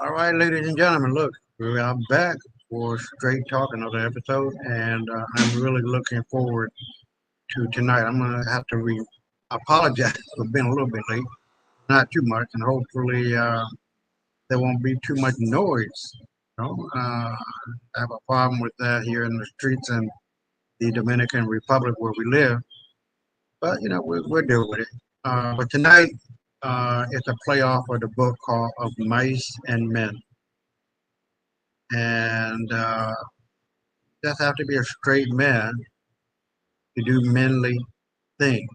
All right, ladies and gentlemen, look, we are back for Straight Talk, another episode, and I'm really looking forward to tonight. I'm going to have to apologize for being a little bit late, not too much, and hopefully there won't be too much noise. I have a problem with that here in the streets in the Dominican Republic where we live, but we'll deal with it. But tonight, it's a playoff of the book called Of Mice and Men. And just have to be a straight man to do manly things.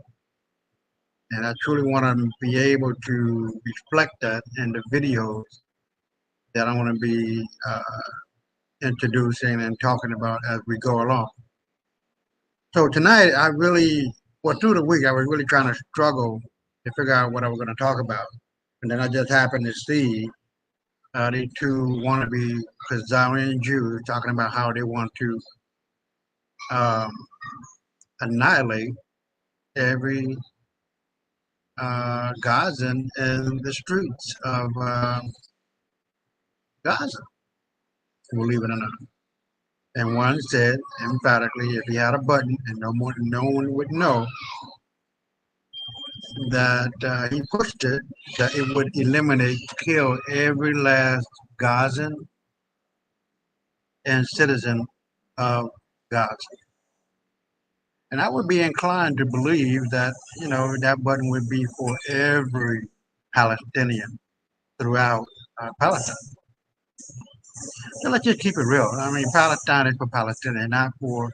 And I truly want to be able to reflect that in the videos that I want to be introducing and talking about as we go along. So tonight, through the week, I was really trying to struggle to figure out what I was going to talk about. And then I just happened to see the two wannabe Khazarian Jews talking about how they want to um, annihilate every Gazan in the streets of Gaza, believe it or not. And one said emphatically, if he had a button and no one would know that he pushed it, that it would kill every last Gazan and citizen of Gaza. And I would be inclined to believe that, that button would be for every Palestinian throughout Palestine. So let's just keep it real. I mean, Palestine is for Palestinians, not for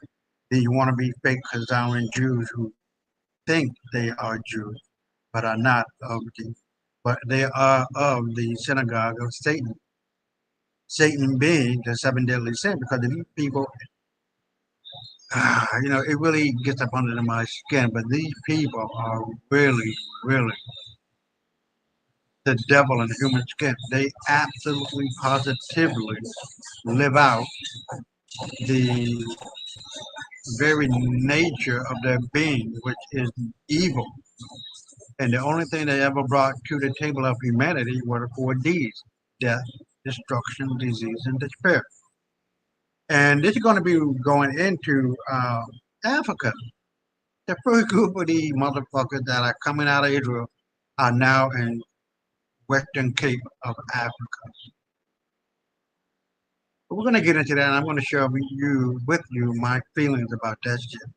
the wannabe fake Khazarian Jews who think they are Jews, but are not but they are of the synagogue of Satan. Satan being the seven deadly sin, because these people, it really gets up under my skin, but these people are really, really the devil in human skin. They absolutely, positively live out the very nature of their being, which is evil. And the only thing they ever brought to the table of humanity were four D's: death, destruction, disease, and despair. And this is going to be going into Africa. The first group of these motherfuckers that are coming out of Israel are now in Western Cape of Africa. But we're going to get into that, and I'm going to share with you my feelings about that shit.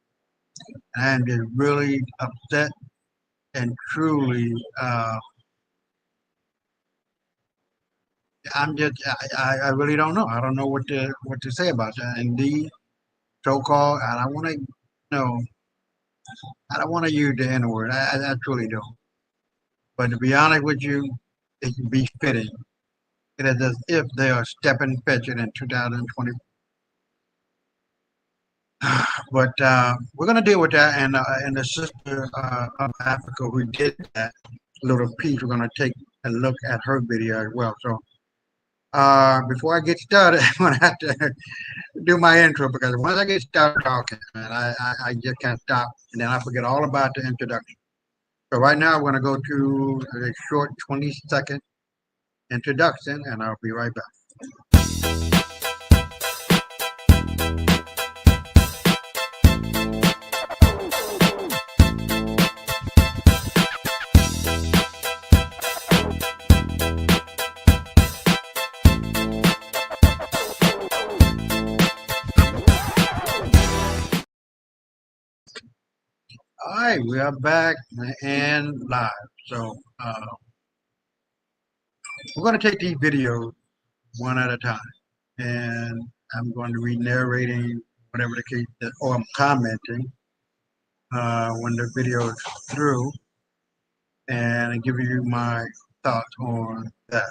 I'm just really upset and truly, I really don't know. I don't know what to say about that. And these so-called, I don't want to, I don't want to use the N-word. I truly don't. But to be honest with you, it can be fitting. It is as if they are stepping fetching in 2020. But we're going to deal with that. And the sister of Africa who did that little piece, we're going to take a look at her video as well. So before I get started, I'm going to have to do my intro, because once I get started talking, man, I just can't stop. And then I forget all about the introduction. So right now, I'm going to go to a short 20-second introduction, and I'll be right back. All right, we are back and live. So we're going to take these videos one at a time, and I'm going to be narrating whatever the case, or I'm commenting when the video is through, and give you my thoughts on that.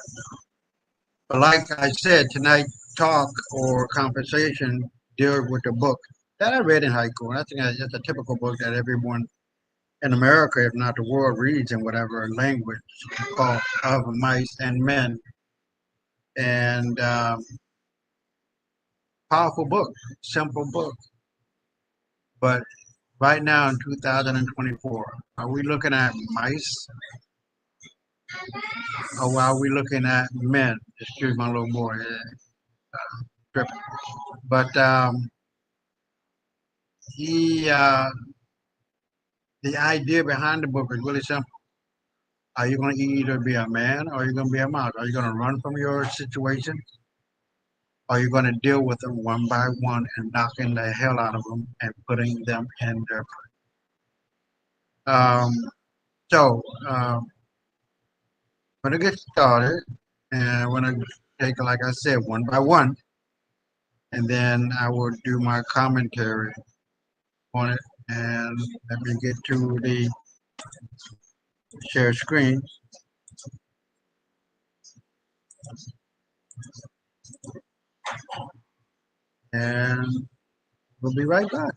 But like I said, tonight's talk or conversation deals with the book that I read in high school. I think it's a typical book that everyone in America, if not the world, reads in whatever language, called Of Mice and Men. And powerful book, simple book. But right now in 2024, are we looking at mice or while we're looking at men, excuse my little boy, tripping. But he, the idea behind the book is really simple. Are you going to either be a man or are you going to be a mouse? Are you going to run from your situation? Or are you going to deal with them one by one and knocking the hell out of them and putting them in their place? So, when I get started, and when I take, like I said, one by one, and then I will do my commentary on it. And let me get to the share screen. And we'll be right back.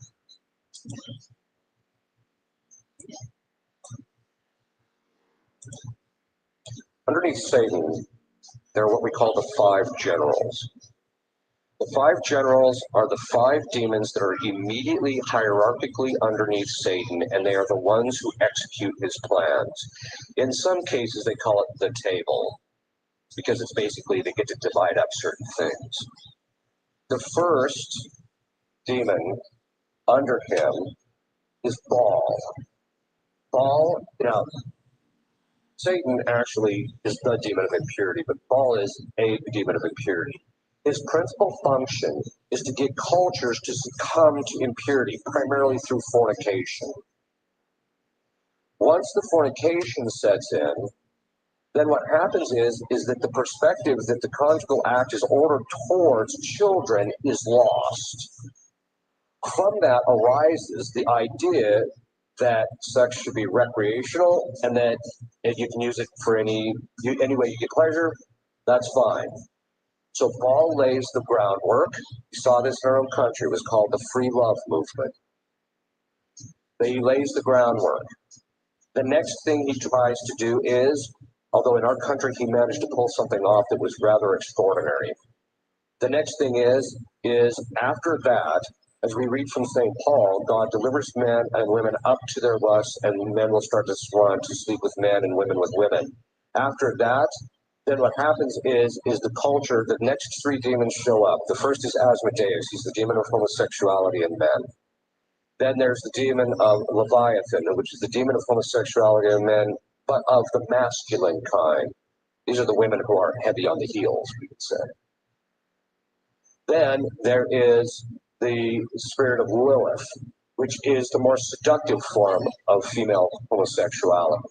Underneath Satan, there are what we call the five generals. The five generals are the five demons that are immediately hierarchically underneath Satan, and they are the ones who execute his plans. In some cases, they call it the table, because it's basically they get to divide up certain things. The first demon under him is Baal. Baal, now, Satan actually is the demon of impurity, but Baal is a demon of impurity. His principal function is to get cultures to succumb to impurity, primarily through fornication. Once the fornication sets in, then what happens is that the perspective that the conjugal act is ordered towards children is lost. From that arises the idea that sex should be recreational and that if you can use it for any way you get pleasure, that's fine. So Baal lays the groundwork. We saw this in our own country. It was called the Free Love Movement. He lays the groundwork. The next thing he tries to do is, although in our country he managed to pull something off that was rather extraordinary. The next thing is after that, as we read from St. Paul, God delivers men and women up to their lusts, and men will start to run to sleep with men and women with women. After that, then what happens is the culture, the next three demons show up. The first is Asmodeus. He's the demon of homosexuality in men. Then there's the demon of Leviathan, which is the demon of homosexuality in men, but of the masculine kind. These are the women who are heavy on the heels, we could say. Then there is the spirit of Lilith, which is the more seductive form of female homosexuality.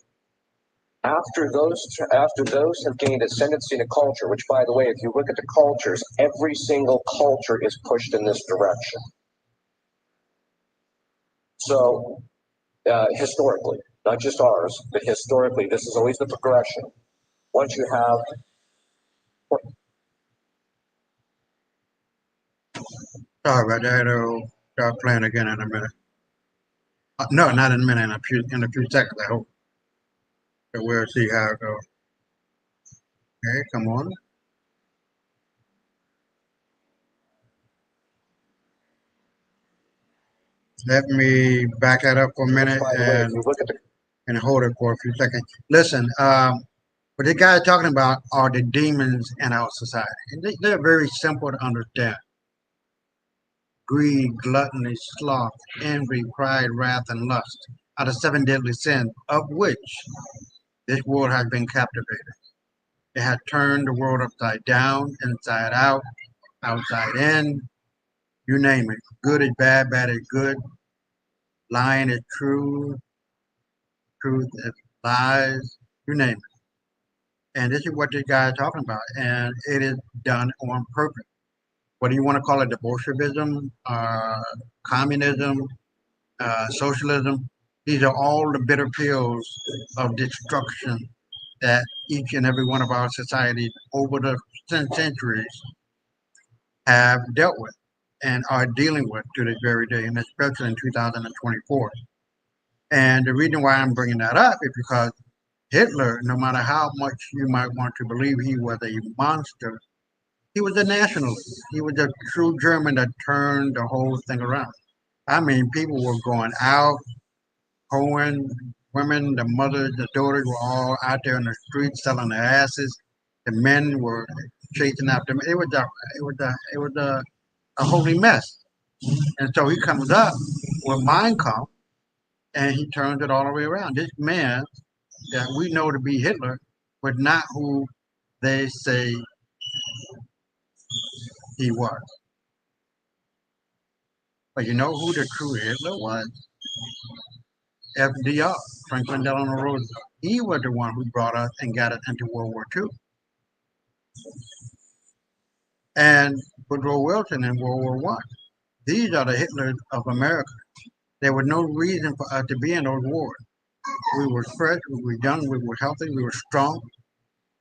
After those have gained ascendancy in a culture, which, by the way, if you look at the cultures, every single culture is pushed in this direction. So, historically, not just ours, but historically, this is always the progression. Once you have... Sorry about that. It'll start playing again in a minute. No, not in a minute. In a few seconds, I hope. So we'll see how it goes. Okay, come on. Let me back that up for a minute and hold it for a few seconds. Listen, what the guy is talking about are the demons in our society. And they're very simple to understand. Greed, gluttony, sloth, envy, pride, wrath, and lust are the seven deadly sins of which this world has been captivated. It has turned the world upside down, inside out, outside in, you name it. Good is bad, bad is good. Lying is true, truth is lies, you name it. And this is what this guy is talking about. And it is done on purpose. Whether you want to call it the Bolshevism, communism, socialism, these are all the bitter pills of destruction that each and every one of our societies over the centuries have dealt with and are dealing with to this very day, and especially in 2024. And the reason why I'm bringing that up is because Hitler, no matter how much you might want to believe he was a monster, he was a nationalist. He was a true German that turned the whole thing around. I mean, people were going out, hoeing, women, the mothers, the daughters were all out there in the streets selling their asses. The men were chasing after them. It was a holy mess. And so he comes up with Mein Kampf and he turns it all the way around. This man that we know to be Hitler was not who they say he was. But you know who the true Hitler was? FDR, Franklin Delano Roosevelt. He was the one who brought us and got us into World War II. And Woodrow Wilson in World War One. These are the Hitlers of America. There was no reason for us to be in those wars. We were fresh, we were young, we were healthy, we were strong,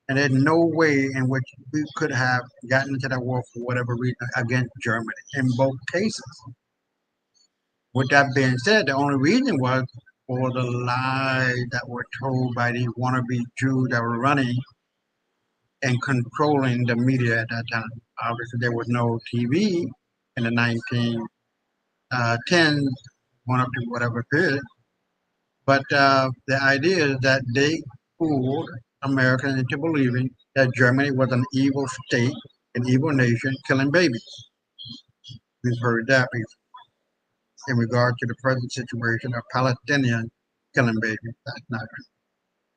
and there's no way in which we could have gotten into that war for whatever reason against Germany in both cases. With that being said, the only reason was for the lies that were told by these wannabe Jews that were running and controlling the media at that time. Obviously, there was no TV in the 1910s, one up to whatever period. But the idea is that they fooled Americans into believing that Germany was an evil state, an evil nation, killing babies. We've heard that before in regard to the present situation of Palestinians killing babies. That's not true.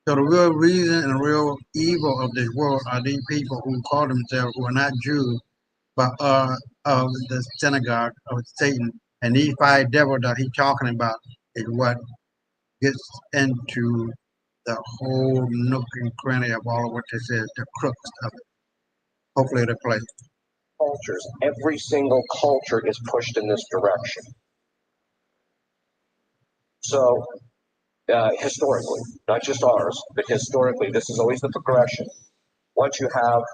So the real reason and the real evil of this world are these people who call themselves, who are not Jews, but are of the synagogue of Satan. And these five devils that he's talking about is what gets into the whole nook and cranny of all of what this is, the crux of it. Hopefully it'll play. Cultures, every single culture is pushed in this direction. So historically, not just ours, but historically, this is always the progression. Once you have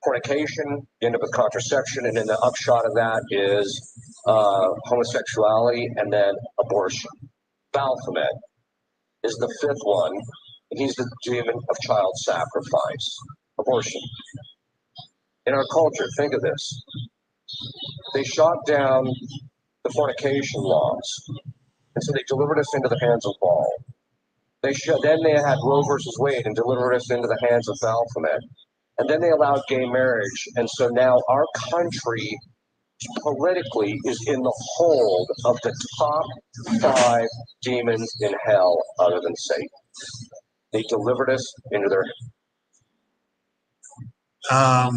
fornication, you end up with contraception, and then the upshot of that is homosexuality and then abortion. Baphomet is the fifth one, and he's the demon of child sacrifice, abortion. In our culture, think of this. They shot down the fornication laws, and so they delivered us into the hands of Baal. Then they had Roe versus Wade and delivered us into the hands of Baphomet. And then they allowed gay marriage. And so now our country politically is in the hold of the top 5 demons in hell other than Satan. They delivered us into their Hold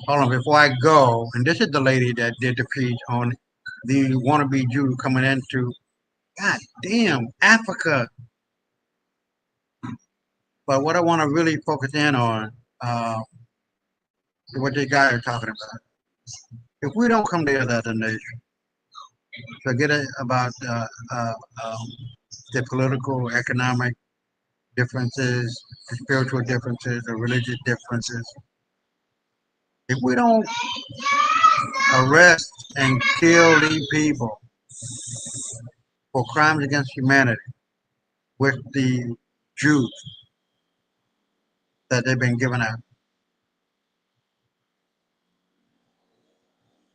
on, before I go, and this is the lady that did the piece on the wannabe Jew coming into, God damn, Africa. But what I want to really focus in on is what this guy is talking about. If we don't come together as a nation, forget it about the political, economic differences, the spiritual differences, the religious differences. If we don't arrest and kill these people for crimes against humanity with the Jews that they've been given out,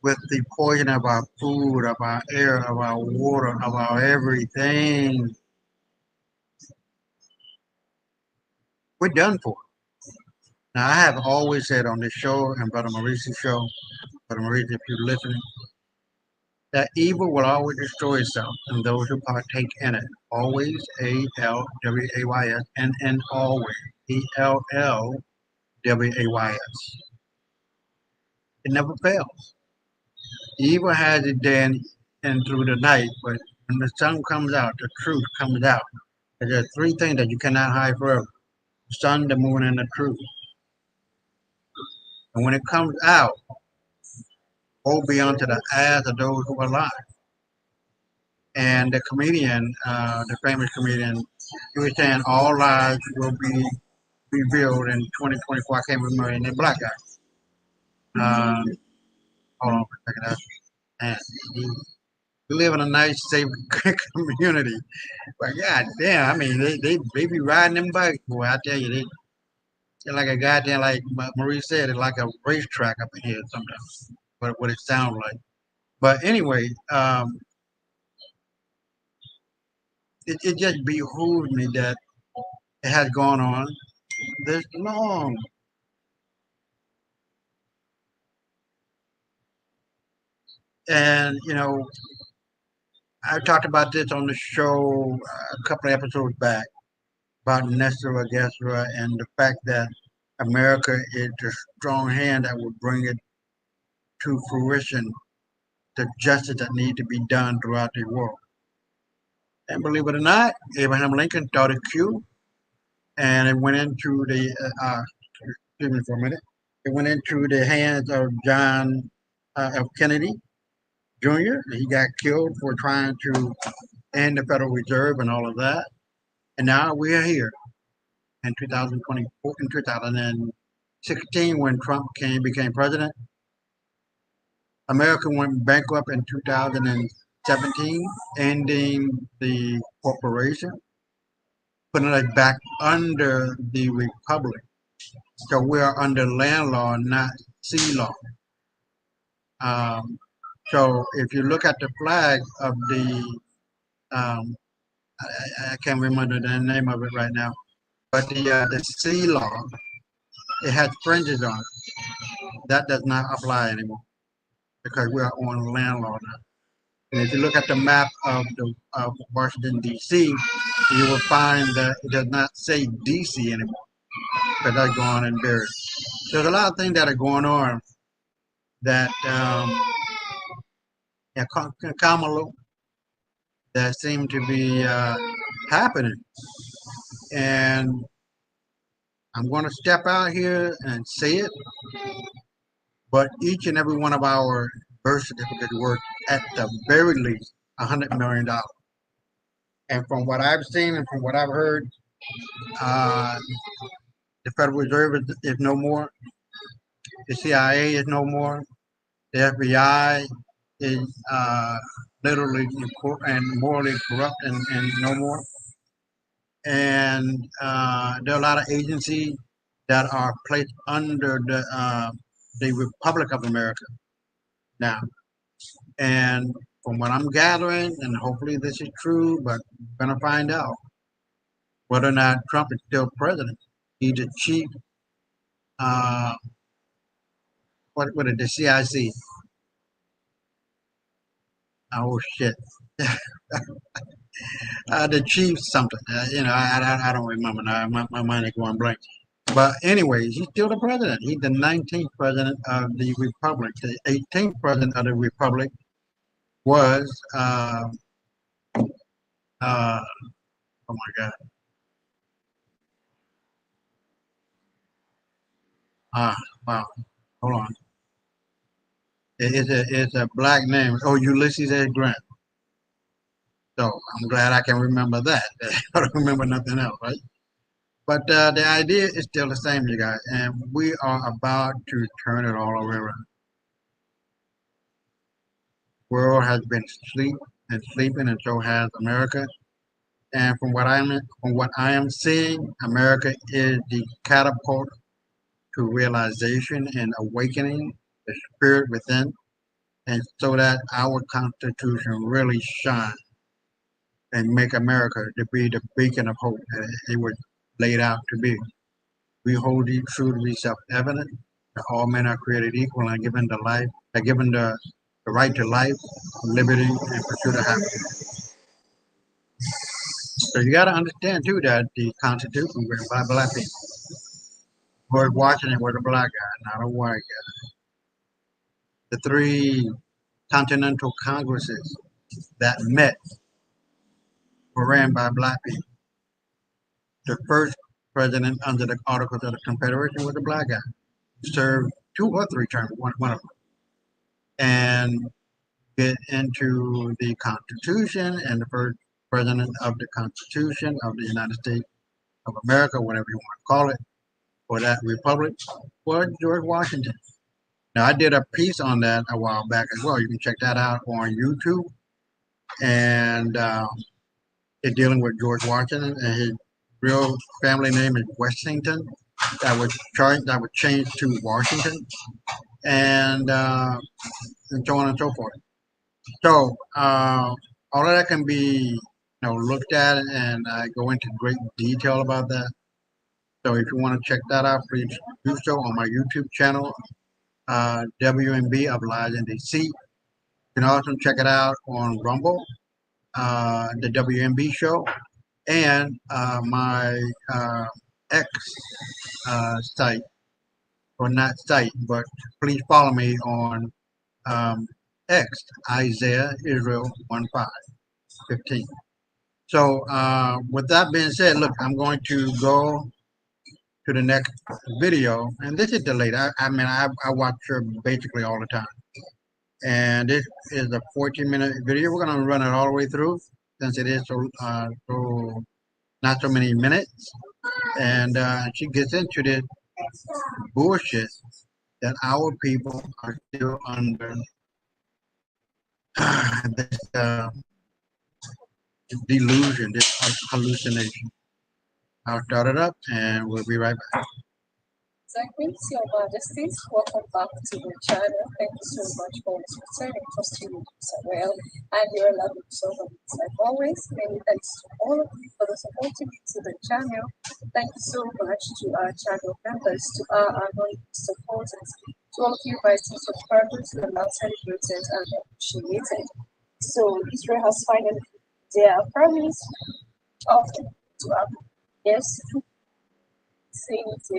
with the poison of our food, of our air, of our water, of our everything, we're done for. Now, I have always said on this show and Brother Maurice's show, Brother Maurice, if you're listening, that evil will always destroy itself and those who partake in it. Always, ALWAYS, and always, ELLWAYS. It never fails. Evil has its day and through the night, but when the sun comes out, the truth comes out. And there are 3 things that you cannot hide forever: the sun, the moon, and the truth. And when it comes out, woe be unto the ass of those who are alive. And the comedian, the famous comedian, he was saying all lies will be revealed in 2024. I can't remember any black guy. Hold on for a second. And we live in a nice, safe community. But god damn, I mean, they be riding them bikes, boy. I tell you, they're like a goddamn, like Marie said, it's like a racetrack up in here sometimes. What it sounds like. But anyway, it just behooves me that it has gone on this long. And, I talked about this on the show a couple of episodes back about Nestor Agasra and the fact that America is the strong hand that will bring it to fruition, the justice that needs to be done throughout the world. And believe it or not, Abraham Lincoln thought it cute, and it went into the, excuse me for a minute, it went into the hands of John F. Kennedy Jr. He got killed for trying to end the Federal Reserve and all of that. And now we are here in 2024, in 2016, when Trump became president. America went bankrupt in 2017, ending the corporation, putting us back under the republic. So we are under land law, not sea law. So if you look at the flag of the, I can't remember the name of it right now, but the sea law, it has fringes on it. That does not apply anymore because we are on land law now. And if you look at the map of Washington, D.C., you will find that it does not say D.C. anymore because that's gone and buried. So there's a lot of things that are going on that Kamala that seem to be happening. And I'm going to step out here and say it, but each and every one of our birth certificates worth at the very least $100 million. And from what I've seen and from what I've heard, the Federal Reserve is no more. The CIA is no more. The FBI is literally and morally corrupt and no more. And there are a lot of agencies that are placed under the Republic of America now. And from what I'm gathering, and hopefully this is true, but we're going to find out whether or not Trump is still president. He's the chief, what is the CIC? Oh, shit. The chief something. I don't remember now. My mind is going blank. But anyways, he's still the president. He's the 19th president of the republic. The 18th president of the republic was, oh my God. Wow. Hold on. It's a black name. Oh, Ulysses S. Grant. So I'm glad I can remember that. I don't remember nothing else, right? But the idea is still the same, you guys, and we are about to turn it all around. The world has been sleeping, and so has America. And from what I am seeing, America is the catapult to realization and awakening the spirit within, and so that our Constitution really shines and make America to be the beacon of hope that it was laid out to be. We hold these truths to be self-evident that all men are created equal and given the right to life, liberty, and pursuit of happiness. So you got to understand too that the Constitution was written by black people. George Washington was a black guy, not a white guy. The three Continental Congresses that met were ran by black people. The first president under the Articles of the Confederation was a black guy. He served 2 or 3 terms, one of them. And get into the Constitution, and the first president of the Constitution of the United States of America, whatever you want to call it, or that republic, was George Washington. Now, I did a piece on that a while back as well. You can check that out on YouTube. And it's dealing with George Washington, and his real family name is Washington. That was changed to Washington, and so on and so forth. So all of that can be looked at it, and I go into great detail about that. So if you want to check that out, please do so on my YouTube channel, WMB of Lies and Deceit. You can also check it out on Rumble, the WMB show, and my X site, or not site, but please follow me on X, Isaiah Israel 1515. So with that being said, look, I'm going to go to the next video, and this is delayed. I mean, I watch her basically all the time, and this is a 14-minute video. We're gonna run it all the way through since it is so not so many minutes, and she gets into this bullshit that our people are still under this delusion, this hallucination. I'll start it up, and we'll be right back. Greetings, Your Majesties. Welcome back to the channel. Thank you so much for returning. Trusting you so well. And your loving servants, like always. Many thanks to all of you for the supporting to the channel. Thank you so much to our channel members, to our anonymous supporters, to all of you my subscribers, the now celebrated and appreciated. So Israel has finally their promise of to have yes, saying to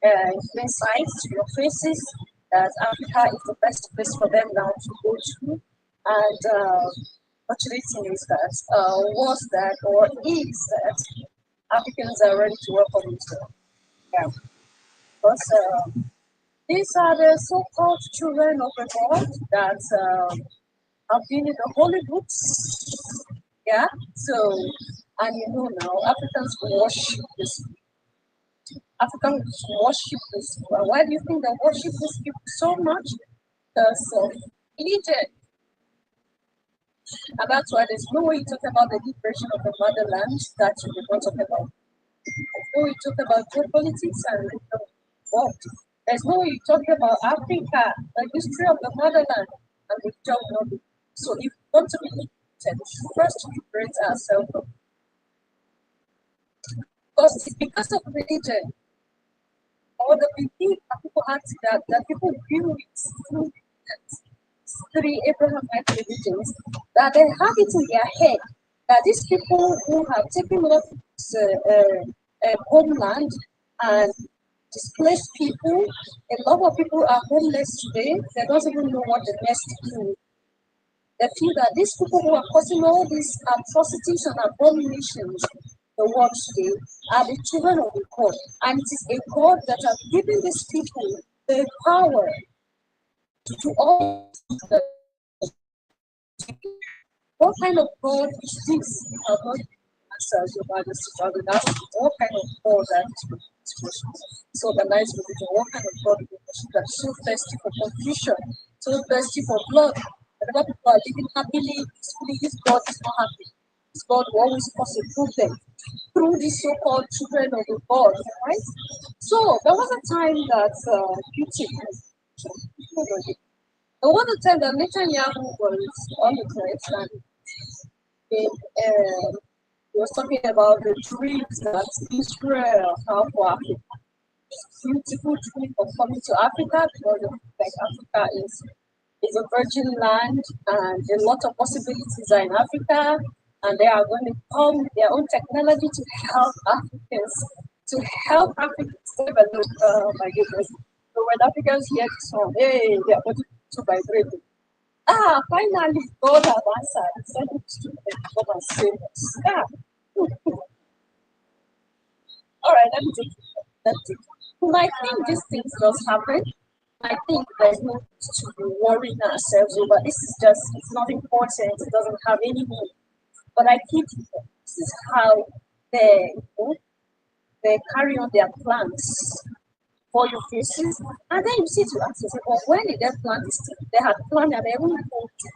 insights to your faces that Africa is the best place for them now to go to. And actually thing is that was that or is that Africans are ready to welcome Israel. Yeah. Because these are the so-called children of God that have been in the holy books. Yeah. So, and you know now Africans worship this. Africans worship this people. Why do you think they worship these people so much? Because of Egypt. And that's why there's no way you talk about the liberation of the motherland that you will not talk about. There's no way you talk about geopolitics and what. There's no way you talk about Africa, the history of the motherland, and we don't know it. So if we want to be liberated, first liberate ourselves. Because of religion, or the belief that people had that people grew it through the Abrahamite religions, that they have it in their head that these people who have taken off homeland and displaced people, a lot of people are homeless today. They don't even know what the next do. They feel that these people who are causing all these atrocities and abominations the world today are the children of the God, and it is a God that has given these people the power to do all. What kind of God is this? Answers your Majesty, rather than what kind of God that is so organized religion? What kind of God is that is so thirsty for confusion, so thirsty for blood? And other people are living happily, peacefully. This God is not happy. This God will always cause a problem through these so-called children of the God, right? So there was a time that there was a time that Netanyahu was on the threat, and he was talking about the dreams that Israel have for Africa. Beautiful dream of coming to Africa, because like Africa is a virgin land, and a lot of possibilities are in Africa. And they are going to come with their own technology to help Africans, Oh my goodness. So when Africans hear this song, hey, they are going to vibrate. Finally, God has answered. He sent his students to come and save us. All right, let me take it. That's it. You might think these things just happen. I think there's no need to be worrying ourselves over. This is just, it's not important. It doesn't have any meaning. But I keep, this is how they carry on their plans for your faces. And then you see to ask yourself, well, when did they plan this thing? They had planned and they won't go to.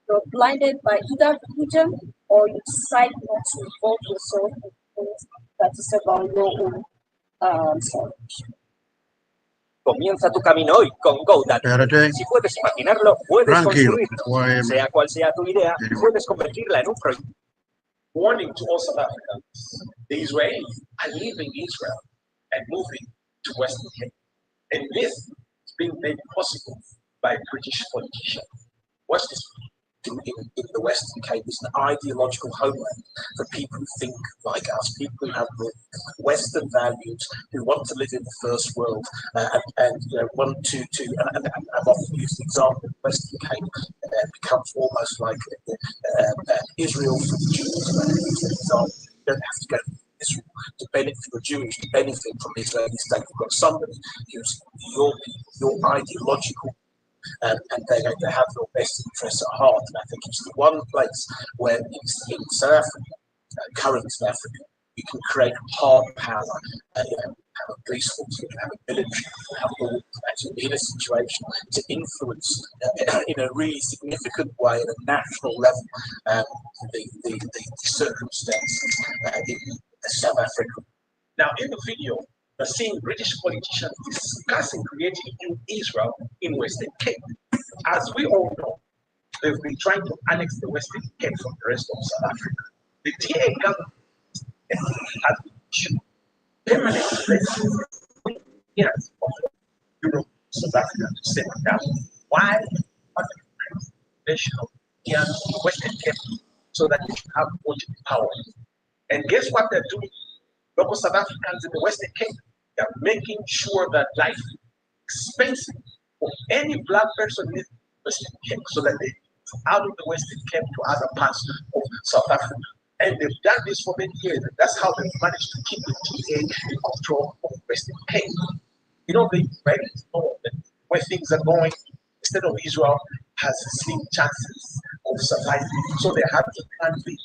You're blinded by either religion, or you decide not to involve yourself in things that is about your own salvation. Comienza tu camino hoy con GoDaddy. Espérate, Si puedes imaginarlo, puedes tranquilo. construirlo. Pues, Sea cual sea tu idea, Anyway. puedes convertirla en un proyecto. Warning to all South Africans, the Israelis are leaving Israel and moving to Western Cape. And this is being made possible by British politicians. Watch this. In the Western Cape is an ideological homeland for people who think like us, people who have the Western values, who want to live in the first world, and you know, want to and I've often used the example of Western Cape becomes almost like Israel for the Jews. You don't have to go to Israel to benefit the Jews, to benefit from the Israeli state. You've got somebody who's your ideological. And they're going to have your best interests at heart. And I think it's the one place where in South Africa, current South Africa, you can create hard power, have a police force, you can have a military, you can have all actually be in a situation to influence in a really significant way at a national level the circumstances in South Africa. Now, in the video, we're seeing British politicians discussing creating a new Israel in Western Cape. As we all know, they've been trying to annex the Western Cape from the rest of South Africa. The TA government has issued permanent places of Europe, South Africa to settle down. Why? The nation of Western Cape so that they can have voting power. And guess what they're doing? Local South Africans in the Western Cape, they are making sure that life is expensive for any black person in the Western Cape so that they move out of the Western Cape to other parts of South Africa. And they've done this for many years. And that's how they've managed to keep the TA in control of Western Cape. You know, the Israelis know that where things are going, instead of Israel has slim chances of surviving. So they have to plan B.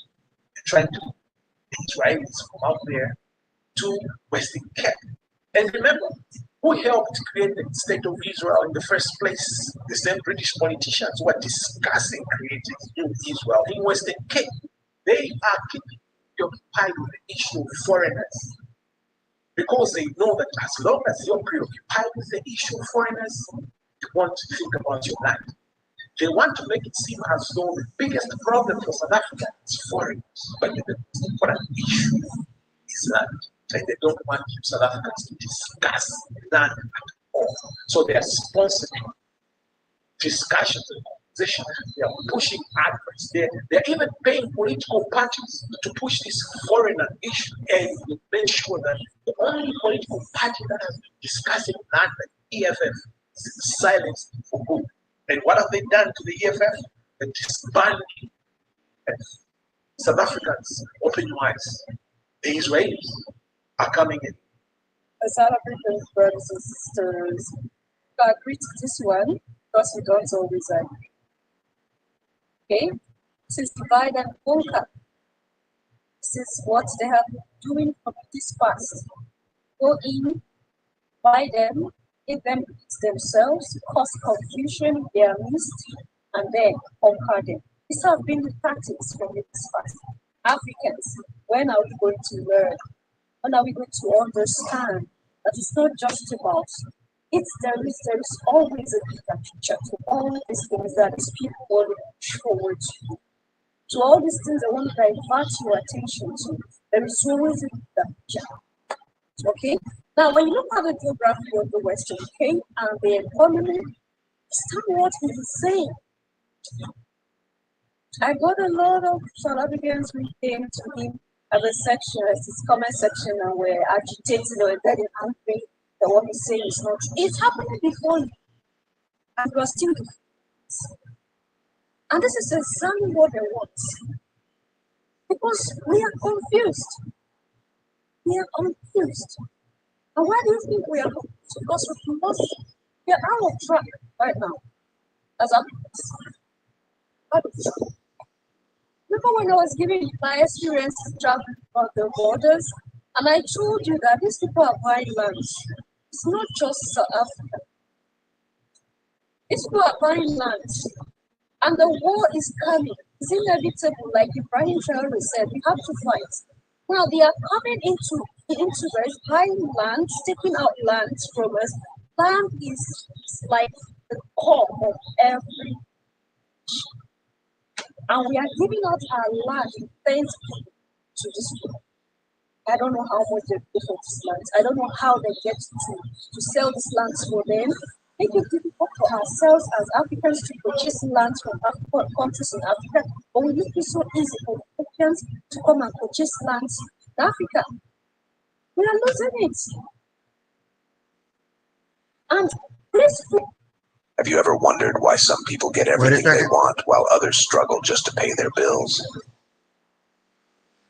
They're trying to Israelis from out there to Western Cape. And remember, who helped create the state of Israel in the first place? The same British politicians who are discussing creating new Israel in Western Cape. They are keeping preoccupied with the issue of foreigners because they know that as long as you're preoccupied with the issue of foreigners, you want to think about your land. They want to make it seem as though the biggest problem for South Africa is foreigners, but the most important issue is land. And they don't want South Africans to discuss land at all. So they are sponsoring discussions and conversations. They are pushing adverts. They're even paying political parties to push this foreigner issue. And they make sure that the only political party that has been discussing land, like EFF, is silenced for good. And what have they done to the EFF? They're disbanding. And South Africans, open your eyes. The Israelis are coming in. South African brothers and sisters, I agree to this one because we don't always agree. Okay? This is divide and conquer. This is what they have been doing from this past. Go in, buy them, give them themselves, cause confusion, they are missed, and then conquer them. These have been the tactics from this past. Africans, when are we going to learn? When are we going to understand that it's not just about there is always a bigger picture to all these things that these people want to push forward to all these things they want to divert your attention to. There is always a bigger picture. Okay? Now, when you look at the geography of the Western Cape and the economy, understand what he's saying. I got a lot of South Africans who came to him at the section, at his comment section, and were agitating or getting angry that what he's saying is not true. It's happening before you, and you are still doing it. And this is exactly what they want. Because we are confused. We are confused. And why do you think we are confused? Because we are out of track right now. As I'm out of track. Remember when I was giving you my experience traveling about the borders, and I told you that these people are buying land. It's not just South Africa. These people are buying land, and the war is coming. It's inevitable, like Ibrahim Traore said. We have to fight. Now they are coming into us, buying land, taking out land from us, Land is like the core of every, and we are giving out our land in thanksgiving to this people. I don't know how much they pay for this land. I don't know how they get to sell these lands for them. Make it difficult for ourselves as Africans to purchase lands from countries in Africa, but we make it so easy for Africans to come and purchase lands in Africa. We are losing it. And this Have you ever wondered why some people get Wait a everything they second. want while others struggle just to pay their bills?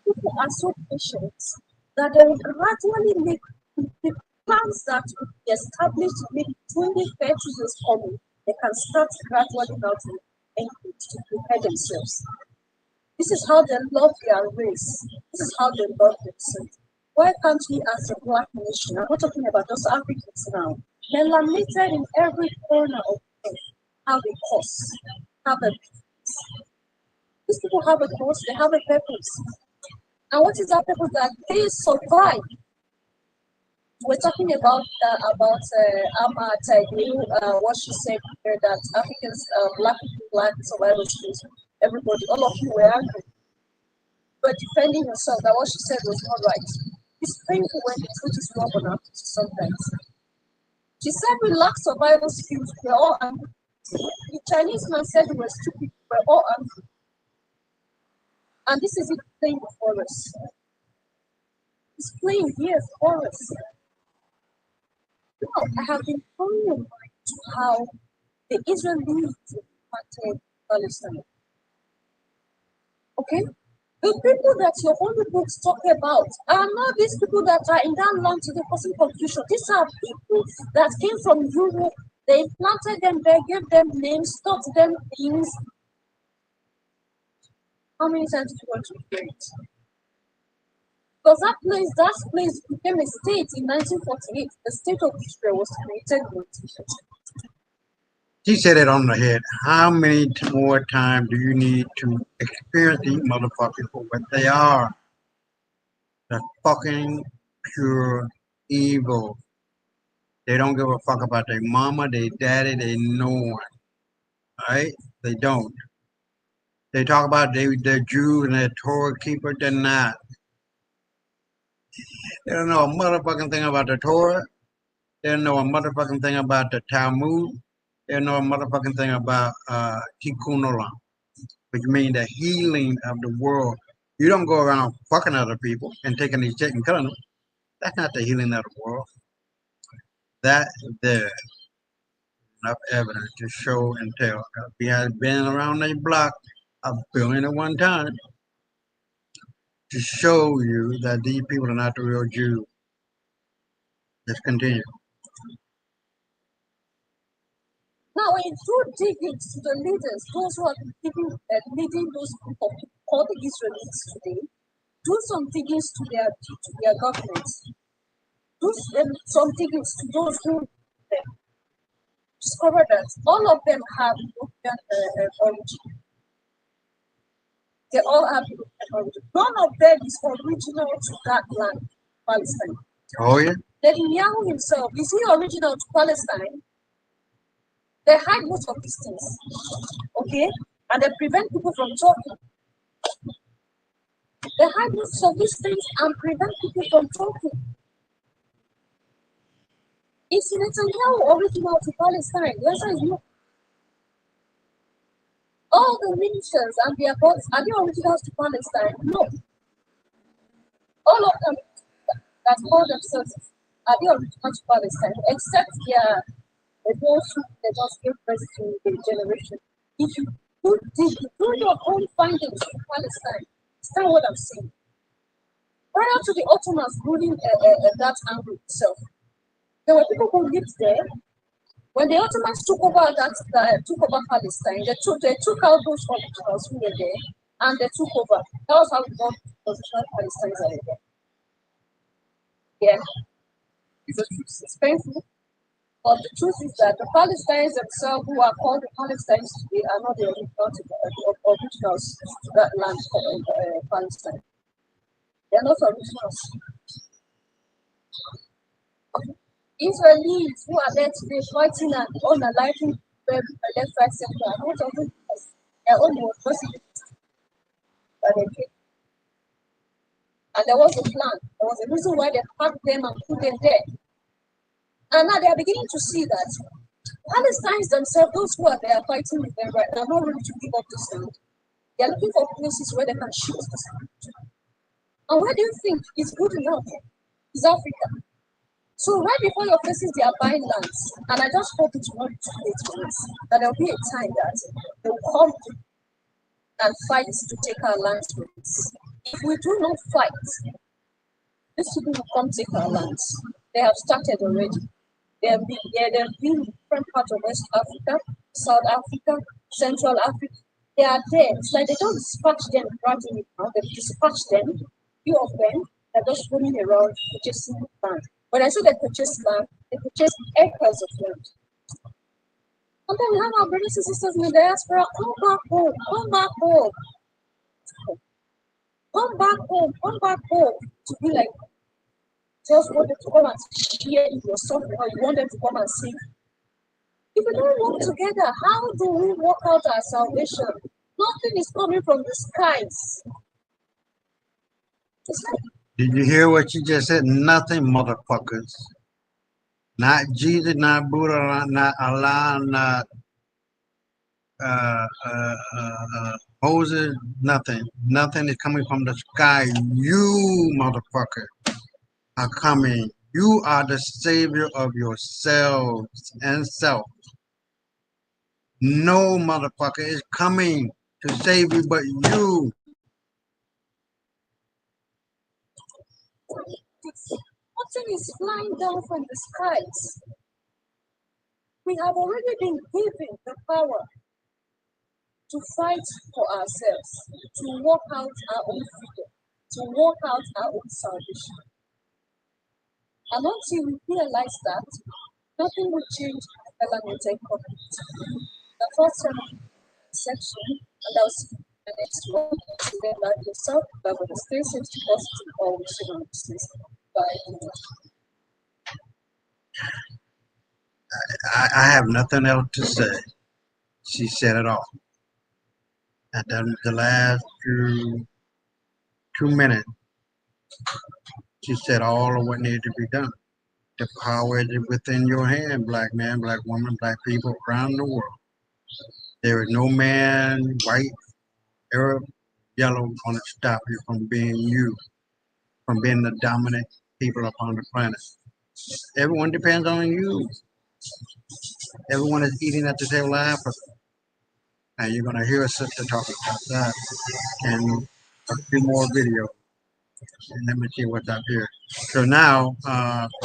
people are so patient that they will gradually make the plans that will be established maybe 20, 30 years coming. They can start gradually now to encourage to prepare themselves. This is how they love their race. This is how they love themselves. Why can't we, as a black nation, I'm not talking about just Africans now, melanated in every corner of the earth, have a cause, have a purpose. These people have a cause, they have a purpose. And what is that purpose? That they survive. We're talking about Amma Taigu, what she said here, that Africans, black people, black survival skills, everybody, all of you were angry. But defending yourself, that what she said was not right. It's painful when the truth is wrong on our sometimes. She said we lack survival skills, we're all angry. The Chinese man said we were stupid, we're all angry. And this is it playing before us. It's playing here for us. Now, I have been throwing your mind to how the Israelis impacted Palestine. Okay? The people that your holy books talk about are not these people that are in that land to the causing confusion. These are people that came from Europe. They planted them there, gave them names, taught them things. How many times do you want to hear it? Because that place became a state in 1948. The state of Israel was created in 1948. She said it on the head. How many more times do you need to experience these motherfuckers for what they are? The fucking pure evil. They don't give a fuck about their mama, their daddy, their no one. Right? They don't. They talk about they're Jews and they're Torah keeper. They're not. They don't know a motherfucking thing about the Torah. They don't know a motherfucking thing about the Talmud. They don't know a motherfucking thing about Tikkun Olam, which means the healing of the world. You don't go around fucking other people and taking these shit and killing them. That's not the healing of the world. That there enough evidence to show and tell. We have been around the block a billion at one time to show you that these people are not the real Jews. Let's continue. Now, when you dig into the leaders, those who are leading those group of people called the Israelites today, do some diggings to their governments. Do some diggings to those who discover that all of them have European origin. They all have European origin. None of them is original to that land, Palestine. Oh yeah? Netanyahu himself, is he original to Palestine? They hide most of these things, okay? And they prevent people from talking. They hide most of these things and prevent people from talking. Is Netanyahu original to Palestine? The answer is no. All the ministers and their gods, are they originals to Palestine? No. All of them that call themselves, are they original to Palestine? Except those who they just give birth to the generation. If you do your own findings in Palestine, understand what I'm saying. Prior to the Ottomans ruling that angle itself, there were people who lived there. When the Ottomans took over Palestine, they took out those originals who were there and they took over. That was how we got original Palestinians there. Yeah, it's painful. But the truth is that the Palestinians themselves, who are called the Palestinians today, are not the originals to that land called Palestine. They are not originals. Israelis who are there today fighting and unaliving them left, right, center, and not of it because their own was possible that they did. And there was a plan. There was a reason why they packed them and put them there. And now they are beginning to see that Palestinians themselves, those who are there fighting with them right now, are not ready to give up this land. They are looking for places where they can shift this land. And where do you think is good enough? Is Africa. So right before your faces, they are buying lands. And I just hope it will not be too late for us. That there will be a time that they will come and fight to take our lands from us. If we do not fight, these people will come take our lands. They have started already. They have been in different parts of West Africa, South Africa, Central Africa. They are there. It's like they don't dispatch them gradually now. They dispatch them, few of them, are just roaming around purchasing land. When I say they purchase land, they purchase acres of land. And then we have our brothers and sisters in the diaspora, come back home, come back home. Come back home, come back home. To be like, just wanted to come and share in your suffering, or you want them to come and sing. If we don't work together, how do we work out our salvation? Nothing is coming from the skies. It's like, Did you hear what you just said? Nothing, motherfuckers. Not Jesus, not Buddha, not Allah, not Moses, nothing. Nothing is coming from the sky. You, motherfucker, are coming. You are the savior of yourselves and self. No motherfucker is coming to save you but you. nothing is flying down from the skies. We have already been given the power to fight for ourselves, to work out our own freedom, to work out our own salvation. And until we realize that, nothing will change the Lamented covenant. The first section, and I'll see the next one. Then love yourself, love others, stay safe, stay positive, always remember to stay safe. Bye. I have nothing else to say. She said it all. And then the last 2 minutes, she said all of what needed to be done. The power is within your hand, black man, black woman, black people around the world. There is no man, white, Arab, yellow, going to stop you from being you, from being the dominant people upon the planet. Everyone depends on you. Everyone is eating at the table of Africa. And you're going to hear a sister talk about that and a few more videos. And let me see what's up here. So now,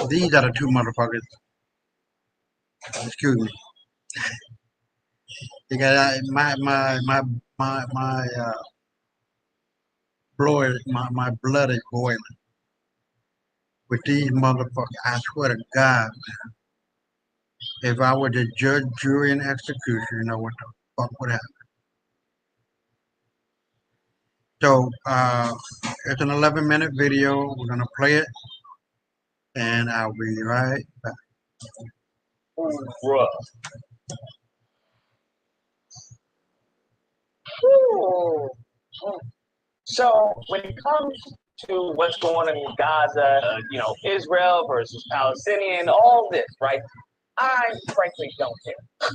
these are the two motherfuckers. Excuse me. You got my blood is boiling with these motherfuckers. I swear to God, man. If I were the judge, jury, and executioner, you know what the fuck would happen. So it's an 11-minute video. We're gonna play it, and I'll be right back. Bruh. So when it comes to what's going on in Gaza, Israel versus Palestinian, all this, right? I frankly don't care.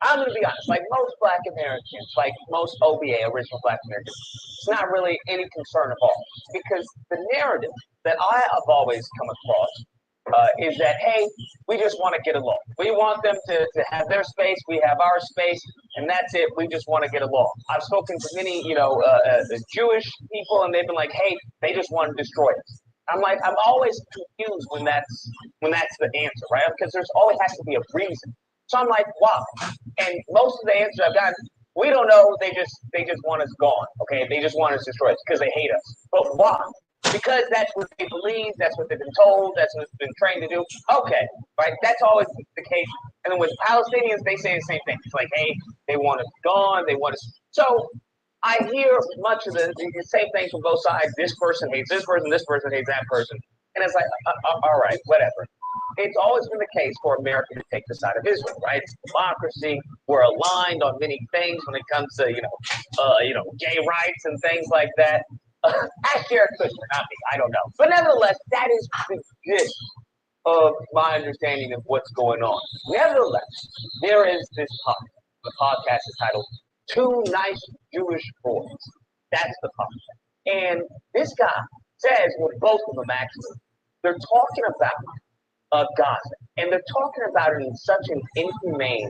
I'm going to be honest, like most Black Americans, like most OBA, original Black Americans, it's not really any concern at all. Because the narrative that I have always come across is that, hey, we just want to get along. We want them to have their space, we have our space, and that's it. We just want to get along. I've spoken to many, Jewish people, and they've been like, hey, they just want to destroy us. I'm always confused when that's the answer, right? Because there's always has to be a reason. So I'm like, wow. And most of the answers I've gotten, we don't know. They just want us gone. Okay, they just want us destroyed because they hate us. But why? Because that's what they believe. That's what they've been told. That's what they've been trained to do. Okay, right? That's always the case. And then with Palestinians, they say the same thing. It's like, hey, they want us gone. They want us. So I hear much of the same thing from both sides. This person hates this person. This person hates that person. And it's like, all right, whatever. It's always been the case for America to take the side of Israel, right? It's democracy. We're aligned on many things when it comes to, gay rights and things like that. Ask Jared Kushner, not me. I don't know. But nevertheless, that is the gist of my understanding of what's going on. Nevertheless, there is this podcast. The podcast is titled Two Nice Jewish Boys. That's the podcast. And this guy says, well, both of them actually, they're talking about Gaza. And they're talking about it in such an inhumane,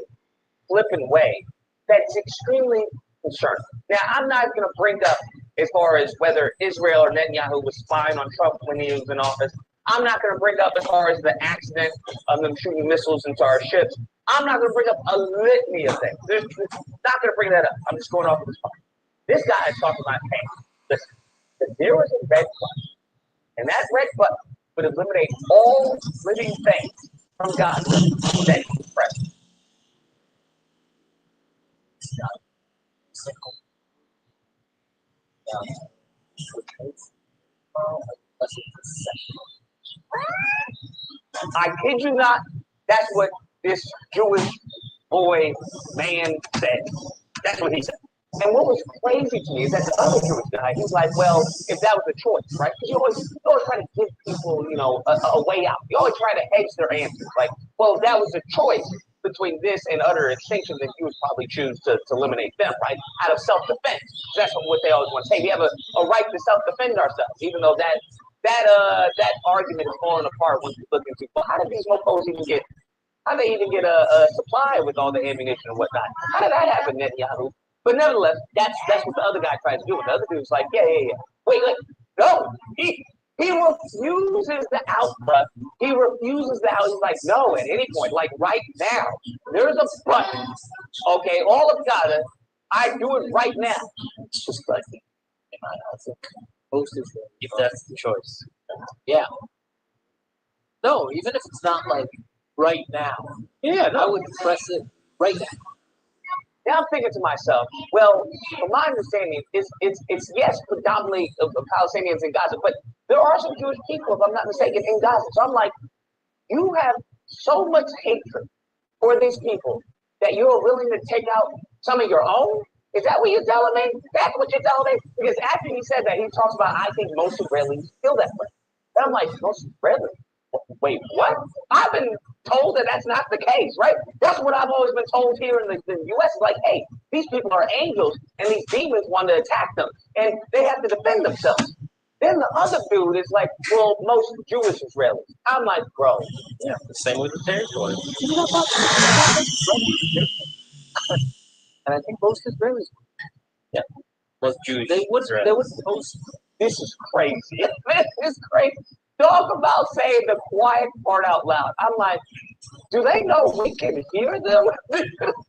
flippant way that's extremely concerning. Now, I'm not going to bring up as far as whether Israel or Netanyahu was spying on Trump when he was in office. I'm not going to bring up as far as the accident of them shooting missiles into our ships. I'm not going to bring up a litany of things. Not going to bring that up. I'm just going off of this point. This guy is talking about, hey, listen, if there was a red button, and that red button would eliminate all living things from Gaza that he pressed. I kid you not, that's what this Jewish boy man said. That's what he said. And what was crazy to me is that the other Jewish guy, he's like, well, if that was a choice, right? Because you always try to give people, a way out. You always try to hedge their answers. Like, well, if that was a choice between this and utter extinction, then you would probably choose to eliminate them, right? Out of self-defense. That's what they always want to say. We have a right to self-defend ourselves, even though that argument is falling apart once you look into, well, how did these mofos even get a supply with all the ammunition and whatnot? How did that happen, Netanyahu? But nevertheless, that's what the other guy tried to do. And the other dude's like, yeah. Wait, no. He refuses the output. He refuses the out. He's like, no, at any point, like right now, there's a button. Okay, all of Gaza, I do it right now. It's just like, if that's the choice. Yeah. No, even if it's not like right now. Yeah, I would press it right now. Now I'm thinking to myself, well, from my understanding, it's yes, predominantly of Palestinians in Gaza, but there are some Jewish people, if I'm not mistaken, in Gaza. So I'm like, you have so much hatred for these people that you're willing to take out some of your own? Is that what you're telling me? That's what you're telling me? Because after he said that, he talks about, I think most Israelis feel that way. And I'm like, most Israelis? Wait, what? I've been told that that's not the case, right? That's what I've always been told here in the U.S. Like, hey, these people are angels, and these demons want to attack them, and they have to defend themselves. Then the other dude is like, well, most Jewish Israelis. I'm like, bro. Yeah, the same with the territory. And I think most Israelis. Yeah, most Jewish. They would post. This is crazy. This is crazy. Talk about saying the quiet part out loud. I'm like, do they know we can hear them?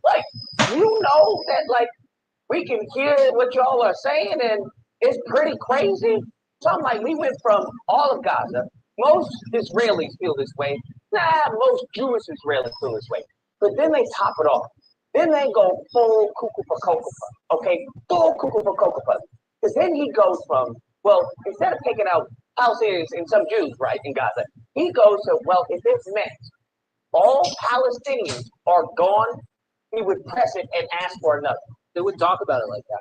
Like, you know that, like, we can hear what y'all are saying, and it's pretty crazy. So I'm like, we went from all of Gaza. Most Israelis feel this way. Most Jewish Israelis feel this way. But then they top it off. Then they go full cuckoo for cocoa puff. Okay, full cuckoo for cocoa puff. Because then he goes from, well, instead of taking out Palestinians and some Jews, right, in Gaza, he goes to, well, if this meant all Palestinians are gone, he would press it and ask for another. They would talk about it like that.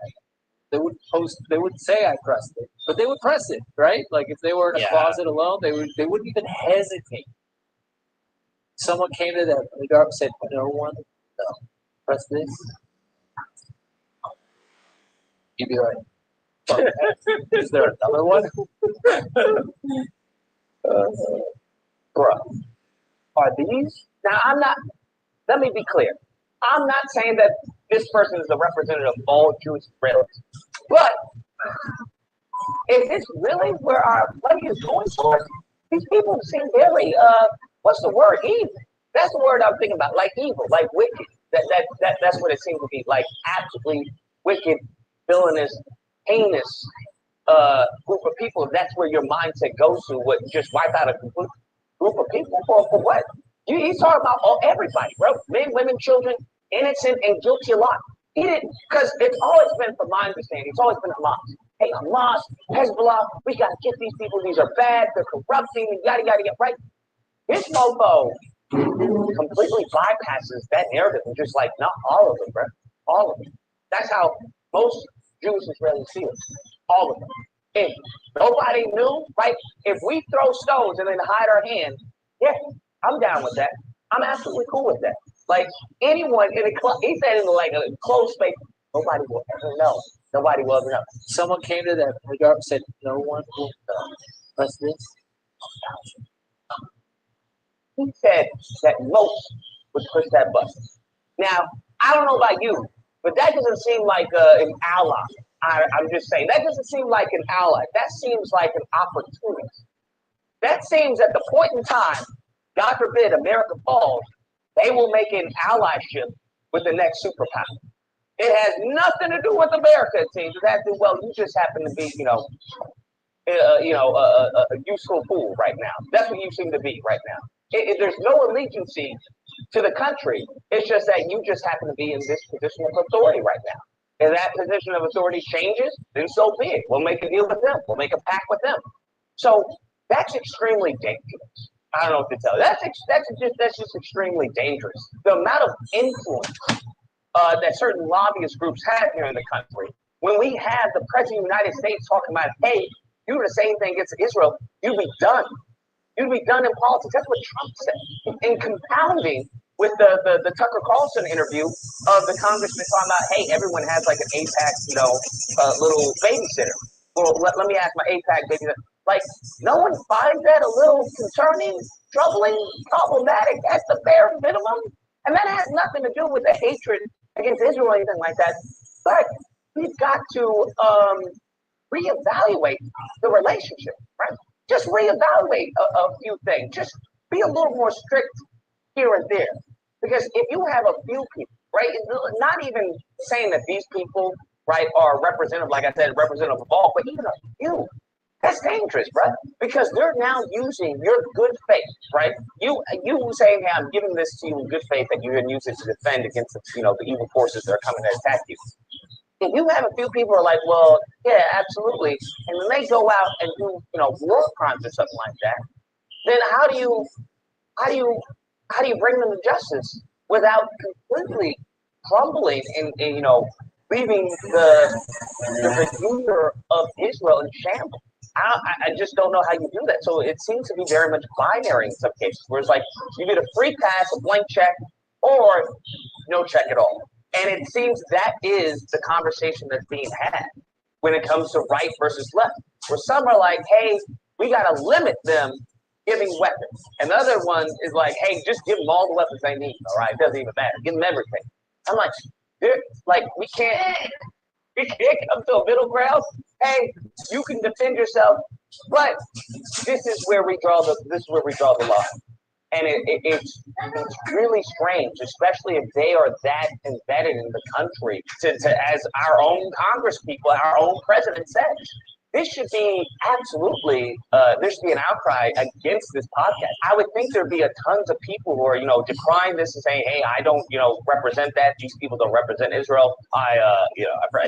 They would say I pressed it, but they would press it, right? Like if they were in a closet alone, they wouldn't even hesitate. Someone came to them in the dark and said, no one, no, press this. You'd be like, okay. Is there another one? Bro, are these? Now, let me be clear. I'm not saying that this person is a representative of all Jewish Israelis, but is this really where our money is going towards? These people seem very, what's the word? Evil. That's the word I'm thinking about, like evil, like wicked. That's what it seems to be, like absolutely wicked, villainous, heinous group of people. That's where your mindset goes to. What, just wipe out a complete group of people for what? He's talking about everybody, bro. Men, women, children, innocent and guilty alike. He didn't, because it's always been, from my understanding, it's always been Hamas. hey, Hamas, Hezbollah, we got to get these people. These are bad. They're corrupting, yada, yada, yada, right? This mofo completely bypasses that narrative and just like, not all of them, bro. All of them. That's how most Jewish Israelis feel. All of them. If nobody knew, right? If we throw stones and then hide our hand, yeah, I'm down with that. I'm absolutely cool with that. Like anyone in a he said in like a closed space, nobody will ever know. Nobody will ever know. Someone came to that regard and said, no one will press this. He said that most would push that button. Now, I don't know about you, but that doesn't seem like an ally. I'm just saying, that doesn't seem like an ally. That seems like an opportunist. That seems at the point in time, God forbid, America falls, they will make an allyship with the next superpower. It has nothing to do with America, it seems. It has to do, well, you just happen to be, a useful fool right now. That's what you seem to be right now. There's no allegiance to the country. It's just that you just happen to be in this position of authority right now. If that position of authority changes, then so be it. We'll make a deal with them. We'll make a pact with them. So that's extremely dangerous. I don't know what to tell you. That's just extremely dangerous. The amount of influence that certain lobbyist groups have here in the country. When we have the president of the United States talking about, hey, you do the same thing against Israel, you'd be done. You'd be done in politics. That's what Trump said. And compounding with the Tucker Carlson interview of the congressman talking about, hey, everyone has like an AIPAC, little babysitter. Well, let me ask my AIPAC babysitter. Like, no one finds that a little concerning, troubling, problematic at the bare minimum? And that has nothing to do with the hatred against Israel or anything like that. But we've got to reevaluate the relationship, right? Just reevaluate a few things. Just be a little more strict here and there. Because if you have a few people, right, not even saying that these people, right, are representative, like I said, representative of all, but even a few, that's dangerous, bro. Because they're now using your good faith, right? You saying, hey, I'm giving this to you in good faith that you're going to use it to defend against the evil forces that are coming to attack you. If you have a few people who are like, well, yeah, absolutely, and then they go out and do, war crimes or something like that, then how do you bring them to justice without completely crumbling and leaving the future of Israel in shambles? I just don't know how you do that. So it seems to be very much binary in some cases, where it's like you get a free pass, a blank check, or no check at all. And it seems that is the conversation that's being had when it comes to right versus left, where some are like, hey, we got to limit them giving weapons. And the other one is like, hey, just give them all the weapons they need, all right? It doesn't even matter. Give them everything. I'm like, we can't come to a middle ground. Hey, you can defend yourself, but this is where we draw the line. And it's really strange, especially if they are that embedded in the country, to as our own Congress people, our own president said. This should be absolutely, there should be an outcry against this podcast. I would think there'd be tons of people who are, decrying this and saying, hey, I don't, represent that. These people don't represent Israel. I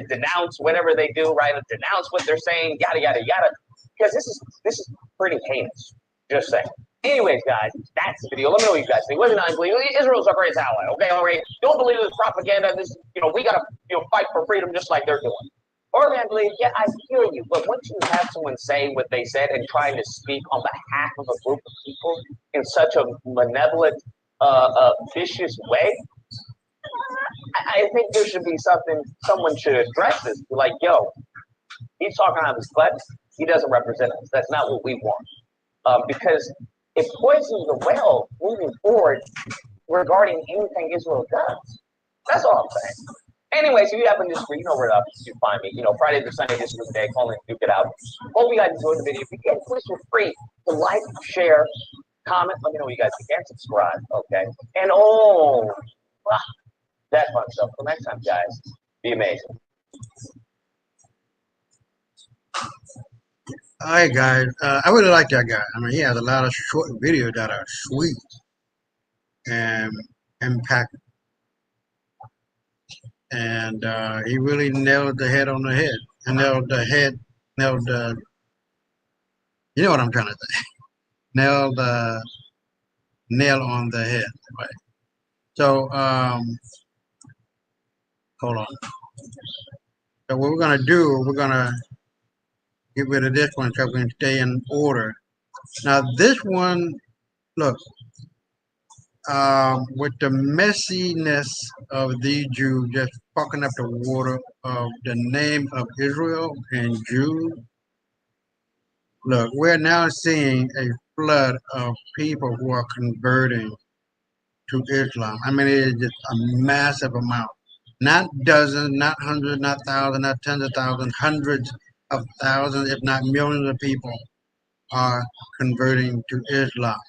denounce whatever they do, right? I denounce what they're saying, yada, yada, yada. Because this is pretty heinous. Just saying. Anyways, guys, that's the video. Let me know what you guys think. Whether or not you believe Israel's our greatest ally, okay? All right. Don't believe this propaganda. This, we got to, fight for freedom just like they're doing. Or I believe, yeah, I hear you, but once you have someone say what they said and trying to speak on behalf of a group of people in such a malevolent, vicious way, I think there should be someone should address this. Be like, yo, he's talking out of his butt. He doesn't represent us. That's not what we want. Because it poisons the well moving forward regarding anything Israel does. That's all I'm saying. Anyways, if you happen to disagree, you know where to find me. Friday through Sunday, this is the day. Call in, duke it out. Hope you guys enjoyed the video. If you can, please feel free to like, share, comment. Let me know what you guys think, and subscribe. Okay. And that fun stuff. Till next time, guys. Be amazing. All right, guys. I really like that guy. I mean, he has a lot of short videos that are sweet and impactful. And he really nailed the head on the head. and nailed the head, nailed the, you know what I'm trying to say, nailed the nail on the head. Right. So, hold on. So what we're gonna do, we're gonna get rid of this one so we can stay in order. Now this one, look, with the messiness of these Jews just fucking up the water of the name of Israel and Jude. Look, we're now seeing a flood of people who are converting to Islam. I mean, it is just a massive amount. Not dozens, not hundreds, not thousands, not tens of thousands, hundreds of thousands, if not millions of people are converting to Islam.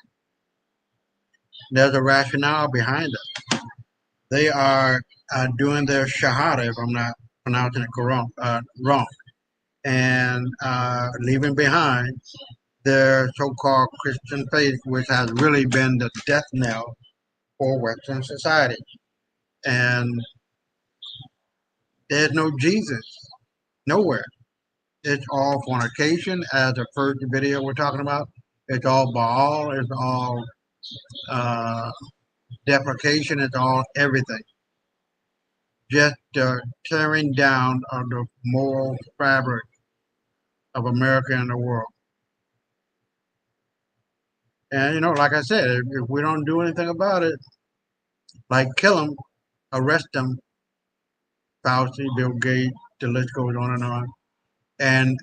There's a rationale behind it. They are doing their shahada, if I'm not pronouncing it wrong, and leaving behind their so-called Christian faith, which has really been the death knell for Western society. And there's no Jesus nowhere. It's all fornication, as the first video we're talking about. It's all Baal. It's all deprecation. It's all everything. Just tearing down of the moral fabric of America and the world. And you know, like I said, if we don't do anything about it, like kill them, arrest them, Fauci, Bill Gates, the list goes on, and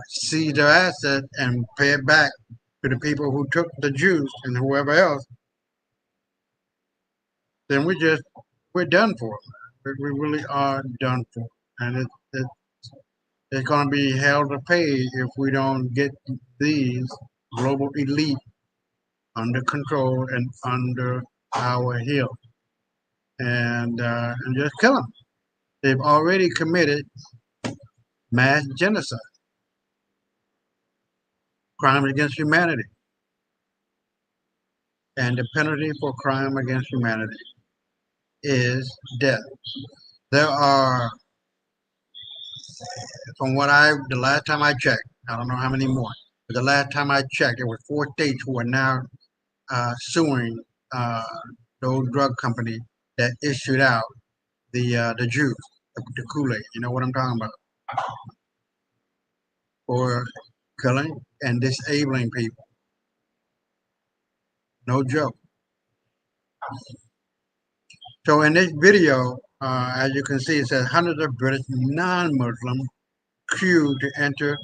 seize their assets and pay it back to the people who took the Jews and whoever else, then we're done for. We really are done for, and it's going to be hell to pay if we don't get these global elite under control and under our heel, and just kill them. They've already committed mass genocide, crime against humanity, and the penalty for crime against humanity is death. There are, the last time I checked, I don't know how many more, but the last time I checked, there were 4 states who are now suing those drug companies that issued out the juice, the Kool-Aid. You know what I'm talking about? For killing and disabling people. No joke. So in this video, as you can see, it says hundreds of British non-Muslims queue to enter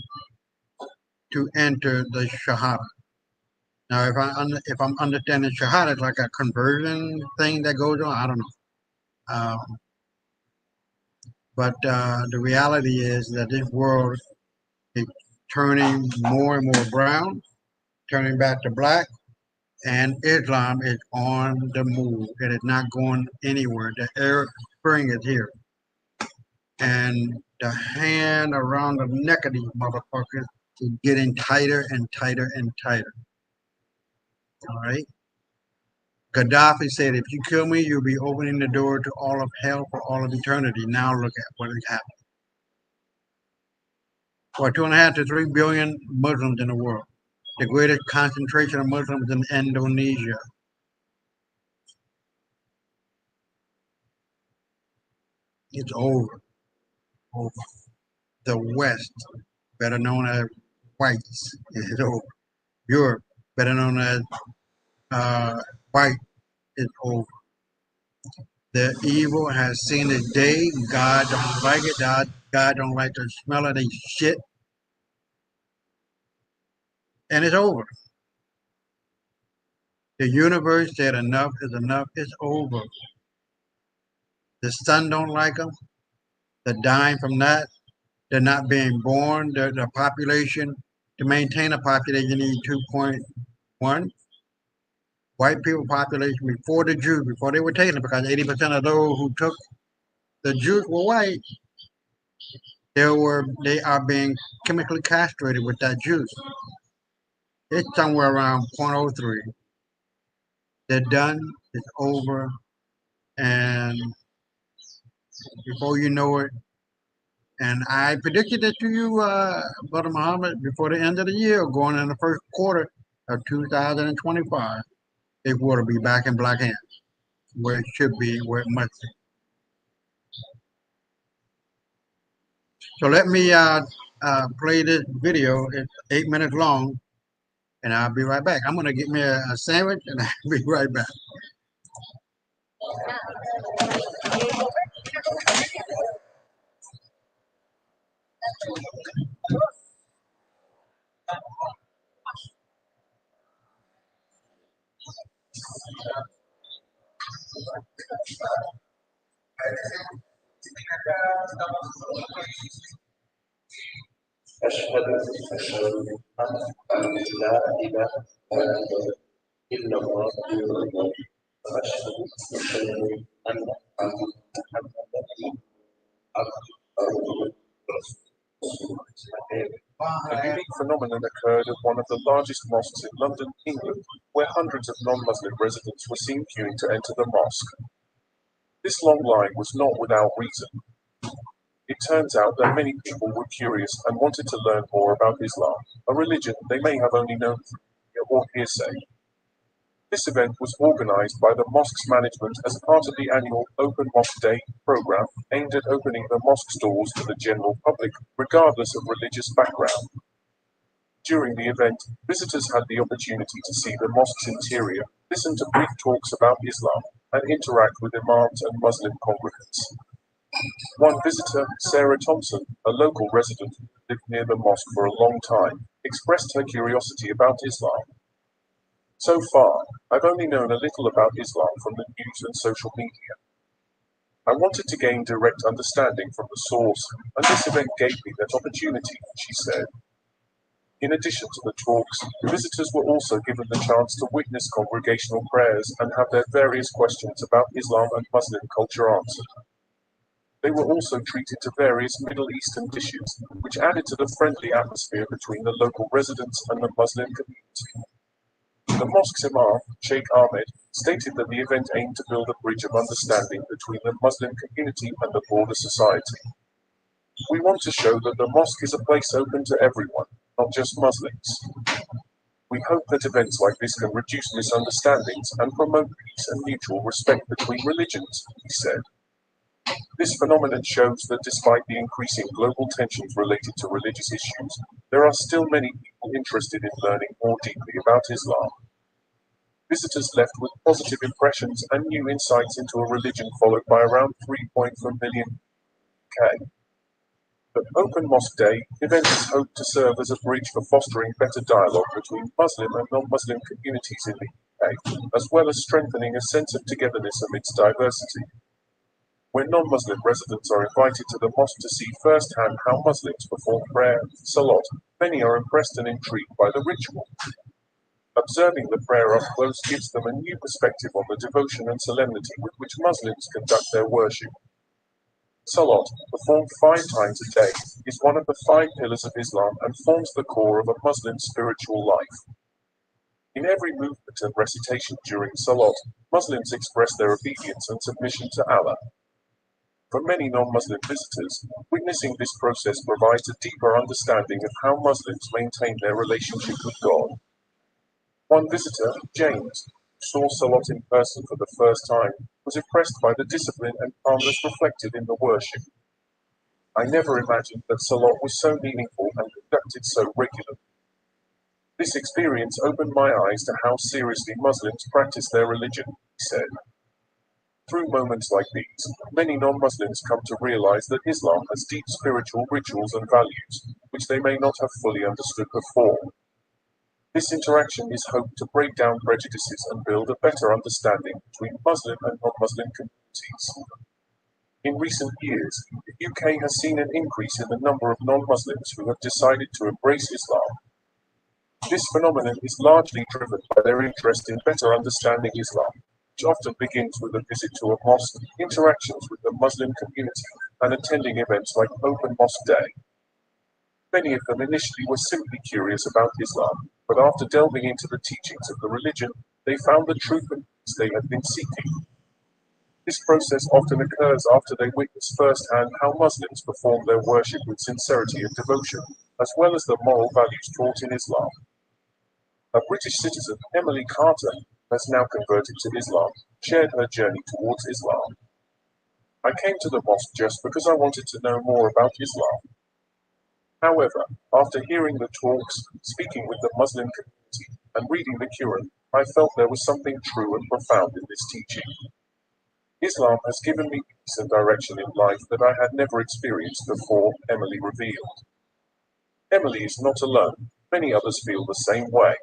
the Shahada. Now, if I'm understanding Shahada, it's like a conversion thing that goes on. I don't know. But the reality is that this world is turning more and more brown, turning back to black, and Islam is on the move. It is not going anywhere. The Arab Spring is here. And the hand around the neck of these motherfuckers is getting tighter and tighter and tighter. All right? Gaddafi said, if you kill me, you'll be opening the door to all of hell for all of eternity. Now look at what is happening. For 2.5 to 3 billion Muslims in the world. The greatest concentration of Muslims in Indonesia. It's over. Over. The West, better known as whites, is over. Europe, better known as white, is over. The evil has seen its day. God don't like it. God don't like the smell of this shit. And it's over. The universe said enough is enough. It's over. The sun don't like them. They're dying from that. They're not being born. The population, to maintain a population, you need 2.1. White people population before the Jews, before they were taken, because 80% of those who took the Jews were white. They are being chemically castrated with that juice. It's somewhere around 0.03. They're done. It's over. And before you know it, And I predicted it to you, Brother Muhammad, before the end of the year, going in the first quarter of 2025, it will be back in black hands, where it should be, where it must be. So let me play this video. It's 8 minutes long, and I'll be right back. I'm gonna get me a sandwich, and I'll be right back. أشهد أن لا إله إلا الله وأشهد أن محمدا عبده A unique phenomenon occurred at one of the largest mosques in London, England, where hundreds of non-Muslim residents were seen queuing to enter the mosque. This long line was not without reason. It turns out that many people were curious and wanted to learn more about Islam, a religion they may have only known through hearsay. This event was organized by the mosque's management as part of the annual Open Mosque Day program aimed at opening the mosque's doors to the general public, regardless of religious background. During the event, visitors had the opportunity to see the mosque's interior, listen to brief talks about Islam, and interact with imams and Muslim congregants. One visitor, Sarah Thompson, a local resident who lived near the mosque for a long time, expressed her curiosity about Islam. So far, I've only known a little about Islam from the news and social media. I wanted to gain direct understanding from the source, and this event gave me that opportunity, she said. In addition to the talks, the visitors were also given the chance to witness congregational prayers and have their various questions about Islam and Muslim culture answered. They were also treated to various Middle Eastern dishes, which added to the friendly atmosphere between the local residents and the Muslim community. The mosque's imam, Sheikh Ahmed, stated that the event aimed to build a bridge of understanding between the Muslim community and the broader society. We want to show that the mosque is a place open to everyone, not just Muslims. We hope that events like this can reduce misunderstandings and promote peace and mutual respect between religions, he said. This phenomenon shows that despite the increasing global tensions related to religious issues, there are still many people interested in learning more deeply about Islam. Visitors left with positive impressions and new insights into a religion followed by around 3.4 million UK. The Open Mosque Day event is hoped to serve as a bridge for fostering better dialogue between Muslim and non-Muslim communities in the UK, as well as strengthening a sense of togetherness amidst diversity. When non-Muslim residents are invited to the mosque to see firsthand how Muslims perform prayer, salat, many are impressed and intrigued by the ritual. Observing the prayer up close gives them a new perspective on the devotion and solemnity with which Muslims conduct their worship. Salat, performed 5 times a day, is one of the 5 pillars of Islam and forms the core of a Muslim's spiritual life. In every movement and recitation during Salat, Muslims express their obedience and submission to Allah. For many non-Muslim visitors, witnessing this process provides a deeper understanding of how Muslims maintain their relationship with God. One visitor, James, who saw Salat in person for the first time, was impressed by the discipline and calmness reflected in the worship. I never imagined that Salat was so meaningful and conducted so regularly. This experience opened my eyes to how seriously Muslims practice their religion, he said. Through moments like these, many non-Muslims come to realize that Islam has deep spiritual rituals and values, which they may not have fully understood before. This interaction is hoped to break down prejudices and build a better understanding between Muslim and non-Muslim communities. In recent years, the UK has seen an increase in the number of non-Muslims who have decided to embrace Islam. This phenomenon is largely driven by their interest in better understanding Islam, which often begins with a visit to a mosque, interactions with the Muslim community, and attending events like Open Mosque Day. Many of them initially were simply curious about Islam, but after delving into the teachings of the religion, they found the truth and peace they had been seeking. This process often occurs after they witness firsthand how Muslims perform their worship with sincerity and devotion, as well as the moral values taught in Islam. A British citizen, Emily Carter, has now converted to Islam, shared her journey towards Islam. I came to the mosque just because I wanted to know more about Islam. However, after hearing the talks, speaking with the Muslim community, and reading the Quran, I felt there was something true and profound in this teaching. Islam has given me peace and direction in life that I had never experienced before, Emily revealed. Emily is not alone. Many others feel the same way.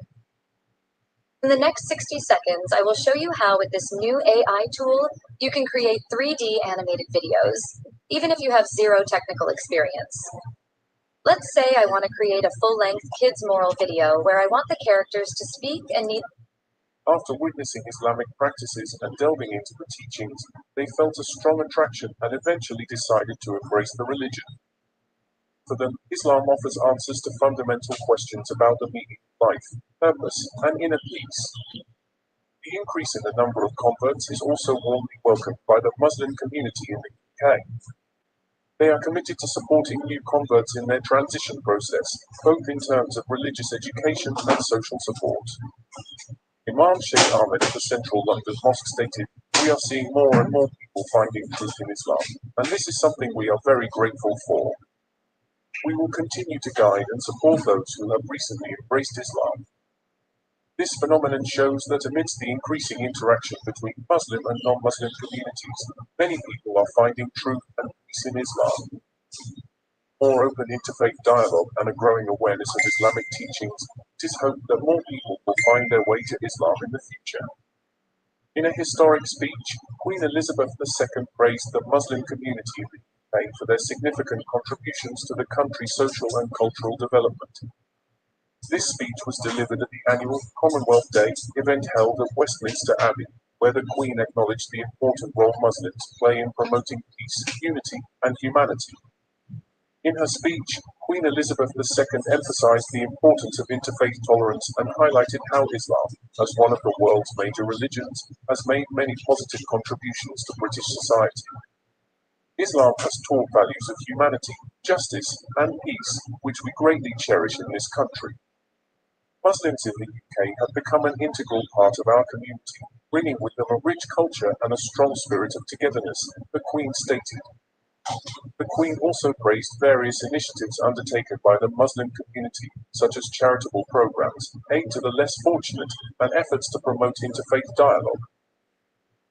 In the next 60 seconds, I will show you how with this new AI tool, you can create 3D animated videos, even if you have zero technical experience. Let's say I want to create a full-length kids moral video where I want the characters to speak and need. After witnessing Islamic practices and delving into the teachings, they felt a strong attraction and eventually decided to embrace the religion. For them, Islam offers answers to fundamental questions about the meaning of life, purpose, and inner peace. The increase in the number of converts is also warmly welcomed by the Muslim community in the UK. They are committed to supporting new converts in their transition process, both in terms of religious education and social support. Imam Sheikh Ahmed of the Central London Mosque stated, "We are seeing more and more people finding truth in Islam, and this is something we are very grateful for. We will continue to guide and support those who have recently embraced Islam." This phenomenon shows that amidst the increasing interaction between Muslim and non-Muslim communities, many people are finding truth and peace in Islam. More open interfaith dialogue and a growing awareness of Islamic teachings, it is hoped that more people will find their way to Islam in the future. In a historic speech, Queen Elizabeth II praised the Muslim community in the UK for their significant contributions to the country's social and cultural development. This speech was delivered at the annual Commonwealth Day event held at Westminster Abbey, where the Queen acknowledged the important role Muslims play in promoting peace, unity, and humanity. In her speech, Queen Elizabeth II emphasized the importance of interfaith tolerance and highlighted how Islam, as one of the world's major religions, has made many positive contributions to British society. Islam has taught values of humanity, justice, and peace, which we greatly cherish in this country. Muslims in the UK have become an integral part of our community, bringing with them a rich culture and a strong spirit of togetherness, the Queen stated. The Queen also praised various initiatives undertaken by the Muslim community, such as charitable programs, aid to the less fortunate, and efforts to promote interfaith dialogue.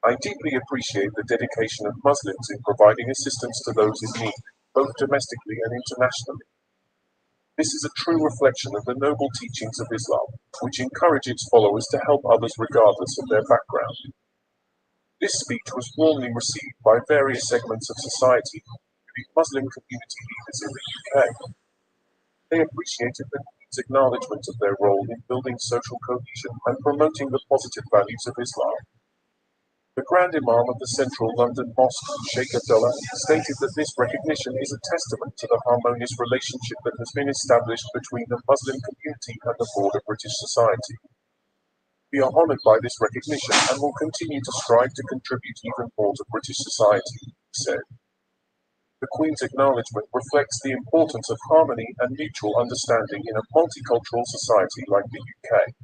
"I deeply appreciate the dedication of Muslims in providing assistance to those in need, both domestically and internationally. This is a true reflection of the noble teachings of Islam, which encourage its followers to help others regardless of their background." This speech was warmly received by various segments of society, including Muslim community leaders in the UK. They appreciated the Queen's acknowledgement of their role in building social cohesion and promoting the positive values of Islam. The Grand Imam of the Central London Mosque, Sheikh Abdullah, stated that this recognition is a testament to the harmonious relationship that has been established between the Muslim community and the broader British society. "We are honoured by this recognition and will continue to strive to contribute even more to British society," he said. The Queen's acknowledgement reflects the importance of harmony and mutual understanding in a multicultural society like the UK.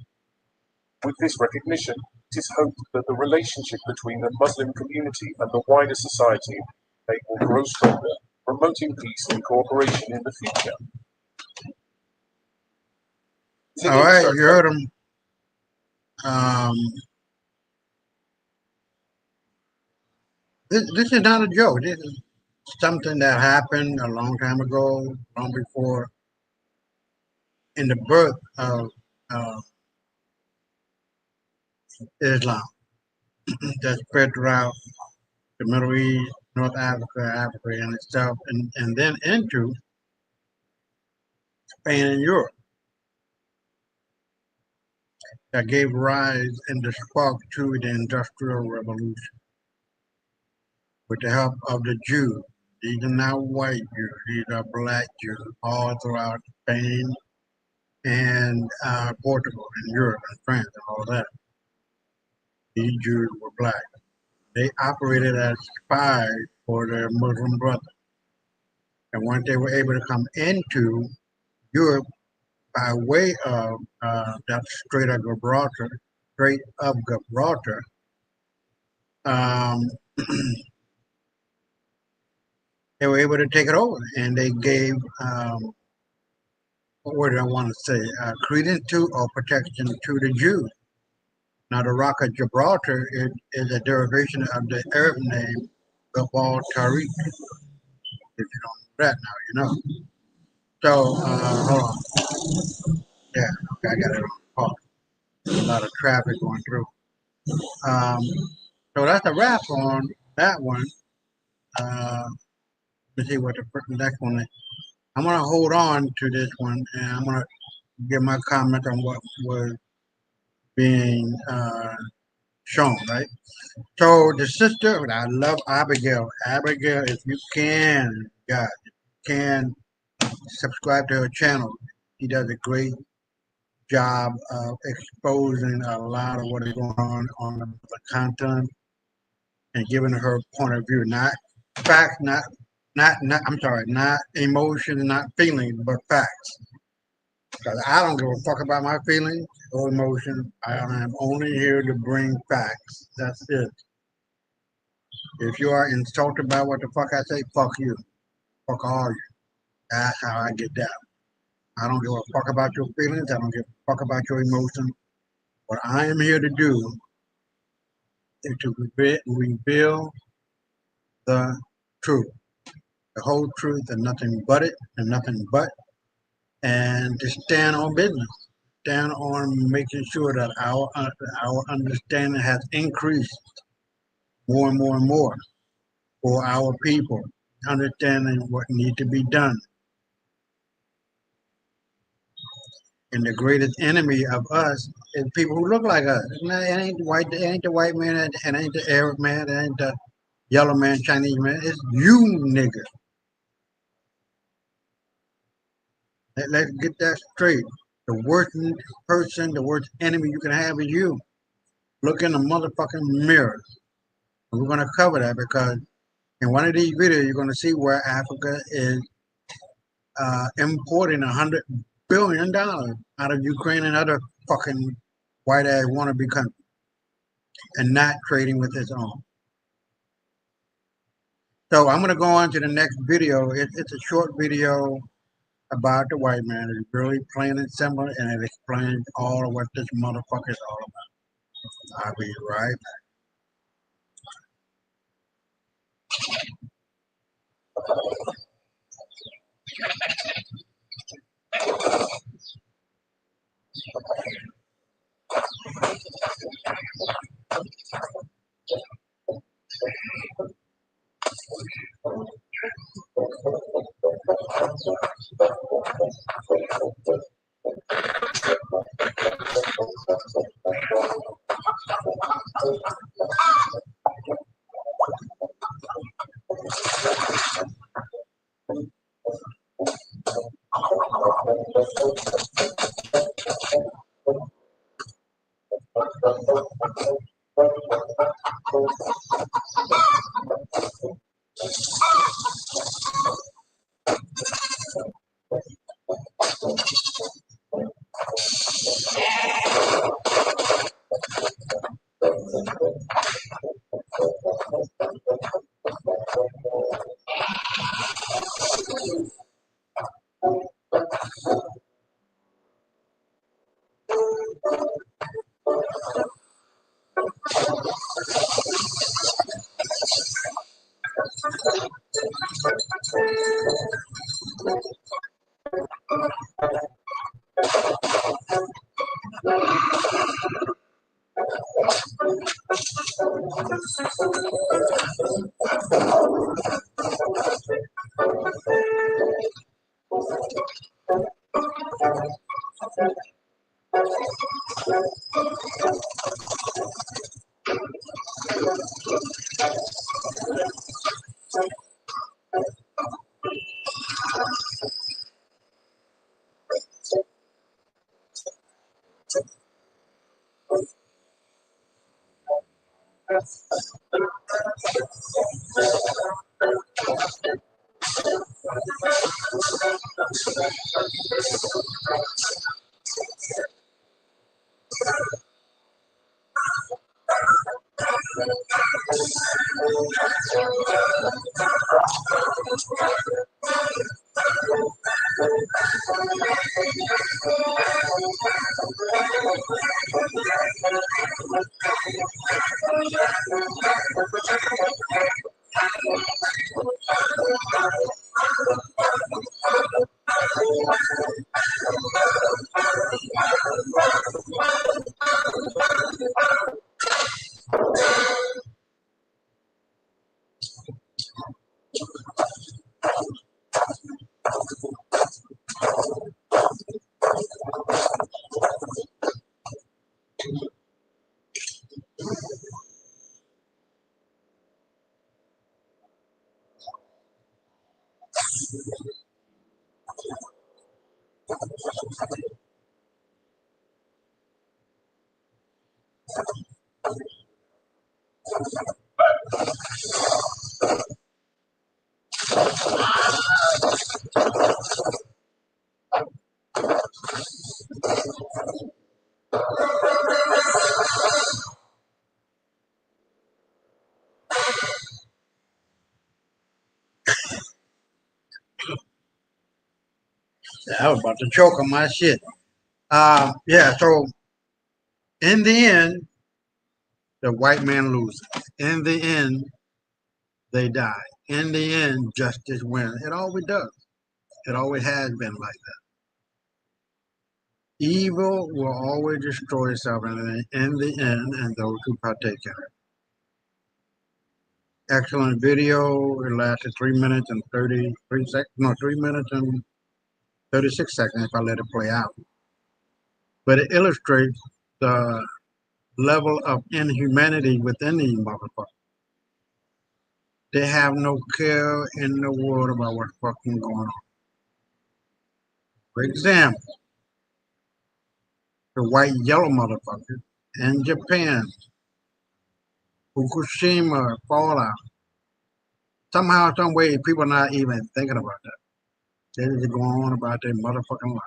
With this recognition, it is hoped that the relationship between the Muslim community and the wider society in the UK will grow stronger, promoting peace and cooperation in the future. All right, you heard him. This is not a joke. This is something that happened a long time ago, long before in the birth of Islam that spread throughout the Middle East, North Africa, Africa, and itself, and then into Spain and Europe. That gave rise and the spark to the Industrial Revolution with the help of the Jews. These are not white Jews, these are black Jews all throughout Spain and Portugal and Europe and France and all that. These Jews were black. They operated as spies for their Muslim brothers. And once they were able to come into Europe by way of that Strait of Gibraltar, um, they were able to take it over, and they gave what word I want to say, credence to or protection to the Jews. Now, the Rock of Gibraltar is a derivation of the Arab name Gabal Tariq. If you don't know that now, you know. So, hold on. Yeah, okay, I got it on pause. There's a lot of traffic going through. Um, so that's a wrap on that one. Let's see what the next one is. I'm going to hold on to this one, and I'm going to give my comment on what was being shown, right? So the sister, I love Abigail. Abigail, if you can, God, can subscribe to her channel. She does a great job of exposing a lot of what is going on the content and giving her point of view, not facts, I'm sorry, not emotions, not feelings, but facts. Because I don't give a fuck about my feelings or emotions. I am only here to bring facts. That's it. If you are insulted by what the fuck I say, fuck you. Fuck all you. That's how I get down. I don't give a fuck about your feelings. I don't give a fuck about your emotions. What I am here to do is to reveal the truth, the whole truth, and nothing but it, and nothing but, and to stand on business, stand on making sure that our understanding has increased more and more and more for our people, understanding what needs to be done. And the greatest enemy of us is people who look like us. It ain't the white man, it ain't the Arab man, it ain't the yellow man, Chinese man. It's you, nigga. Let's get that straight. The worst person, the worst enemy you can have is you. Look in the motherfucking mirror. And we're gonna cover that because in one of these videos, you're gonna see where Africa is importing $100 billion out of Ukraine and other fucking white ass wannabe countries and not trading with its own. So I'm gonna go on to the next video. It's a short video about the white man. It's really plain and simple, and it explains all of what this motherfucker is all about. I'll be right back. I was about to choke on my shit. Yeah, so in the end, the white man loses. In the end, they die. In the end, justice wins. It always does. It always has been like that. Evil will always destroy itself in the end, and those who partake in it. Excellent video. It lasted 3 minutes and 33 seconds. No, 3 minutes and 36 seconds if I let it play out. But it illustrates the level of inhumanity within these motherfuckers. They have no care in the world about what's fucking going on. For example, the white yellow motherfuckers in Japan, Fukushima fallout. Somehow, some way, people are not even thinking about that. They just go on about their motherfucking life.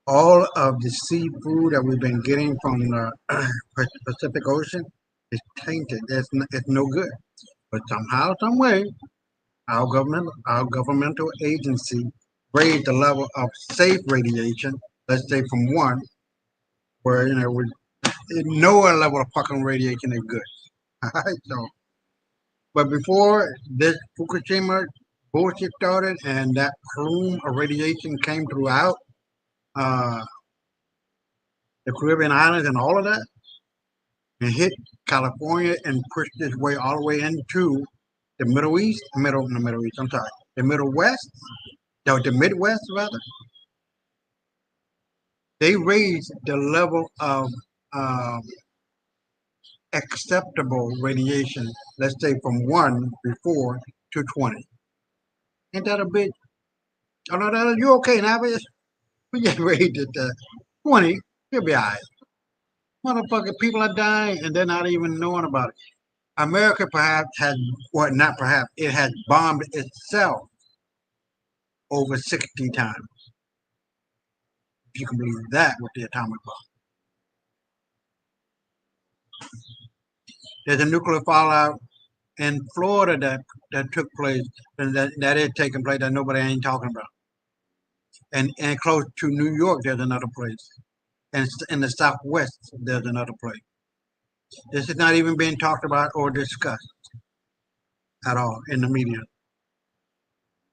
All of the seafood that we've been getting from the Pacific Ocean is tainted. It's no good. But somehow, some way, our governmental agency raised the level of safe radiation, let's say from 1, where, you know, no level of fucking radiation is good. Alright, so, but before this Fukushima bullshit started and that plume of radiation came throughout the Caribbean islands and all of that, and hit California and pushed its way all the way into the Middle East, the Middle East, I'm sorry, the Middle West, the Midwest rather. They raised the level of acceptable radiation, let's say from 1 before to 20. Ain't that a big? Oh no, you okay now, bitch? We just raised it to 20. You'll be alright. Motherfucking people are dying and they're not even knowing about it. America perhaps has, well, not perhaps, it has bombed itself over 60 times. If you can believe that with the atomic bomb. There's a nuclear fallout in Florida that took place, and that is taking place that nobody ain't talking about. And close to New York, there's another place. And in the Southwest, there's another place. This is not even being talked about or discussed at all in the media.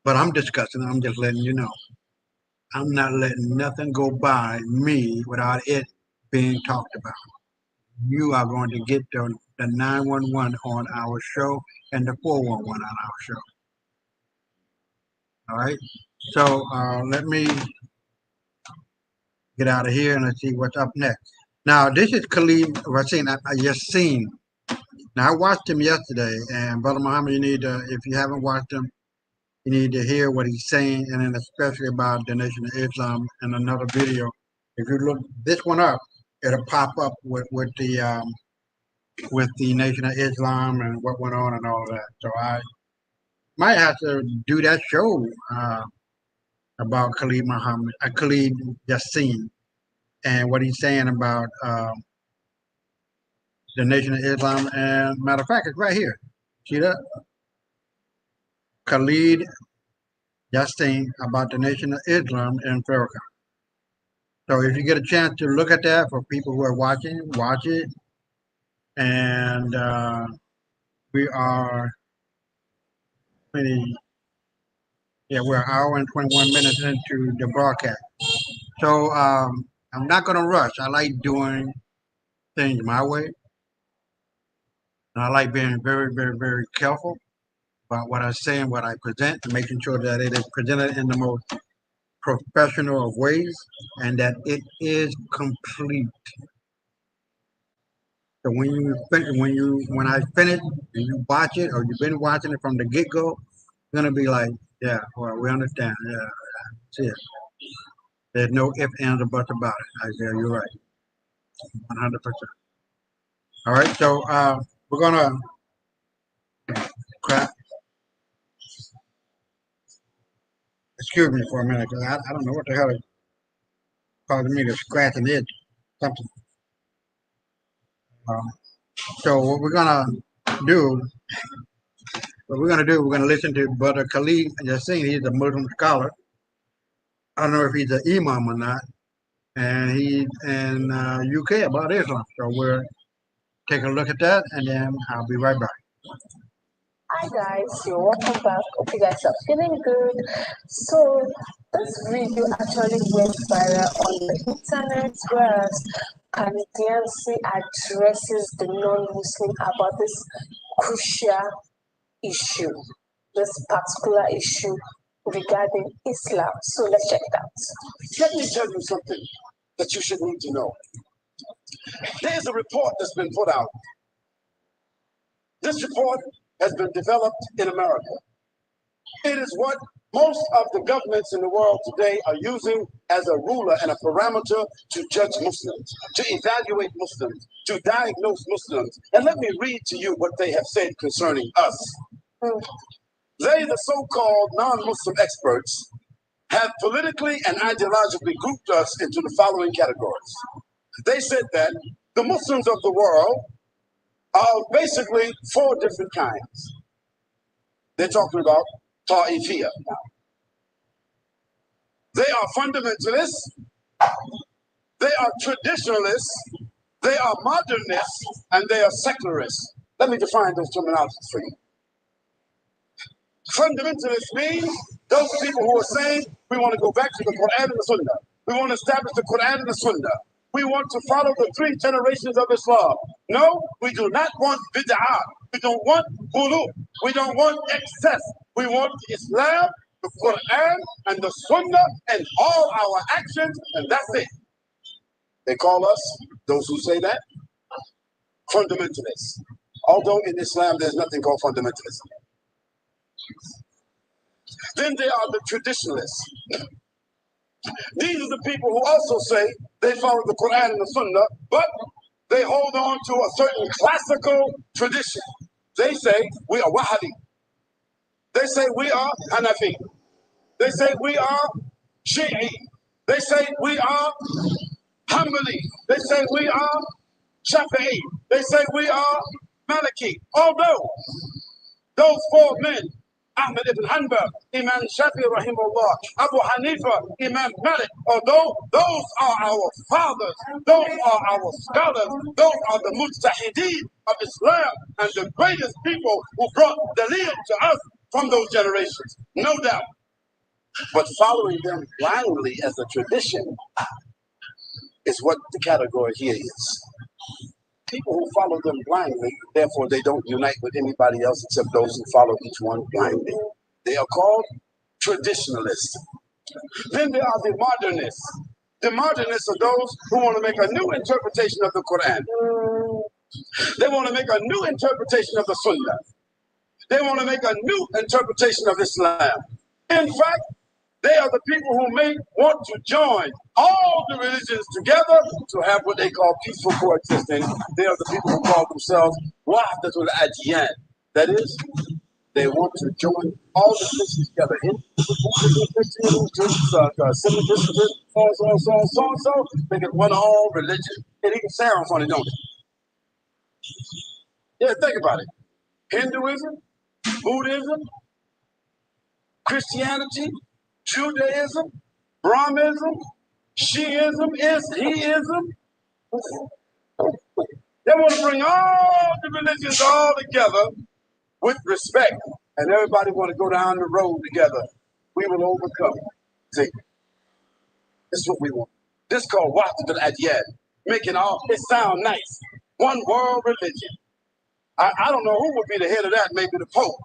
But I'm discussing it. I'm just letting you know. I'm not letting nothing go by me without it being talked about. You are going to get the 911 on our show and the 411 on our show. All right. So let me get out of here and let's see what's up next. Now, this is Khalid Yasin. Now, I watched him yesterday, and Brother Muhammad, you need to, if you haven't watched him, you need to hear what he's saying, and then especially about the Nation of Islam in another video. If you look this one up, it'll pop up with the with the Nation of Islam and what went on and all that. So I might have to do that show about Khalid Yassin, and what he's saying about the Nation of Islam. And matter of fact, it's right here. See that? Khalid Yassin about the Nation of Islam in Farrakhan. So if you get a chance to look at that, for people who are watching, watch it. And we are we're an hour and 21 minutes into the broadcast. So I'm not going to rush. I like doing things my way. And I like being very, very, very careful about what I say and what I present, and making sure that it is presented in the most professional of ways and that it is complete. So when I finish and you watch it, or you've been watching it from the get-go, you're gonna be like, yeah, well, we understand. Yeah, that's it. There's no ifs, ands, or buts about it. Isaiah, you're right. 100%. All right, so we're gonna crap. Excuse me for a minute, because I don't know what the hell is causing me to scratch an itch. Something. So what we're gonna do, we're gonna listen to Brother Khalid Yassin. He's a Muslim scholar. I don't know if he's an imam or not, and he's in UK about Islam. So we're taking a look at that, and then I'll be right back. Hi guys, so welcome back. Hope you guys are feeling good. So this video actually went viral on the internet, whereas Canadiancy addresses the non-Muslim about this crucial issue, this particular issue regarding Islam. So let's check it out. Let me tell you something that you should need to know. There's a report that's been put out. This report has been developed in America. It is what most of the governments in the world today are using as a ruler and a parameter to judge Muslims, to evaluate Muslims, to diagnose Muslims. And let me read to you what they have said concerning us. They, the so-called non-Muslim experts, have politically and ideologically grouped us into the following categories. They said that the Muslims of the world are basically four different kinds. They're talking about Ta'ifiyah now. They are fundamentalists, they are traditionalists, they are modernists, and they are secularists. Let me define those terminologies for you. Fundamentalists means those people who are saying we want to go back to the Quran and the Sunnah. We want to establish the Quran and the Sunnah. We want to follow the three generations of Islam. No, we do not want bid'ah. We don't want ghulu. We don't want excess. We want Islam, the Quran, and the Sunnah, and all our actions, and that's it. They call us, those who say that, fundamentalists. Although in Islam there's nothing called fundamentalism. Then there are the traditionalists. These are the people who also say they follow the Quran and the Sunnah, but they hold on to a certain classical tradition. They say we are Wahhabi. They say we are Hanafi. They say we are Shi'i. They say we are Hanbali. They say we are Shafi'i. They say we are Maliki. Although those four men, Ahmad ibn Hanbal, Imam Shafi rahimahullah, Abu Hanifa, Imam Malik, although those are our fathers, those are our scholars, those are the mujtahideen of Islam and the greatest people who brought Dalil to us from those generations, no doubt. But following them blindly as a tradition is what the category here is. People who follow them blindly, therefore they don't unite with anybody else except those who follow each one blindly. They are called traditionalists. Then there are the modernists. The modernists are those who want to make a new interpretation of the Quran. They want to make a new interpretation of the Sunnah. They want to make a new interpretation of Islam. In fact, They are the people who may want to join all the religions together to have what they call peaceful coexistence. They are the people who call themselves Wahdatul Adyan. That is, they want to join all the religions together. Semitism, so. They can run all religion. It even sounds funny, don't it? Yeah, think about it. Hinduism, Buddhism, Christianity, Judaism, Brahmism, Shiism, Islam. They want to bring all the religions all together with respect, and everybody want to go down the road together. We will overcome. See, this is what we want. This is called Wahdatul Adyan, making all it sound nice. One world religion. I don't know who would be the head of that. Maybe the Pope.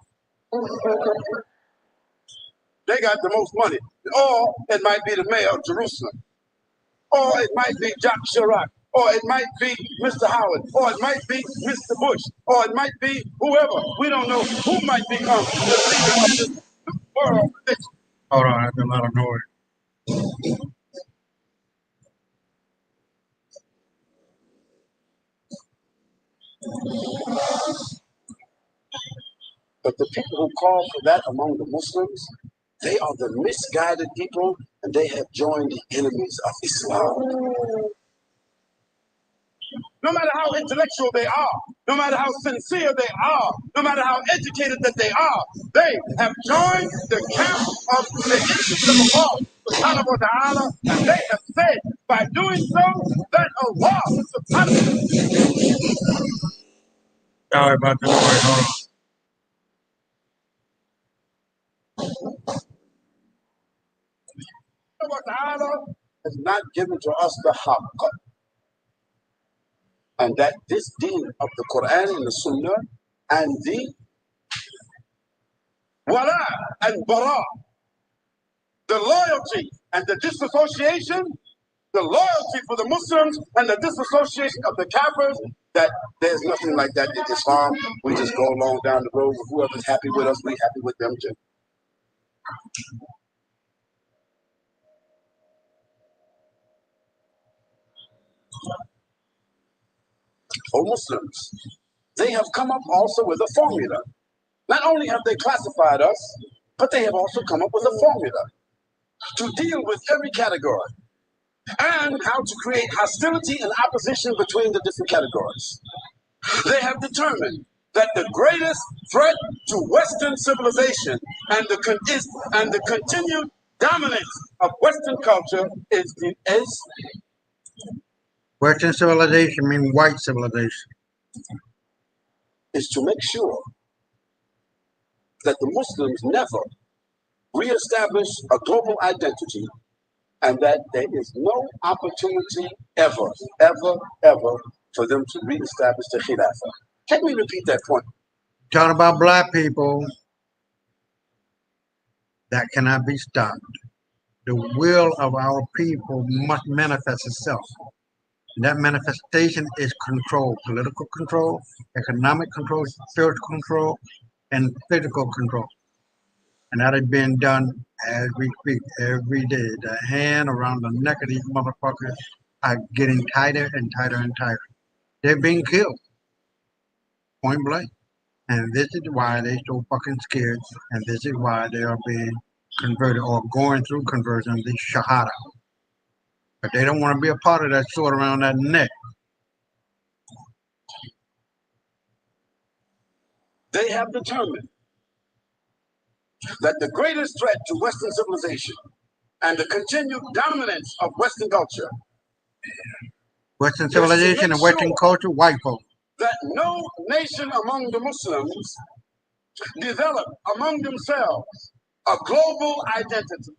They got the most money. Or it might be the mayor of Jerusalem. Or it might be Jacques Chirac. Or it might be Mr. Howard. Or it might be Mr. Bush. Or it might be whoever. We don't know who might become the leader of this world. Hold on, that's a lot of noise. But the people who call for that among the Muslims, they are the misguided people, and they have joined the enemies of Islam. No matter how intellectual they are, no matter how sincere they are, no matter how educated that they are, they have joined the camp of the enemies of Allah subhanahu wa ta'ala, and they have said by doing so that Allah subhanahu wa ta'ala. Sorry about the noise, hold on. Allah Ta'ala has not given to us the haqq. And that this deen of the Quran and the Sunnah and the wala and bara, the loyalty and the disassociation, the loyalty for the Muslims and the disassociation of the Kafirs, that there's nothing like that in Islam. We just go along down the road with whoever's happy with us, we happy with them too. For Muslims, they have come up also with a formula. Not only have they classified us, but they have also come up with a formula to deal with every category and how to create hostility and opposition between the different categories. They have determined that the greatest threat to Western civilization and the continued dominance of Western culture is Western civilization means white civilization. Is to make sure that the Muslims never reestablish a global identity and that there is no opportunity ever for them to reestablish the Khilafah. Can we repeat that point? Talking about black people, that cannot be stopped. The will of our people must manifest itself. And that manifestation is control, political control, economic control, spiritual control, and physical control. And that is being done as we speak every day. The hand around the neck of these motherfuckers are getting tighter and tighter and tighter. They're being killed, point blank. And this is why they're so fucking scared. And this is why they are being converted or going through conversion, the Shahada. But they don't want to be a part of that sword around that neck. They have determined that the greatest threat to Western civilization and the continued dominance of Western culture, Western civilization and Western culture, white folks. That no nation among the Muslims develop among themselves a global identity.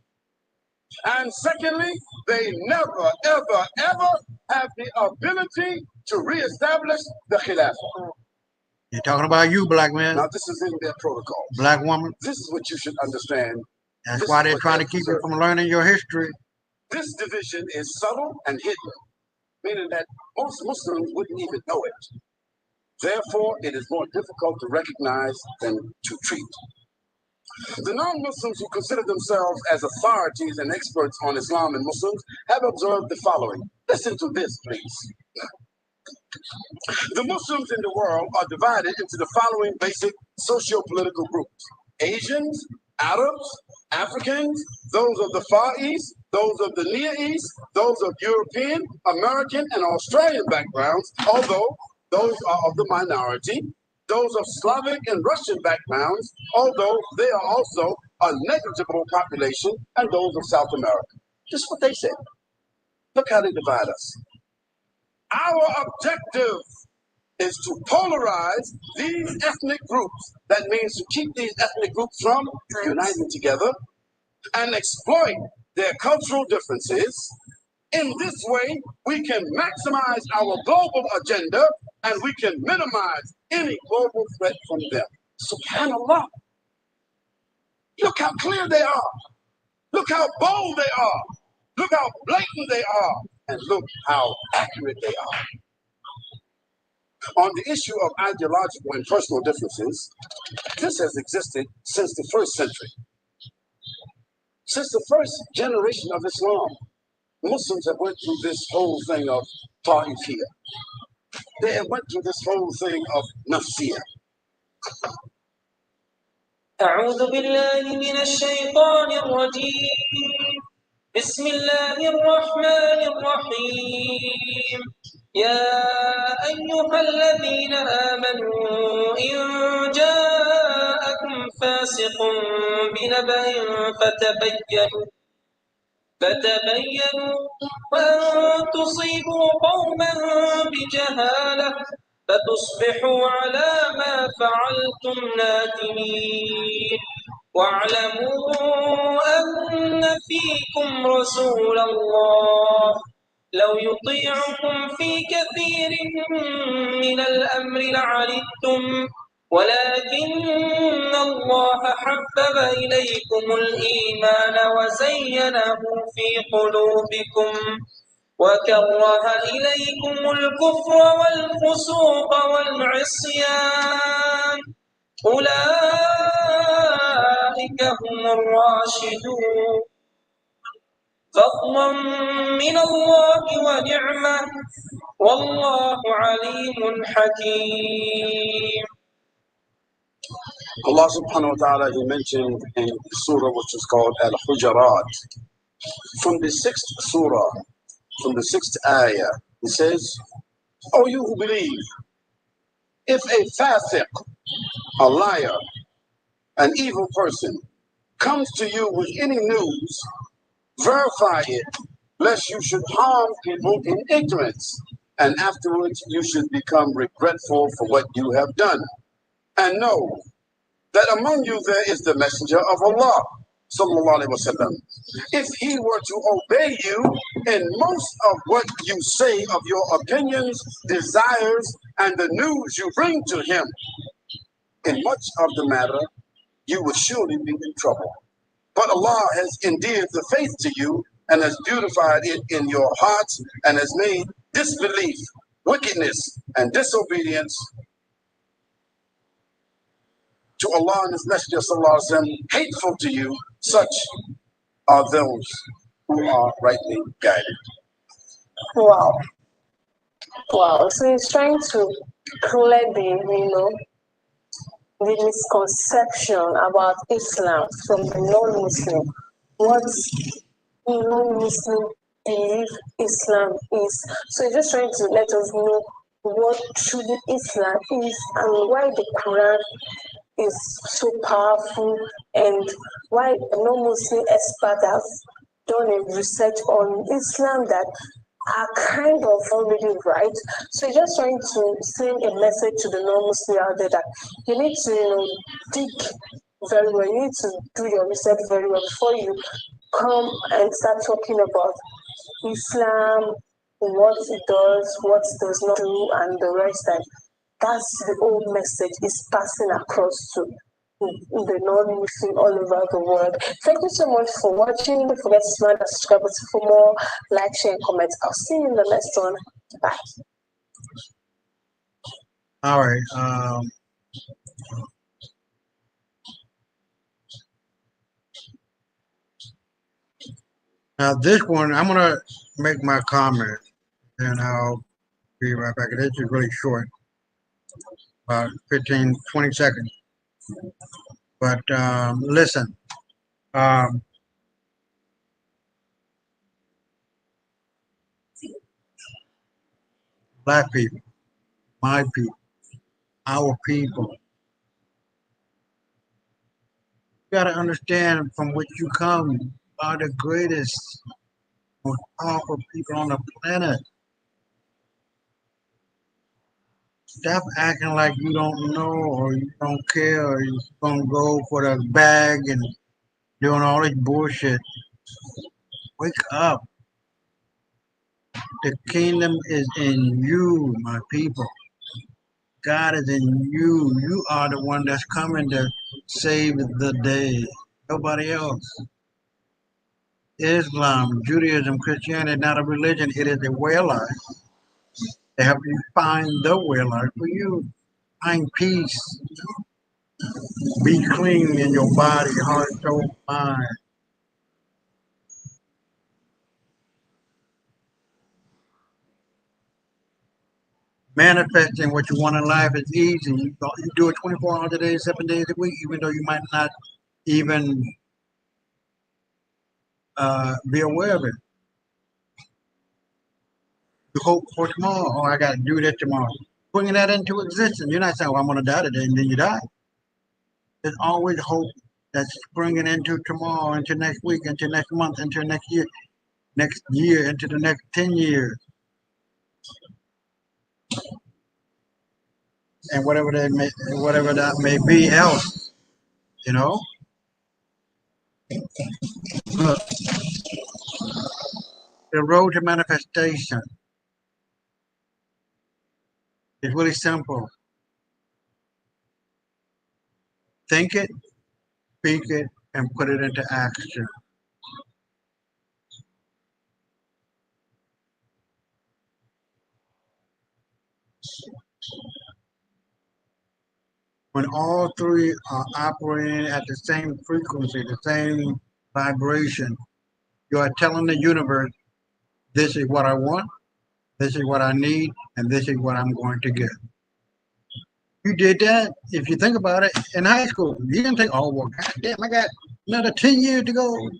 And secondly, they never, ever have the ability to reestablish the Khilafah. You're talking about you, black man. Now, this is in their protocol. Black woman. This is what you should understand. That's why they're trying to keep you from learning your history. This division is subtle and hidden, meaning that most Muslims wouldn't even know it. Therefore, it is more difficult to recognize than to treat. The non-Muslims who consider themselves as authorities and experts on Islam and Muslims have observed the following. Listen to this, please. The Muslims in the world are divided into the following basic socio-political groups: Asians, Arabs, Africans, those of the Far East, those of the Near East, those of European, American, and Australian backgrounds, although those are of the minority, those of Slavic and Russian backgrounds, although they are also a negligible population, and those of South America. Just what they said. Look how they divide us. Our objective is to polarize these ethnic groups. That means to keep these ethnic groups from uniting together and exploit their cultural differences. In this way, we can maximize our global agenda and we can minimize any global threat from them. SubhanAllah. Look how clear they are. Look how bold they are. Look how blatant they are. And look how accurate they are. On the issue of ideological and personal differences, this has existed since the first century. Since the first generation of Islam, Muslims have went through this whole thing of Ta'ifiyah. They have went through this whole thing of Nafsiyah. أعوذ بالله من الشيطان الرجيم بسم الله الرحمن الرحيم يا أيها الذين آمنوا إن جاءكم فاسق بنبأ فتبينوا أن تصيبوا قوما بجهالة فتصبحوا على ما فعلتم نادمين واعلموا أن فيكم رسول الله لو يطيعكم في كثير من الأمر لعنتم ولكن الله حبب إليكم الإيمان وزينه في قلوبكم وكره إليكم الكفر والفسوق والعصيان أولئك هم الراشدون فضلا من الله ونعمة والله عليم حكيم. Allah subhanahu wa ta'ala, he mentioned in surah which is called Al-Hujarat. From the sixth surah, from the sixth ayah, he says, "O you who believe, if a fasiq, a liar, an evil person, comes to you with any news, verify it, lest you should harm people in ignorance, and afterwards you should become regretful for what you have done. And know that among you there is the messenger of Allah, sallallahu alaihi wasallam. If he were to obey you in most of what you say of your opinions, desires, and the news you bring to him, in much of the matter, you would surely be in trouble. But Allah has endeared the faith to you and has beautified it in your hearts and has made disbelief, wickedness, and disobedience to Allah and His Messenger sallallahu alaihi wasallam hateful to you. Such are those who are rightly guided." Wow. Wow. So he's trying to clear the misconception about Islam from the non-Muslim. What non-Muslim believe Islam is. So he's just trying to let us know what truly Islam is and why the Quran is so powerful and why non-Muslim experts have done a research on Islam that are kind of already right. So you're just trying to send a message to the non-Muslim out there that you need to dig very well. You need to do your research very well before you come and start talking about Islam, what it does, what it does not do, and the rest. And that's the whole message is passing across to the non-Muslim all over the world. Thank you so much for watching. Don't forget to smash and subscribe for more. Like, share, and comment. I'll see you in the next one. Bye. All right. Now this one, I'm gonna make my comment, and I'll be right back. This is really short, about 15, 20 seconds. But listen, um, black people, my people, our people, you gotta understand from which you come are the greatest, most powerful people on the planet. Stop acting like you don't know or you don't care or you're gonna go for the bag and doing all this bullshit. Wake up. The kingdom is in you, my people. God is in you. You are the one that's coming to save the day. Nobody else. Islam, Judaism, Christianity is not a religion. It is a way of life. They help you find the way of life for you. Find peace. Be clean in your body, heart, soul, mind. Manifesting what you want in life is easy. You do it 24 hours a day, 7 days a week, even though you might not even be aware of it. You hope for tomorrow. Oh, I got to do that tomorrow. Bringing that into existence. You're not saying, well, I'm going to die today, and then you die. There's always hope that's springing into tomorrow, into next week, into next month, into next year, into the next 10 years. And whatever that may be else, you know. Look, the road to manifestation is really simple. Think it, speak it, and put it into action. When all three are operating at the same frequency, the same vibration, you are telling the universe, this is what I want, this is what I need, and this is what I'm going to get. You did that, if you think about it, in high school. You didn't think, oh, well, goddamn, I got another 10 years to go.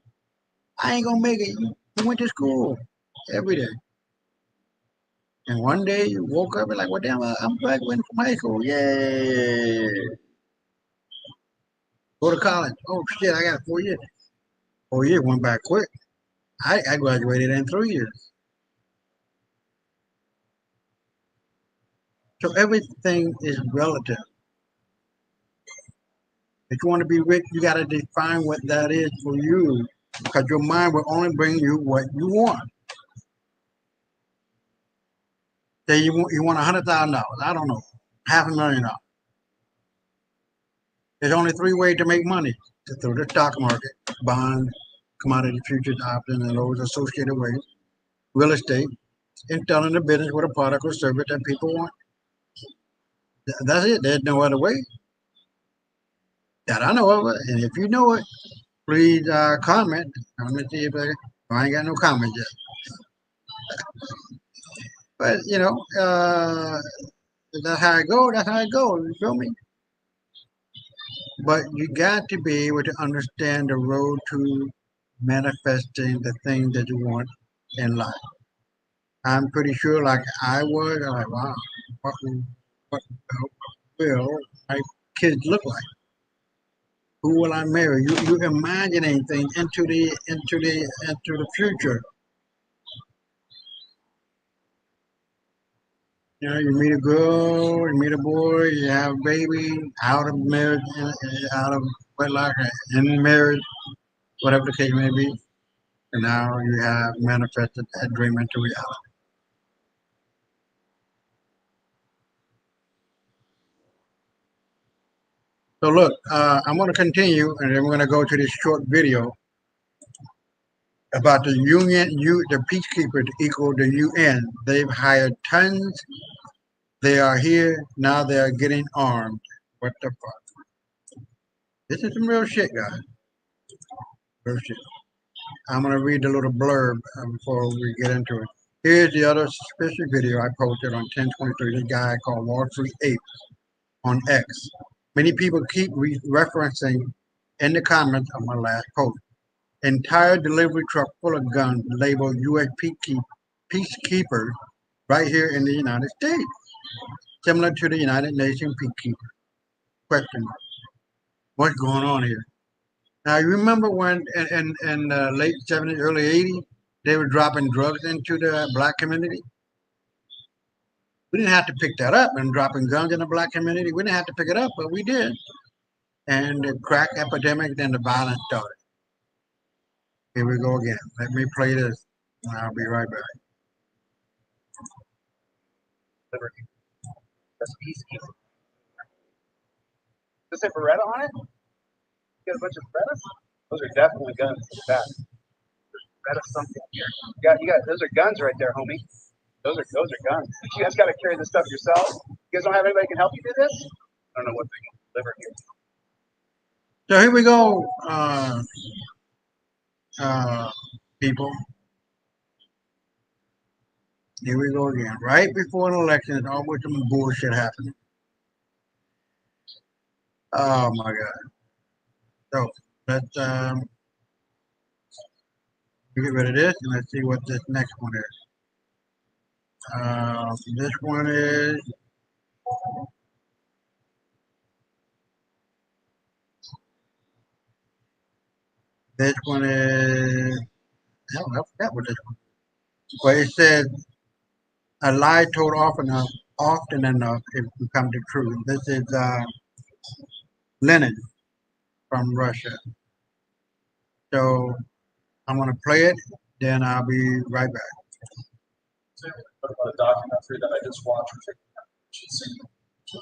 I ain't going to make it. You went to school every day. And one day you woke up and like, well, damn, I'm graduating from high school. Yay. Go to college. Oh, shit, I got 4 years. 4 years went by quick. I graduated in 3 years. So everything is relative. If you want to be rich, you got to define what that is for you, because your mind will only bring you what you want. Say you want $100,000. I don't know, $500,000. There's only 3 ways to make money: through the stock market, bonds, commodity futures, options, and those associated ways, real estate, and selling the business with a product or service that people want. That's it. There's no other way that I know of it. And if you know it, please comment. Let me see if I ain't got no comments yet. But you know, that's how I go. That's how I go. You feel me? But you got to be able to understand the road to manifesting the thing that you want in life. I'm pretty sure, like I was, like, wow, what will my kids look like? Who will I marry? You imagining things into the future. You know, you meet a girl, you meet a boy, you have a baby, out of marriage, out of wedlock, in marriage, whatever the case may be. And now you have manifested that dream into reality. So look, I'm going to continue, and then we're going to go to this short video about the union, the peacekeepers equal the UN. They've hired tons. They are here now. They are getting armed. What the fuck? This is some real shit, guys. Real shit. I'm going to read the little blurb before we get into it. Here's the other suspicious video I posted on 10/23. This guy called Wall Street Ape on X. Many people keep referencing in the comments of my last post. Entire delivery truck full of guns labeled U.S. peacekeepers right here in the United States, similar to the United Nations peacekeepers. Question mark. What's going on here? Now, you remember when in the late 70s, early 80s, they were dropping drugs into the black community? We didn't have to pick that up and dropping guns in the black community. We didn't have to pick it up, but we did. And the crack epidemic, then the violence started. Here we go again. Let me play this, and I'll be right back. That's peacekeeping. Does it say Beretta on it? You got a bunch of Berettas? Those are definitely guns in the back. Beretta something here. You got those are guns right there, homie. Those are guns. You guys gotta carry this stuff yourself. You guys don't have anybody who can help you do this? I don't know what they can deliver here. So here we go, people. Here we go again. Right before an election, it's always some bullshit happening. Oh my God. So let's get rid of this and let's see what this next one is. This one is I forgot what this one. But it says a lie told often enough it becomes the truth. This is Lenin from Russia. So I'm gonna play it, then I'll be right back. About a documentary that I just watched, which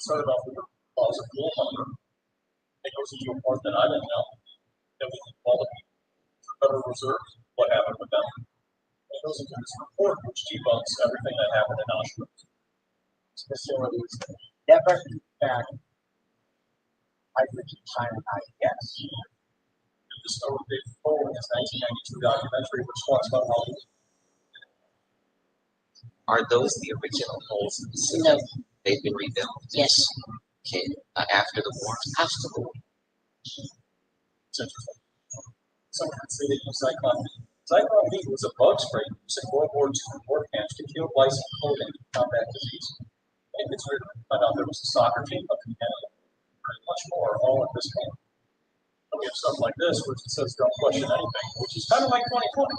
started off with the cause of fuel hunger. It goes into a part that I didn't know. That we all the Federal Reserve, what happened with them. It goes into this report which debunks everything that happened in Auschwitz. Facilities never in fact hydrogen cyanide, yes. This story Dave Foley, his 1992 documentary, which talks about how Are those the original holes in the city? No. They've been rebuilt? Yes. Okay. After the war? After the war. it's interesting. Someone can say they use Zyklon B. Zyklon B was a bug spray used in World War II war camps to kill lice and clothing to combat disease. And it's written found out there was a soccer team up in Canada, very much more, all at this camp. And we have stuff like this, which it says don't question anything, which is kind of like 2020.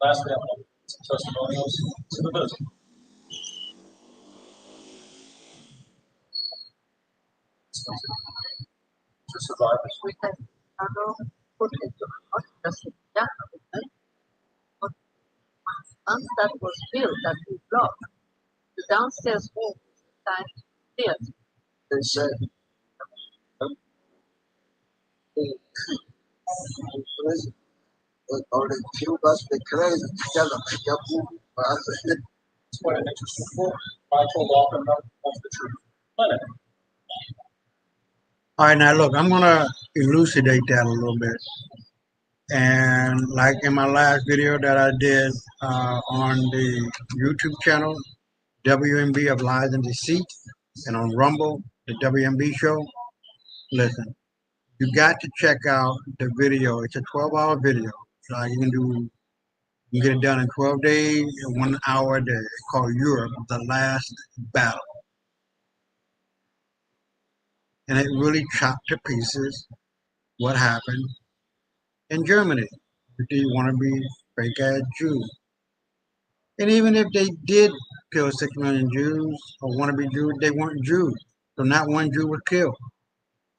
Lastly, I'm going to get some testimonials to the visit. To survivors. We have put into once that was built, that we blocked, the downstairs wall was inside theater. They said or they killed us, they crazy together. It's quite an interesting story. I told often enough of the truth. Lenin. All right, now look, I'm gonna elucidate that a little bit. And like in my last video that I did on the YouTube channel, WMB of Lies and Deceit, and on Rumble, the WMB show, listen, you got to check out the video. It's a 12-hour video. So you can get it done in 12 days, 1 hour a day. It's called Europe, the Last Battle. And it really chopped to pieces what happened in Germany with the wannabe fake-ass Jews. And even if they did kill 6 million Jews or wannabe Jews, they weren't Jews. So not one Jew was killed.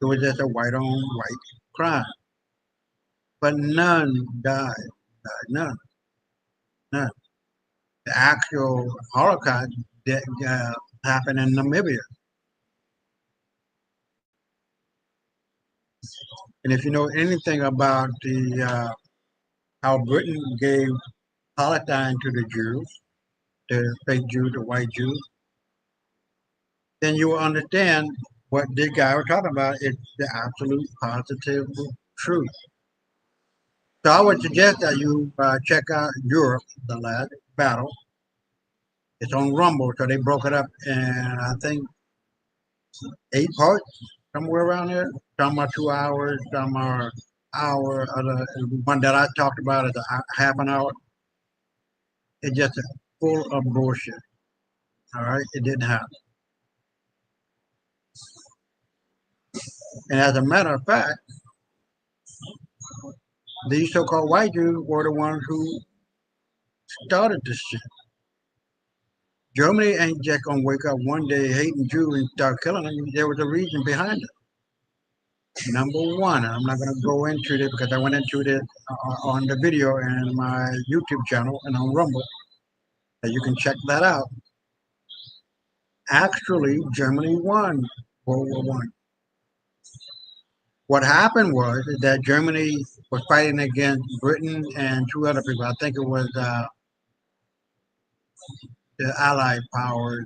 It was just a white-on-white crime. But none died. None. The actual Holocaust happened in Namibia. And if you know anything about the how Britain gave Palestine to the Jews, the fake Jews, the white Jews, then you will understand what this guy was talking about. It's the absolute positive truth. So I would suggest that you check out Europe, the last battle. It's on Rumble, so they broke it up in, I think, 8 parts, somewhere around there. Some are 2 hours, some are hour. The one that I talked about is a half an hour. It's just full of bullshit. All right, it didn't happen. And as a matter of fact, these so-called white Jews were the ones who started this shit. Germany ain't just gonna wake up one day hating Jews and start killing them. There was a reason behind it. Number one, I'm not gonna go into this because I went into this on the video in my YouTube channel and on Rumble. So you can check that out. Actually, Germany won World War I. What happened was that Germany was fighting against Britain and 2 other people. I think it was the Allied powers.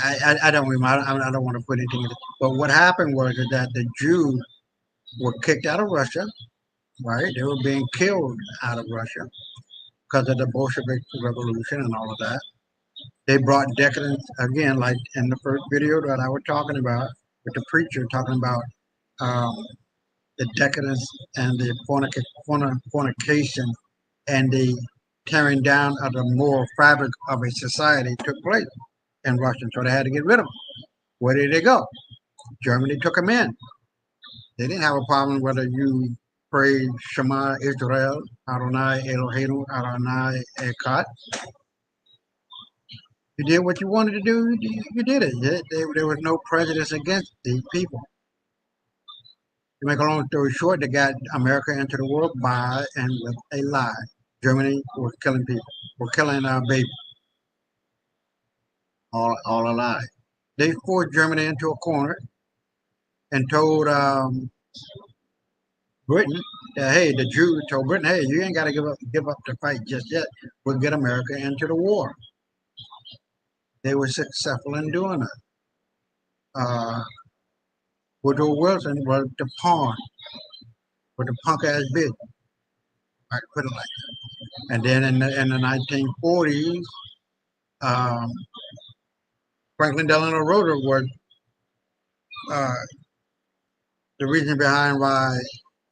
I don't remember. I don't want to put anything in it. But what happened was that the Jews were kicked out of Russia, right? They were being killed out of Russia because of the Bolshevik Revolution and all of that. They brought decadence again, like in the first video that I was talking about with the preacher talking about the decadence and the fornication and the tearing down of the moral fabric of a society took place in Russia. So they had to get rid of them. Where did they go? Germany took them in. They didn't have a problem whether you prayed Shema Israel, Adonai Eloheinu, Adonai Echad. You did what you wanted to do, you did it. There was no prejudice against these people. To make a long story short, they got America into the world by and with a lie. Germany was killing people, were killing our babies. All a lie. They forced Germany into a corner and told Britain that, hey, the Jews told Britain, hey, you ain't got to give up the fight just yet. We'll get America into the war. They were successful in doing it. Woodrow Wilson was the pawn, with the punk ass bitch. I could put it like that. And then in the 1940s, Franklin Delano Roosevelt was the reason behind why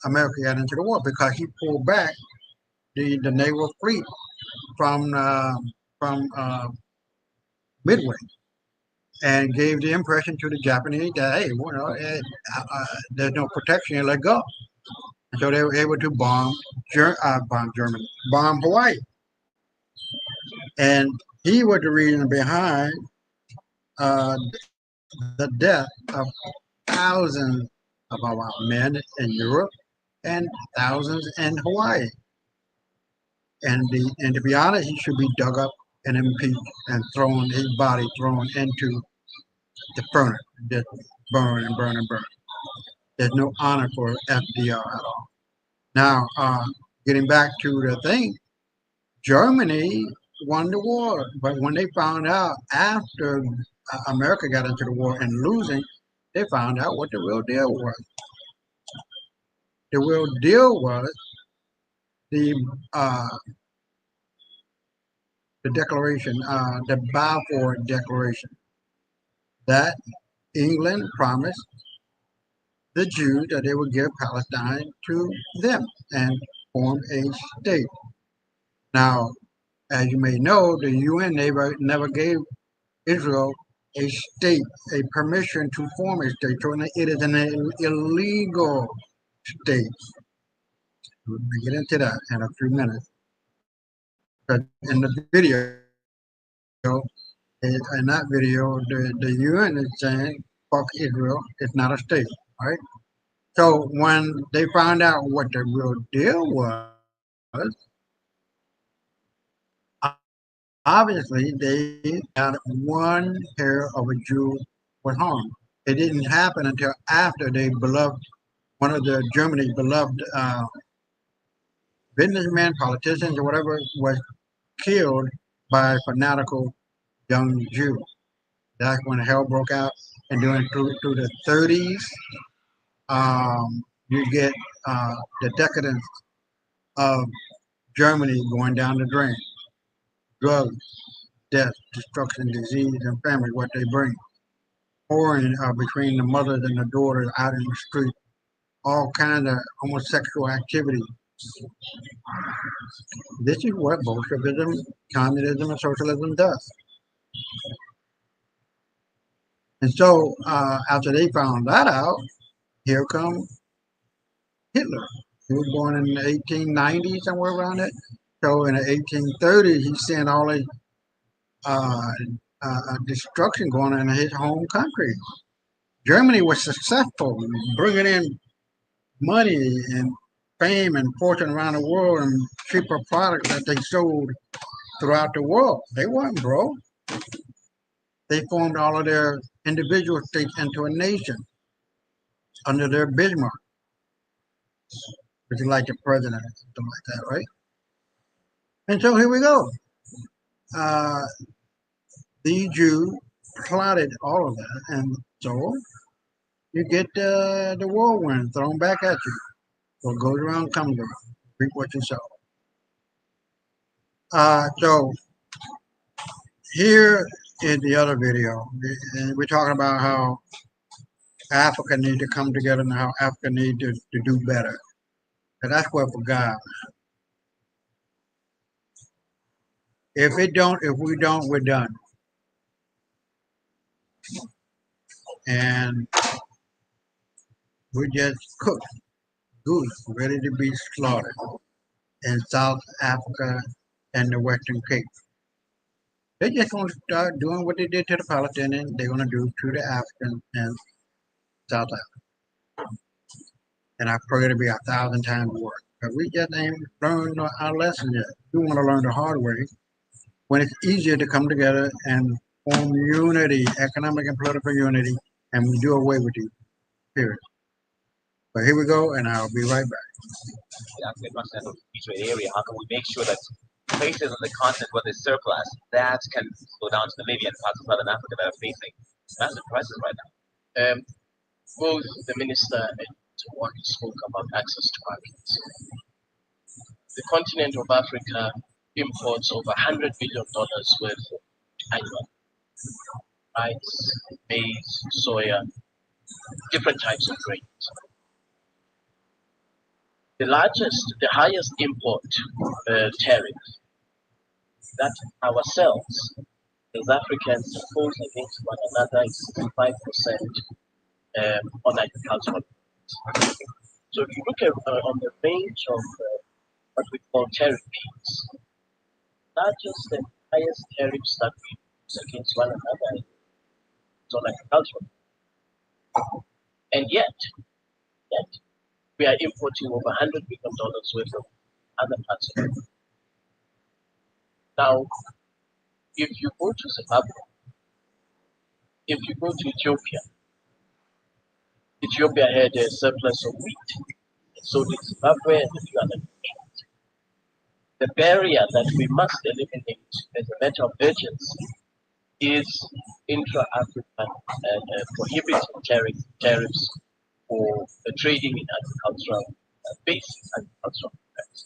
America got into the war, because he pulled back the naval fleet from Midway and gave the impression to the Japanese that, hey, there's no protection, let go. And so they were able to bomb Germany, bomb Hawaii. And he was the reason behind the death of thousands of our men in Europe and thousands in Hawaii. And to be honest, he should be dug up and impeached and his body thrown into the furnace, just burn and burn and burn. There's no honor for FDR at all. Now, getting back to the thing, Germany won the war, but when they found out after America got into the war and losing, they found out what the real deal was. The real deal was the declaration, the Balfour Declaration, that England promised the Jews that they would give Palestine to them and form a state. Now, as you may know, the UN never gave Israel a state, a permission to form a state. So it is an illegal state. We'll get into that in a few minutes. But in the video, in that video, the UN is saying, fuck Israel, it's not a state, right? So when they found out what the real deal was, obviously they got one hair of a Jew was harmed. It didn't happen until after one of the Germany's beloved businessmen, politicians, or whatever, was killed by a fanatical young Jew. That's when hell broke out. And through the 30s, you get the decadence of Germany going down the drain. Drugs, death, destruction, disease, and famine, what they bring. Pouring between the mothers and the daughters out in the street. All kinds of homosexual activity. This is what Bolshevism, communism, and socialism does. And so after they found that out, here comes Hitler. He was born in the 1890s, somewhere around it. So in the 1830s, he sent all his destruction going on in his home country. Germany was successful in bringing in money and fame and fortune around the world and cheaper products that they sold throughout the world. They weren't broke. They formed all of their individual states into a nation under their Bismarck, which is like the president or something like that, right? And so here we go. The Jews plotted all of that, and so you get the whirlwind thrown back at you. What goes around comes around. Reap what you sow. So here is the other video. And we're talking about how Africa needs to come together and how Africa needs to do better. And that's what for God. If we don't, we're done. And we just cooked. Goose ready to be slaughtered in South Africa and the Western Cape. They just want to start doing what they did to the Palestinians, they're going to do to the Africans and South Africa. And I pray to be 1,000 times worse. But we just ain't learned our lesson yet. We want to learn the hard way when it's easier to come together and form unity, economic and political unity, and we do away with you. Period. But here we go, and I'll be right back. The African continental free trade area, how can we make sure that places on the continent where there's surplus, that can go down to Namibia and parts of Southern Africa that are facing massive prices right now? Both the minister and what he spoke about access to markets. The continent of Africa imports over $100 billion worth annually. Rice, maize, soya, different types of grains. The highest import tariff that ourselves as Africans impose against one another is 65% on agricultural. So if you look at on the range of what we call tariff peaks, largest and highest tariffs that we use against one another is on agriculture. And yet we are importing over $100 billion worth of other parts of the world. Now, if you go to Zimbabwe, if you go to Ethiopia, Ethiopia had a surplus of wheat, and so did Zimbabwe and a few other nations. The barrier that we must eliminate as a matter of urgency is intra-African prohibiting tariffs for the trading in agricultural, basic agricultural products.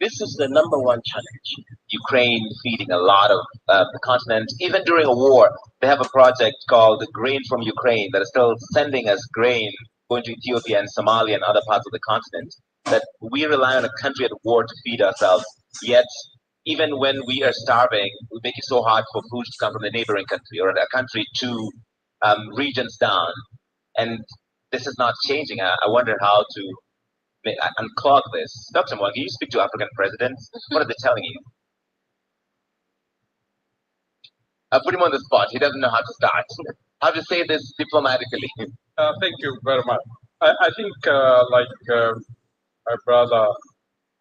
This is the number one challenge. Ukraine feeding a lot of the continent. Even during a war, they have a project called Grain from Ukraine that is still sending us grain going to Ethiopia and Somalia and other parts of the continent. That we rely on a country at war to feed ourselves. Yet, even when we are starving, we make it so hard for food to come from the neighboring country or a country to regions down. And this is not changing. I wonder how to unclog this. Dr. Mwangi, you speak to African presidents. What are they telling you? I put him on the spot. He doesn't know how to start. How to say this diplomatically. Thank you very much. I think, my brother,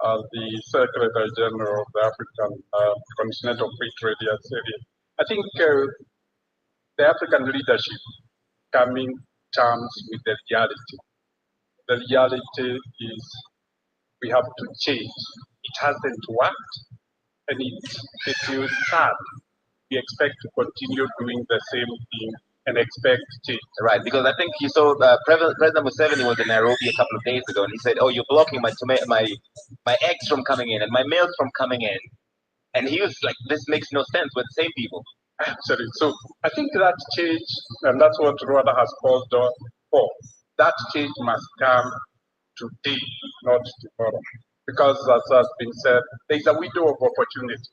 the Secretary General of the African Continental Free Trade Area, I think the African leadership coming terms with the reality. The reality is we have to change. It hasn't worked, and it feels sad. We expect to continue doing the same thing and expect change. Right, because I think you saw President Museveni was in Nairobi a couple of days ago, and he said, "Oh, you're blocking my eggs from coming in and my milk from coming in," and he was like, "This makes no sense. We're the same people." Absolutely. So I think that change, and that's what Rwanda has called for. That change must come today, not tomorrow, because as has been said, there is a window of opportunity.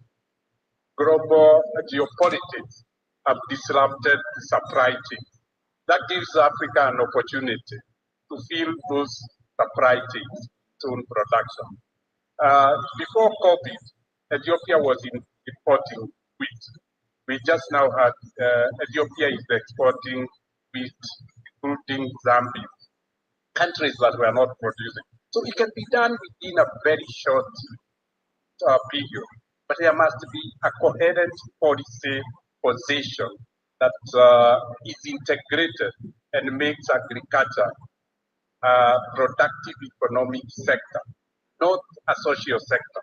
Global geopolitics have disrupted the supply chain. That gives Africa an opportunity to fill those supply chains to production. Before COVID, Ethiopia was importing wheat. We just now had Ethiopia is exporting wheat, including Zambia, countries that were not producing. So it can be done within a very short period, but there must be a coherent policy position that is integrated and makes agriculture a productive economic sector, not a social sector.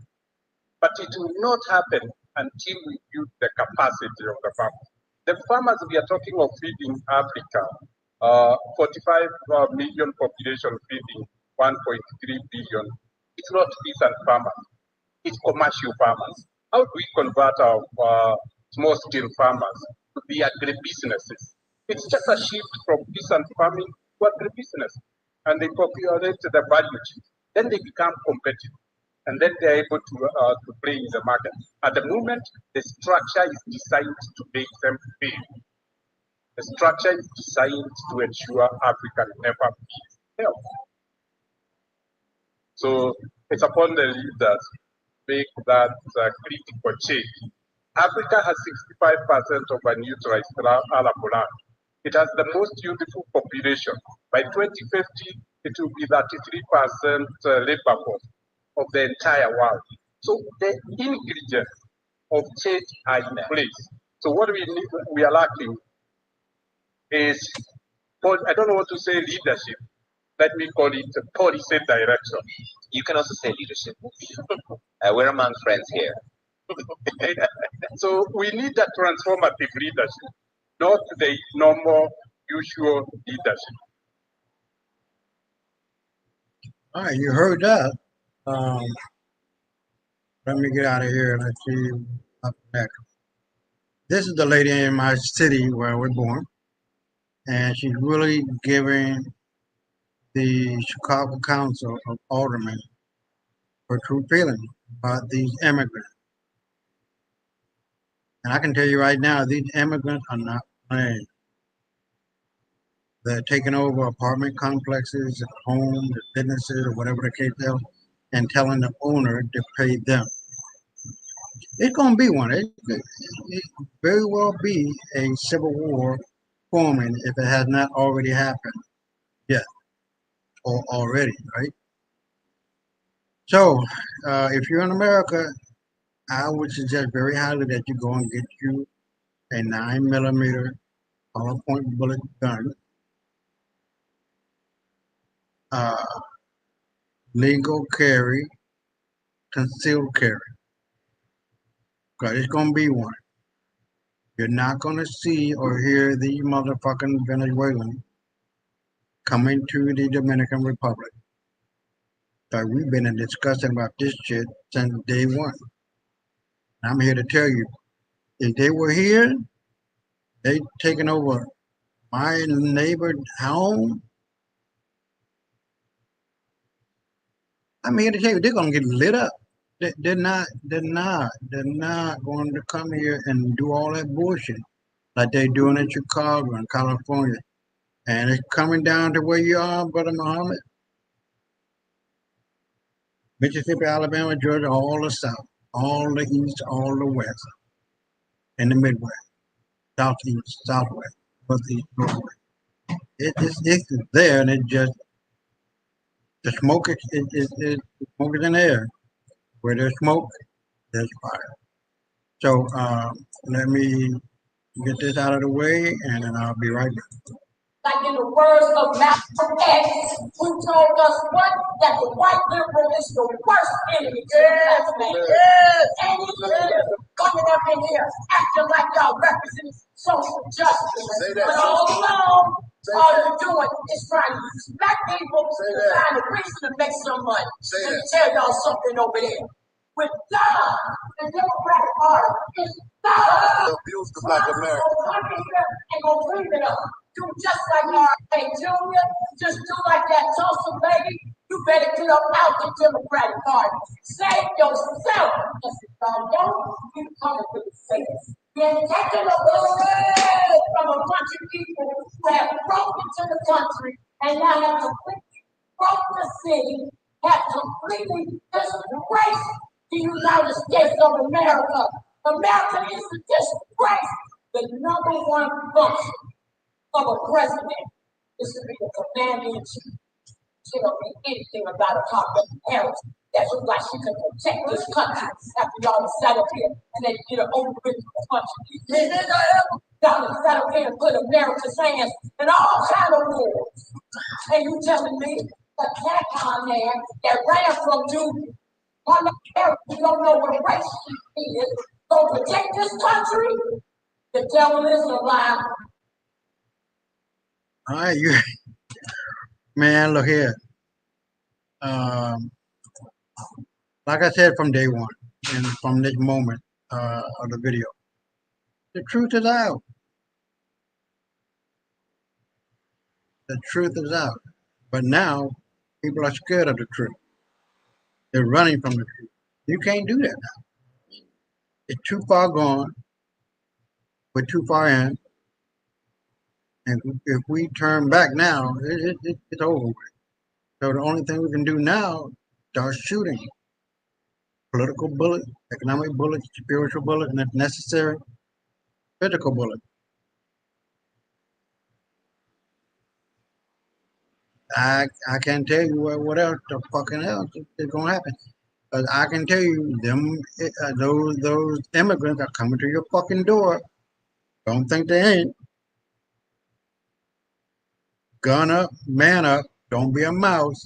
But it will not happen until we build the capacity of the farmers. The farmers we are talking of feeding Africa, 45 million population feeding 1.3 billion. It's not peasant farmers, it's commercial farmers. How do we convert our small-scale farmers to be agribusinesses? It's just a shift from peasant farming to agribusiness, and they populate the value chain. Then they become competitive, and then they're able to play in the market. At the moment, the structure is designed to make them fail. The structure is designed to ensure Africa will never be held. So it's upon the leaders to make that critical change. Africa has 65% of unutilized arable land. It has the most youthful population. By 2050, it will be 33% labor force of the entire world. So the ingredients of change are in place. So what we are lacking is, I don't want to say leadership. Let me call it policy direction. You can also say leadership. We're among friends here. So we need a transformative leadership, not the normal, usual leadership. All right, you heard that. Let me get out of here and let's see up next. This is the lady in my city where we're born, and she's really giving the Chicago Council of Aldermen her true feelings about these immigrants. And I can tell you right now, these immigrants are not playing. They're taking over apartment complexes, homes, businesses, or whatever the case is, and telling the owner to pay them. It's going to be one. It very well be a civil war forming if it has not already happened yet or already, right? So, if you're in America, I would suggest very highly that you go and get you a 9mm point bullet gun. Legal carry, concealed carry. Because it's going to be one. You're not going to see or hear the motherfucking Venezuelans coming to the Dominican Republic. So we've been discussing about this shit since day one. I'm here to tell you, if they were here, they taking over my neighbor's home. I'm here to tell you, they're gonna get lit up. They're not going to come here and do all that bullshit like they're doing in Chicago and California. And it's coming down to where you are, Brother Muhammad. Mississippi, Alabama, Georgia, all the South, all the East, all the West, and the Midwest, Southeast, Southwest, Northeast, Northwest. It's there, and it just, the smoke is smoke is in the air. Where there's smoke, there's fire. So let me get this out of the way, and then I'll be right back. Like in the words of Malcolm X, who told us what? That the white liberal is the worst enemy to the black man. And coming up in here, acting like y'all represent social justice. Say that. But all along, all you're doing is trying to use black people to find a reason to make some money. Say Let me that. tell y'all something over there. With God, the Democratic Party is God. Abuse the black America. Come in here and go clean it up. Do just like R.A. Jr., just do like that Tulsa lady. You better get up out the Democratic Party. Save yourself. Because if y'all don't, you coming for the saints. You're taking away from a bunch of people who have broken to the country and now have completely broken the city, have completely disgraced the United States of America. America is a disgrace. The number one function of a president is to be the commander in chief. She don't know anything about a Kamala Harris. That looks like she can protect this country after y'all sat up here and they get an overwritten country. Y'all sat up here and put America's hands in all kind of wars. And you telling me a cat on there that ran from you, Kamala Harris, you don't know what race she is, so protect this country? The devil is alive. All right, you man, look here. Like I said from day one, and from this moment of the video, the truth is out. The truth is out. But now people are scared of the truth. They're running from the truth. You can't do that now. It's too far gone. We're too far in. And if we turn back now, it's over with. So the only thing we can do now is start shooting. Political bullets, economic bullets, spiritual bullets, and if necessary, physical bullets. I can't tell you what else the fucking else is going to happen. But I can tell you, those immigrants are coming to your fucking door. Don't think they ain't. Gun up, man up. Don't be a mouse.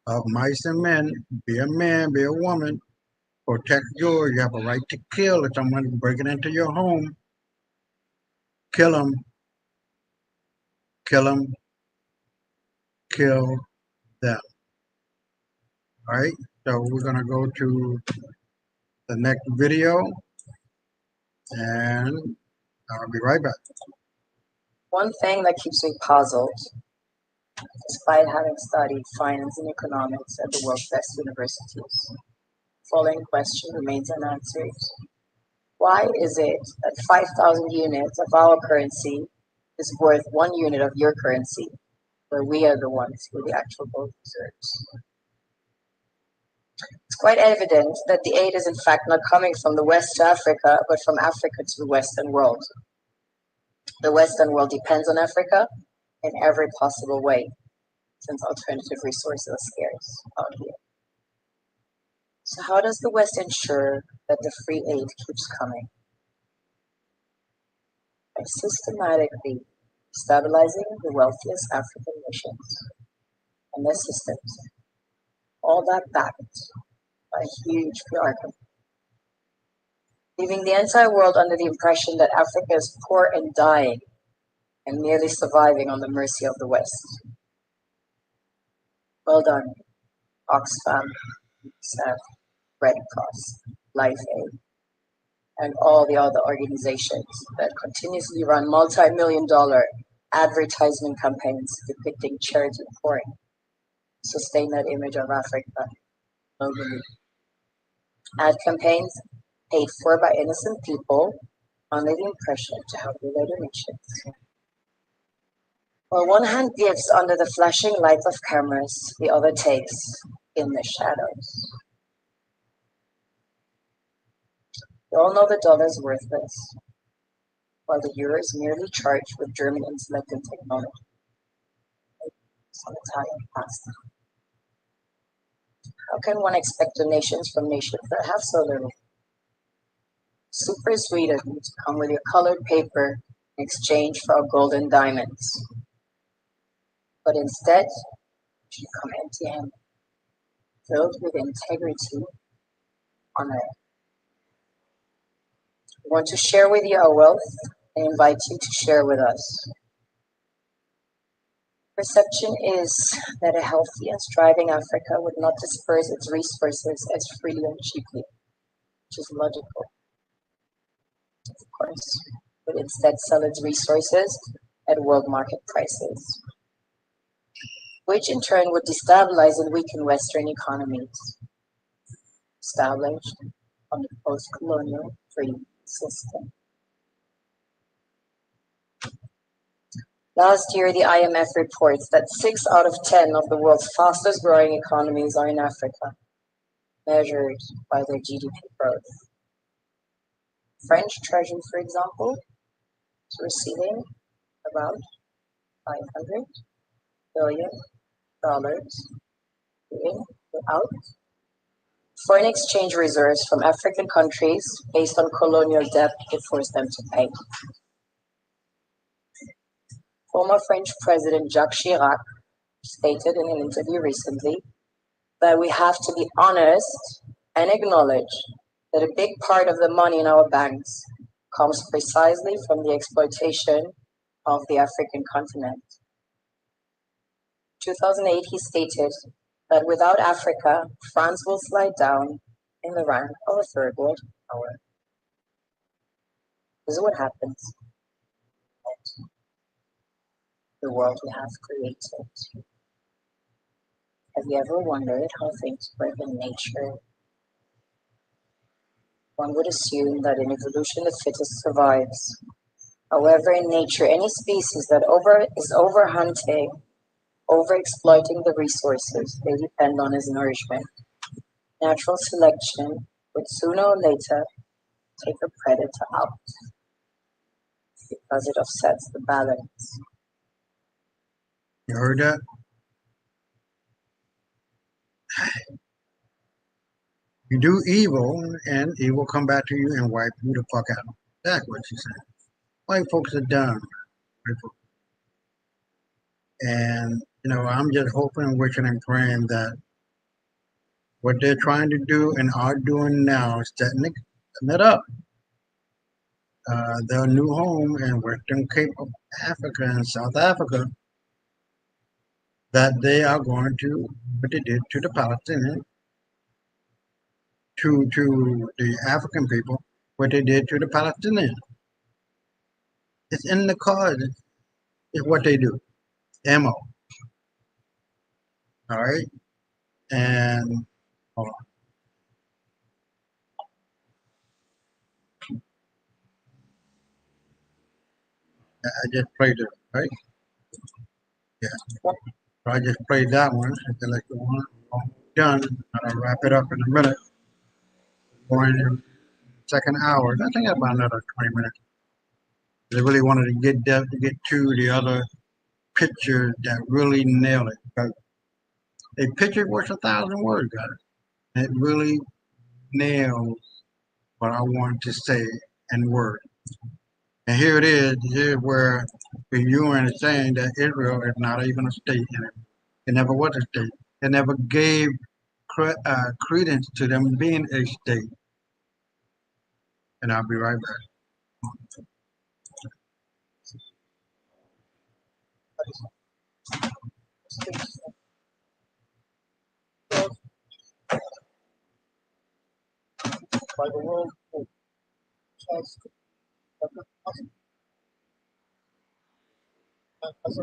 Of mice and men, be a man, be a woman. Protect yours. You have a right to kill if someone's breaking into your home. Kill them. Kill them. Kill them. All right. So we're gonna go to the next video, and I'll be right back. One thing that keeps me puzzled, despite having studied finance and economics at the world's best universities, following question remains unanswered. Why is it that 5,000 units of our currency is worth 1 unit of your currency, where we are the ones with the actual gold reserves? It's quite evident that the aid is in fact not coming from the West to Africa, but from Africa to the Western world. The Western world depends on Africa in every possible way, since alternative resources are scarce out here. So how does the West ensure that the free aid keeps coming? By systematically stabilizing the wealthiest African nations and their systems, all that backed by a huge PR company, leaving the entire world under the impression that Africa is poor and dying and merely surviving on the mercy of the West. Well done, Oxfam, UNICEF, Red Cross, Life Aid, and all the other organizations that continuously run multi-million-dollar advertisement campaigns depicting charity and pouring to sustain that image of Africa globally. Ad campaigns paid for by innocent people under the impression to help with their donations. While one hand gives under the flashing light of cameras, the other takes in the shadows. We all know the dollar is worthless, while the euro is merely charged with German intellect and technology. Some Italian pasta. How can one expect donations from nations that have so little? Super Sweden to come with your colored paper in exchange for our golden diamonds. But instead, you come empty-handed, filled with integrity, honor. We want to share with you our wealth I invite you to share with us. Perception is that a healthy and thriving Africa would not disperse its resources as freely and cheaply, which is logical, of course, but instead sell its resources at world market prices, which in turn would destabilize and weaken Western economies established on the post-colonial free system. Last year, the IMF reports that 6 out of 10 of the world's fastest growing economies are in Africa, measured by their GDP growth. French Treasury, for example, is receiving about $500 billion in without foreign exchange reserves from African countries based on colonial debt it forced them to pay. Former French President Jacques Chirac stated in an interview recently that we have to be honest and acknowledge that a big part of the money in our banks comes precisely from the exploitation of the African continent. In 2008, he stated that without Africa, France will slide down in the rank of a third world power. This is what happens. The world we have created. Have you ever wondered how things work in nature? One would assume that in evolution the fittest survives. However, in nature, any species that is overhunting, overexploiting the resources they depend on as nourishment, natural selection would sooner or later take a predator out because it upsets the balance. You heard that? You do evil, and evil come back to you and wipe you the fuck out. That's what she said. White folks are dumb. And, I'm just hoping and wishing and praying that what they're trying to do and are doing now is setting it up. Their new home in Western Cape of Africa and South Africa, that they are going to, what they did to the Palestinians, to the African people, what they did to the Palestinians. It's in the cards. It's what they do. MO. All right? And hold on. I just played it, right? Yeah. So I just played that one. I like the one done. I'll wrap it up in a minute. Going in second hour. I think about another 20 minutes. They really wanted to get to the other picture that really nailed it. But a picture worth 1,000 words, guys. It really nails what I wanted to say in words. And here it is. Here's where the UN is saying that Israel is not even a state. It never was a state. It never gave credence to them being a state. And I'll be right back. By the World Trust as a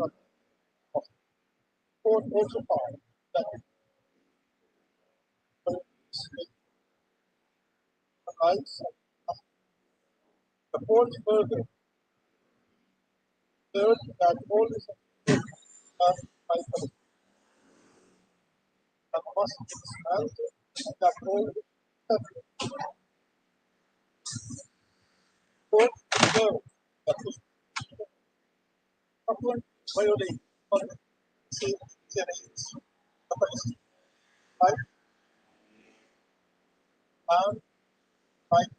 court also found that the court further third that all is by the that must be dismantled and that all is separate. Court third that was upon violate on right and right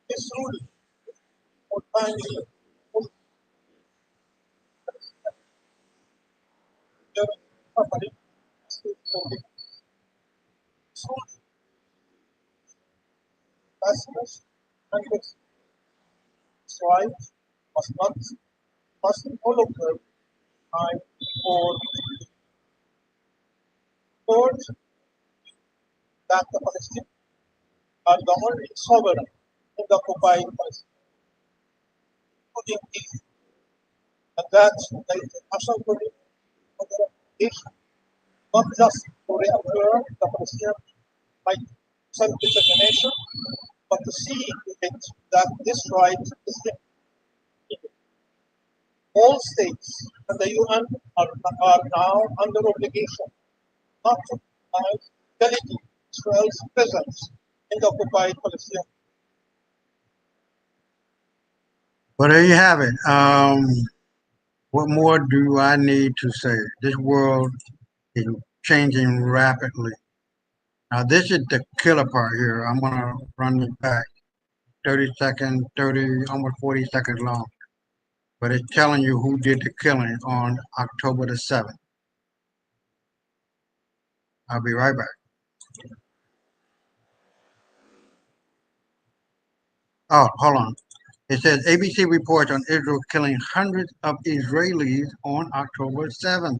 this ruling would finally the company customers and right must all of them time for court that the Palestinians are the only sovereign in the occupied Palestine, including Israel, and that the international community not just to reaffirm the Palestinian right to self-determination, but to see to it that this right is given. All states and the UN are now under obligation not to recognize delegate Israel's presence in the occupied Palestinian. Well, there you have it. What more do I need to say? This world is changing rapidly. Now, this is the killer part here. I'm going to run it back 30 seconds, 30, almost 40 seconds long. But it's telling you who did the killing on October the 7th. I'll be right back. Oh, hold on. It says ABC reports on Israel killing hundreds of Israelis on October 7th.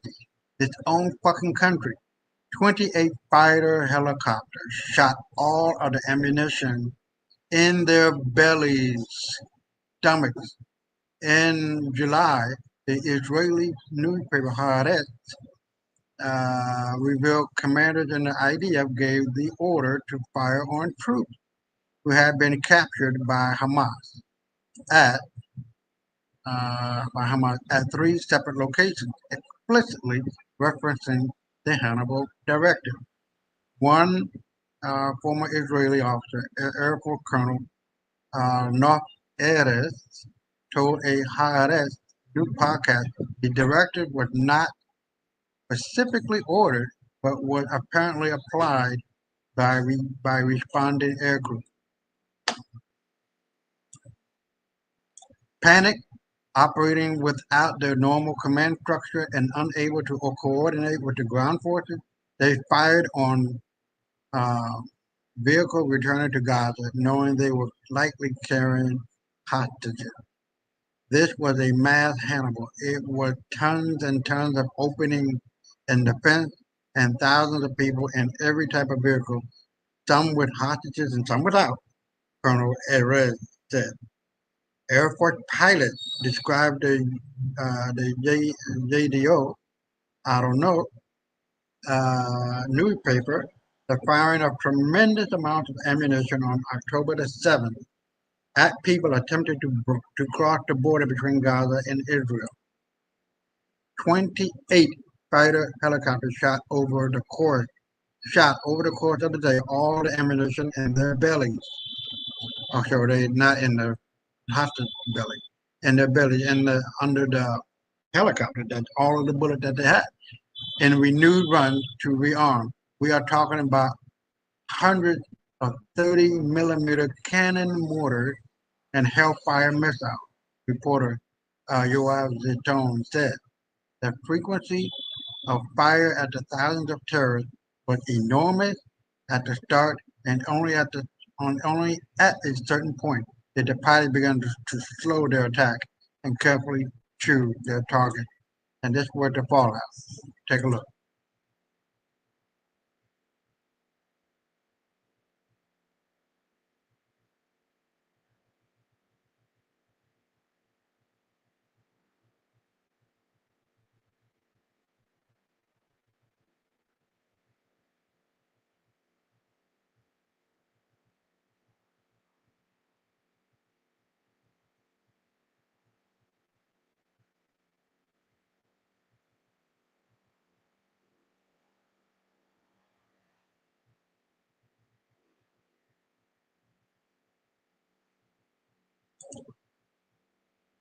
Its own fucking country. 28 fighter helicopters shot all of the ammunition in their bellies, stomachs. In July, the Israeli newspaper Haaretz revealed commanders in the IDF gave the order to fire on troops who had been captured by Hamas at 3 separate locations, explicitly referencing the Hannibal Directive. One former Israeli officer, Air Force Colonel Nof Erez, told a Haaretz new podcast the directive was not specifically ordered, but was apparently applied by responding aircrew. Panic, operating without their normal command structure and unable to coordinate with the ground forces, they fired on vehicles returning to Gaza, knowing they were likely carrying hostages. This was a mass Hannibal. It was tons and tons of opening and defense and thousands of people in every type of vehicle, some with hostages and some without, Colonel Erez said. Air Force pilots described the JDO, I don't know, newspaper, the firing of tremendous amounts of ammunition on October the 7th at people attempting to cross the border between Gaza and Israel. 28 fighter helicopters shot over the course of the day all the ammunition in their bellies. Also, they not in the hostage belly, in their belly, under the helicopter. That's all of the bullets that they had. In renewed runs to rearm. We are talking about hundreds of 30-millimeter cannon mortars and Hellfire missiles. Reporter Yoav Zitton said the frequency of fire at the thousands of terrorists was enormous at the start, and only at a certain point did the pilots began to slow their attack and carefully choose their target. And this was the fallout. Take a look.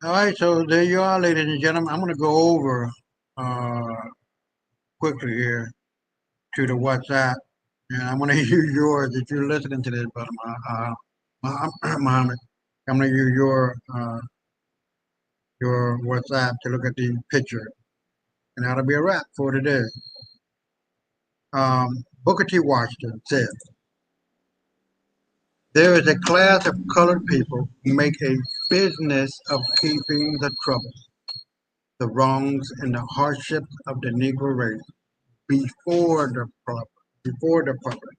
All right, so there you are, ladies and gentlemen. I'm going to go over quickly here to the WhatsApp, and I'm going to use yours if you're listening to this, brother Muhammad. I'm going to use your WhatsApp to look at the picture, and that'll be a wrap for today. Booker T. Washington said, "There is a class of colored people who make a business of keeping the trouble, the wrongs, and the hardships of the Negro race before the public.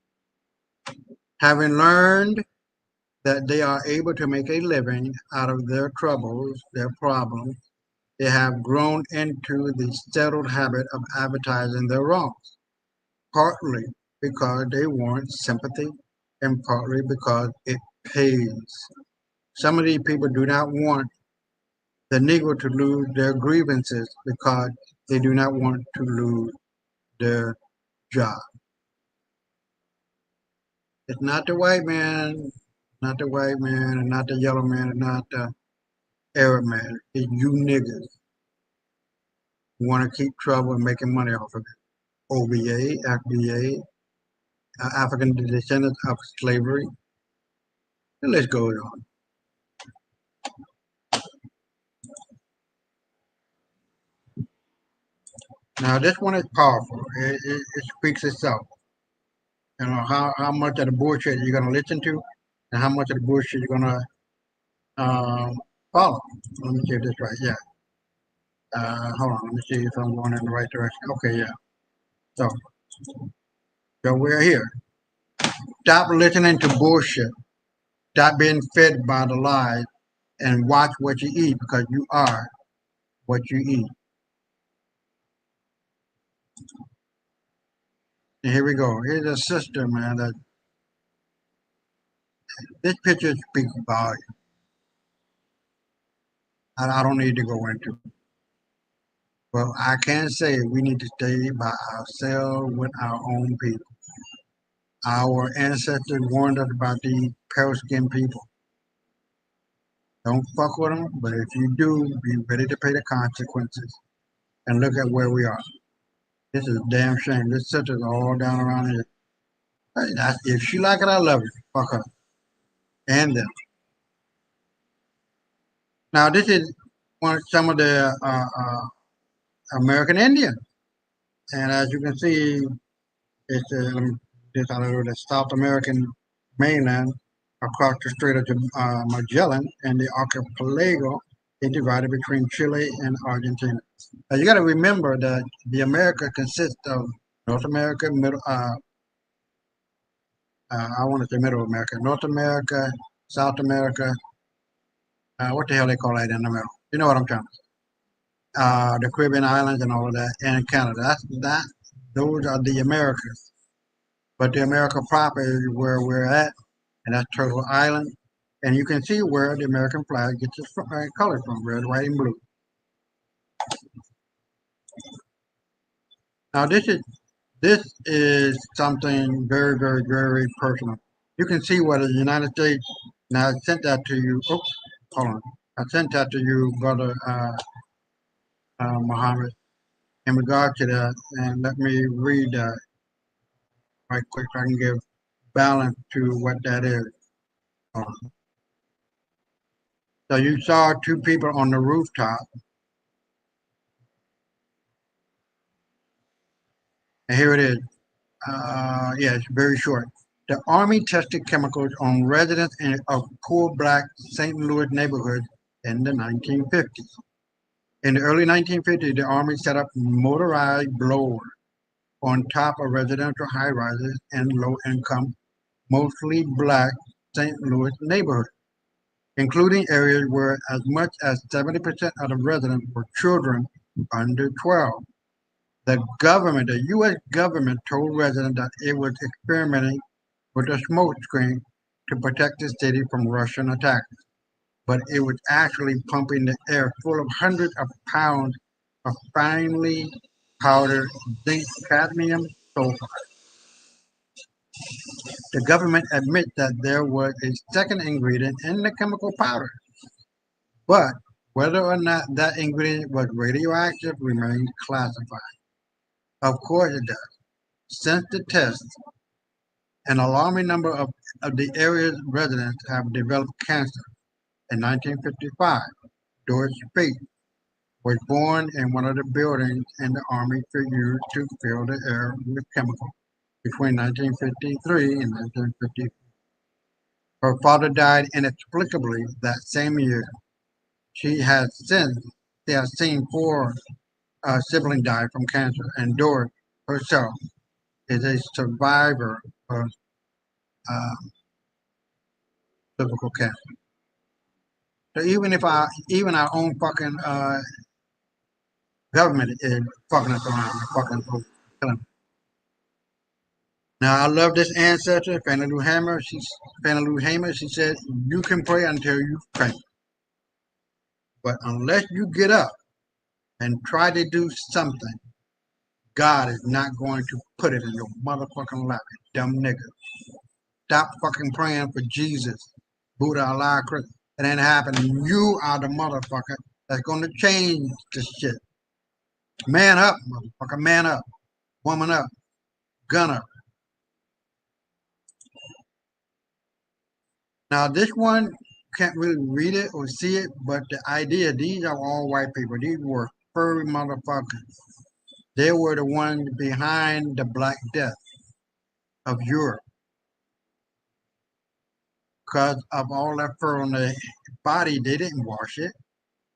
Having learned that they are able to make a living out of their troubles, their problems, they have grown into the settled habit of advertising their wrongs, partly because they want sympathy and partly because it pays. Some of these people do not want the Negro to lose their grievances because they do not want to lose their job. It's not the white man, not the white man, and not the yellow man, and not the Arab man. It's you niggas who want to keep trouble and making money off of it. OBA, FBA, African descendants of slavery. The list goes on. Now this one is powerful. It speaks itself. You know how much of the bullshit you're gonna listen to, and how much of the bullshit you're gonna follow. Let me see if this right. Yeah. Hold on. Let me see if I'm going in the right direction. Okay. Yeah. So we're here. Stop listening to bullshit. Stop being fed by the lies, and watch what you eat because you are what you eat. And here we go. Here's a sister, man. This picture speaks volume. I don't need to go into it. Well, I can say we need to stay by ourselves with our own people. Our ancestors warned us about these pale-skinned people. Don't fuck with them, but if you do, be ready to pay the consequences. And look at where we are. This is a damn shame. This sister's all down around here. If she like it, I love it. Fuck her. And them. Now, this is some of the American Indians. And as you can see, it's the South American mainland across the Strait of Magellan, and the archipelago is divided between Chile and Argentina. Now you got to remember that the America consists of North America, I want to say Middle America, North America, South America, what the hell they call that in the middle? You know what I'm trying to say. The Caribbean islands and all of that, and Canada. Those are the Americas. But the America proper is where we're at, and that's Turtle Island. And you can see where the American flag gets its colors from, red, white, and blue. Now this is something very, very, very personal. You can see where the United States, now I sent that to you, oops, hold on. I sent that to you, Brother Muhammad, in regard to that, and let me read that right quick so I can give balance to what that is. So you saw two people on the rooftop. And here it is. Yeah, it's very short. The Army tested chemicals on residents of poor black St. Louis neighborhoods in the 1950s. In the early 1950s, the Army set up motorized blowers on top of residential high-rises in low-income, mostly black St. Louis neighborhoods, including areas where as much as 70% of the residents were children under 12. The government, the U.S. government, told residents that it was experimenting with a smoke screen to protect the city from Russian attacks, but it was actually pumping the air full of hundreds of pounds of finely powdered zinc cadmium sulfide. The government admits that there was a second ingredient in the chemical powder, but whether or not that ingredient was radioactive remains classified. Of course it does. Since the test, an alarming number of the area's residents have developed cancer. In 1955, Doris Spate was born in one of the buildings in the Army used to fill the air with chemicals between 1953 and 1954. Her father died inexplicably that same year, She has seen four siblings die from cancer, and Doris herself is a survivor of uh, cervical cancer. So even our own fucking government is fucking us around, fucking killing us. Now I love this ancestor, Fannie Lou Hamer. She said, "You can pray until you faint, but unless you get up and try to do something, God is not going to put it in your motherfucking lap, you dumb nigga. Stop fucking praying for Jesus, Buddha, Allah, Christ. It ain't happening. You are the motherfucker that's going to change this shit. Man up, motherfucker. Man up. Woman up. Gun up." Now, this one, can't really read it or see it, but the idea, these are all white people. These were furry motherfuckers. They were the ones behind the Black Death of Europe. Because of all that fur on their body, they didn't wash it.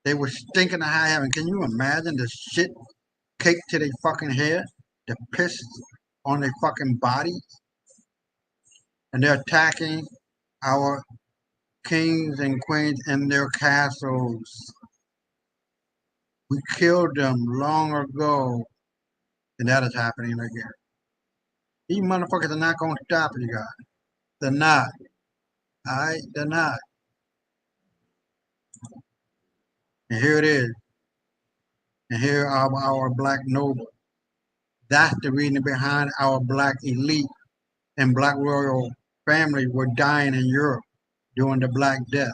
They were stinking to high heaven. Can you imagine the shit caked to their fucking head? The piss on their fucking bodies? And they're attacking our kings and queens in their castles. We killed them long ago, and that is happening again. These motherfuckers are not going to stop you guys. They're not. Alright? They're not. And here it is. And here are our black nobles. That's the reason behind our black elite and black royal families were dying in Europe during the Black Death.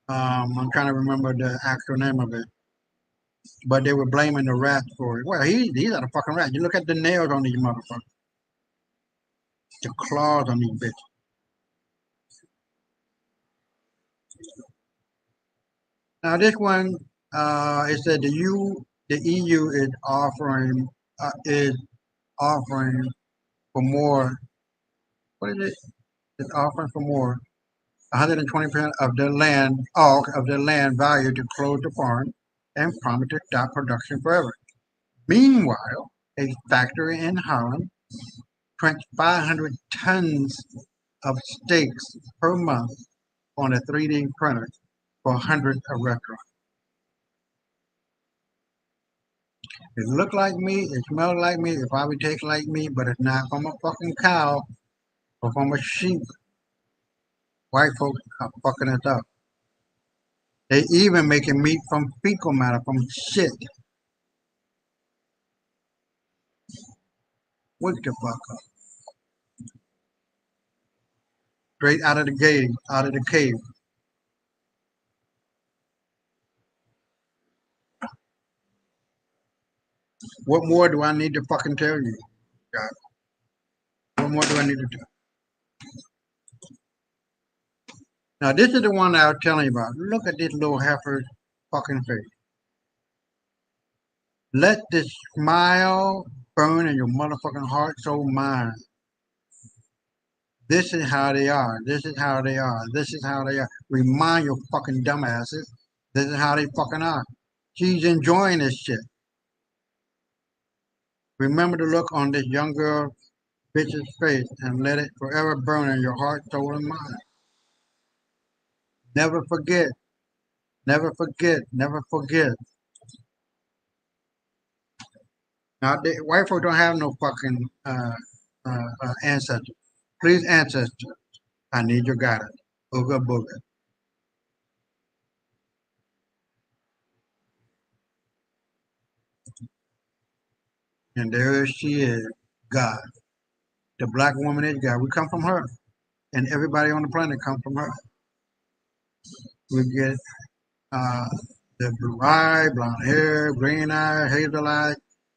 I'm trying to remember the actual name of it. But they were blaming the rats for it. Well, these are the fucking rats. You look at the nails on these motherfuckers. The claws on these bitches. Now this one, it said the EU is offering for more. What is it? It's offering for more. 120% of the land value to close the farm and promise to stop production forever. Meanwhile, a factory in Holland prints 500 tons of steaks per month on a 3D printer for hundreds of restaurants. It looked like meat, it smelled like meat, it probably tastes like meat, but it's not from a fucking cow or from a sheep. White folks are fucking us up. They even making meat from fecal matter, from shit. Wake the fuck up. Straight out of the cave, What more do I need to fucking tell you, God? What more do I need to do? Now, this is the one I was telling you about. Look at this little heifer's fucking face. Let this smile burn in your motherfucking heart, soul, mind. This is how they are. This is how they are. This is how they are. Remind your fucking dumbasses. This is how they fucking are. She's enjoying this shit. Remember the look on this young girl bitch's face and let it forever burn in your heart, soul, and mind. Never forget. Never forget. Never forget. Now, the white folks don't have no fucking ancestors. Please, ancestors, I need your guidance. Ooga booga. And there she is, God. The black woman is God. We come from her. And everybody on the planet comes from her. We get the blue eye, blonde hair, green eye, hazel eye,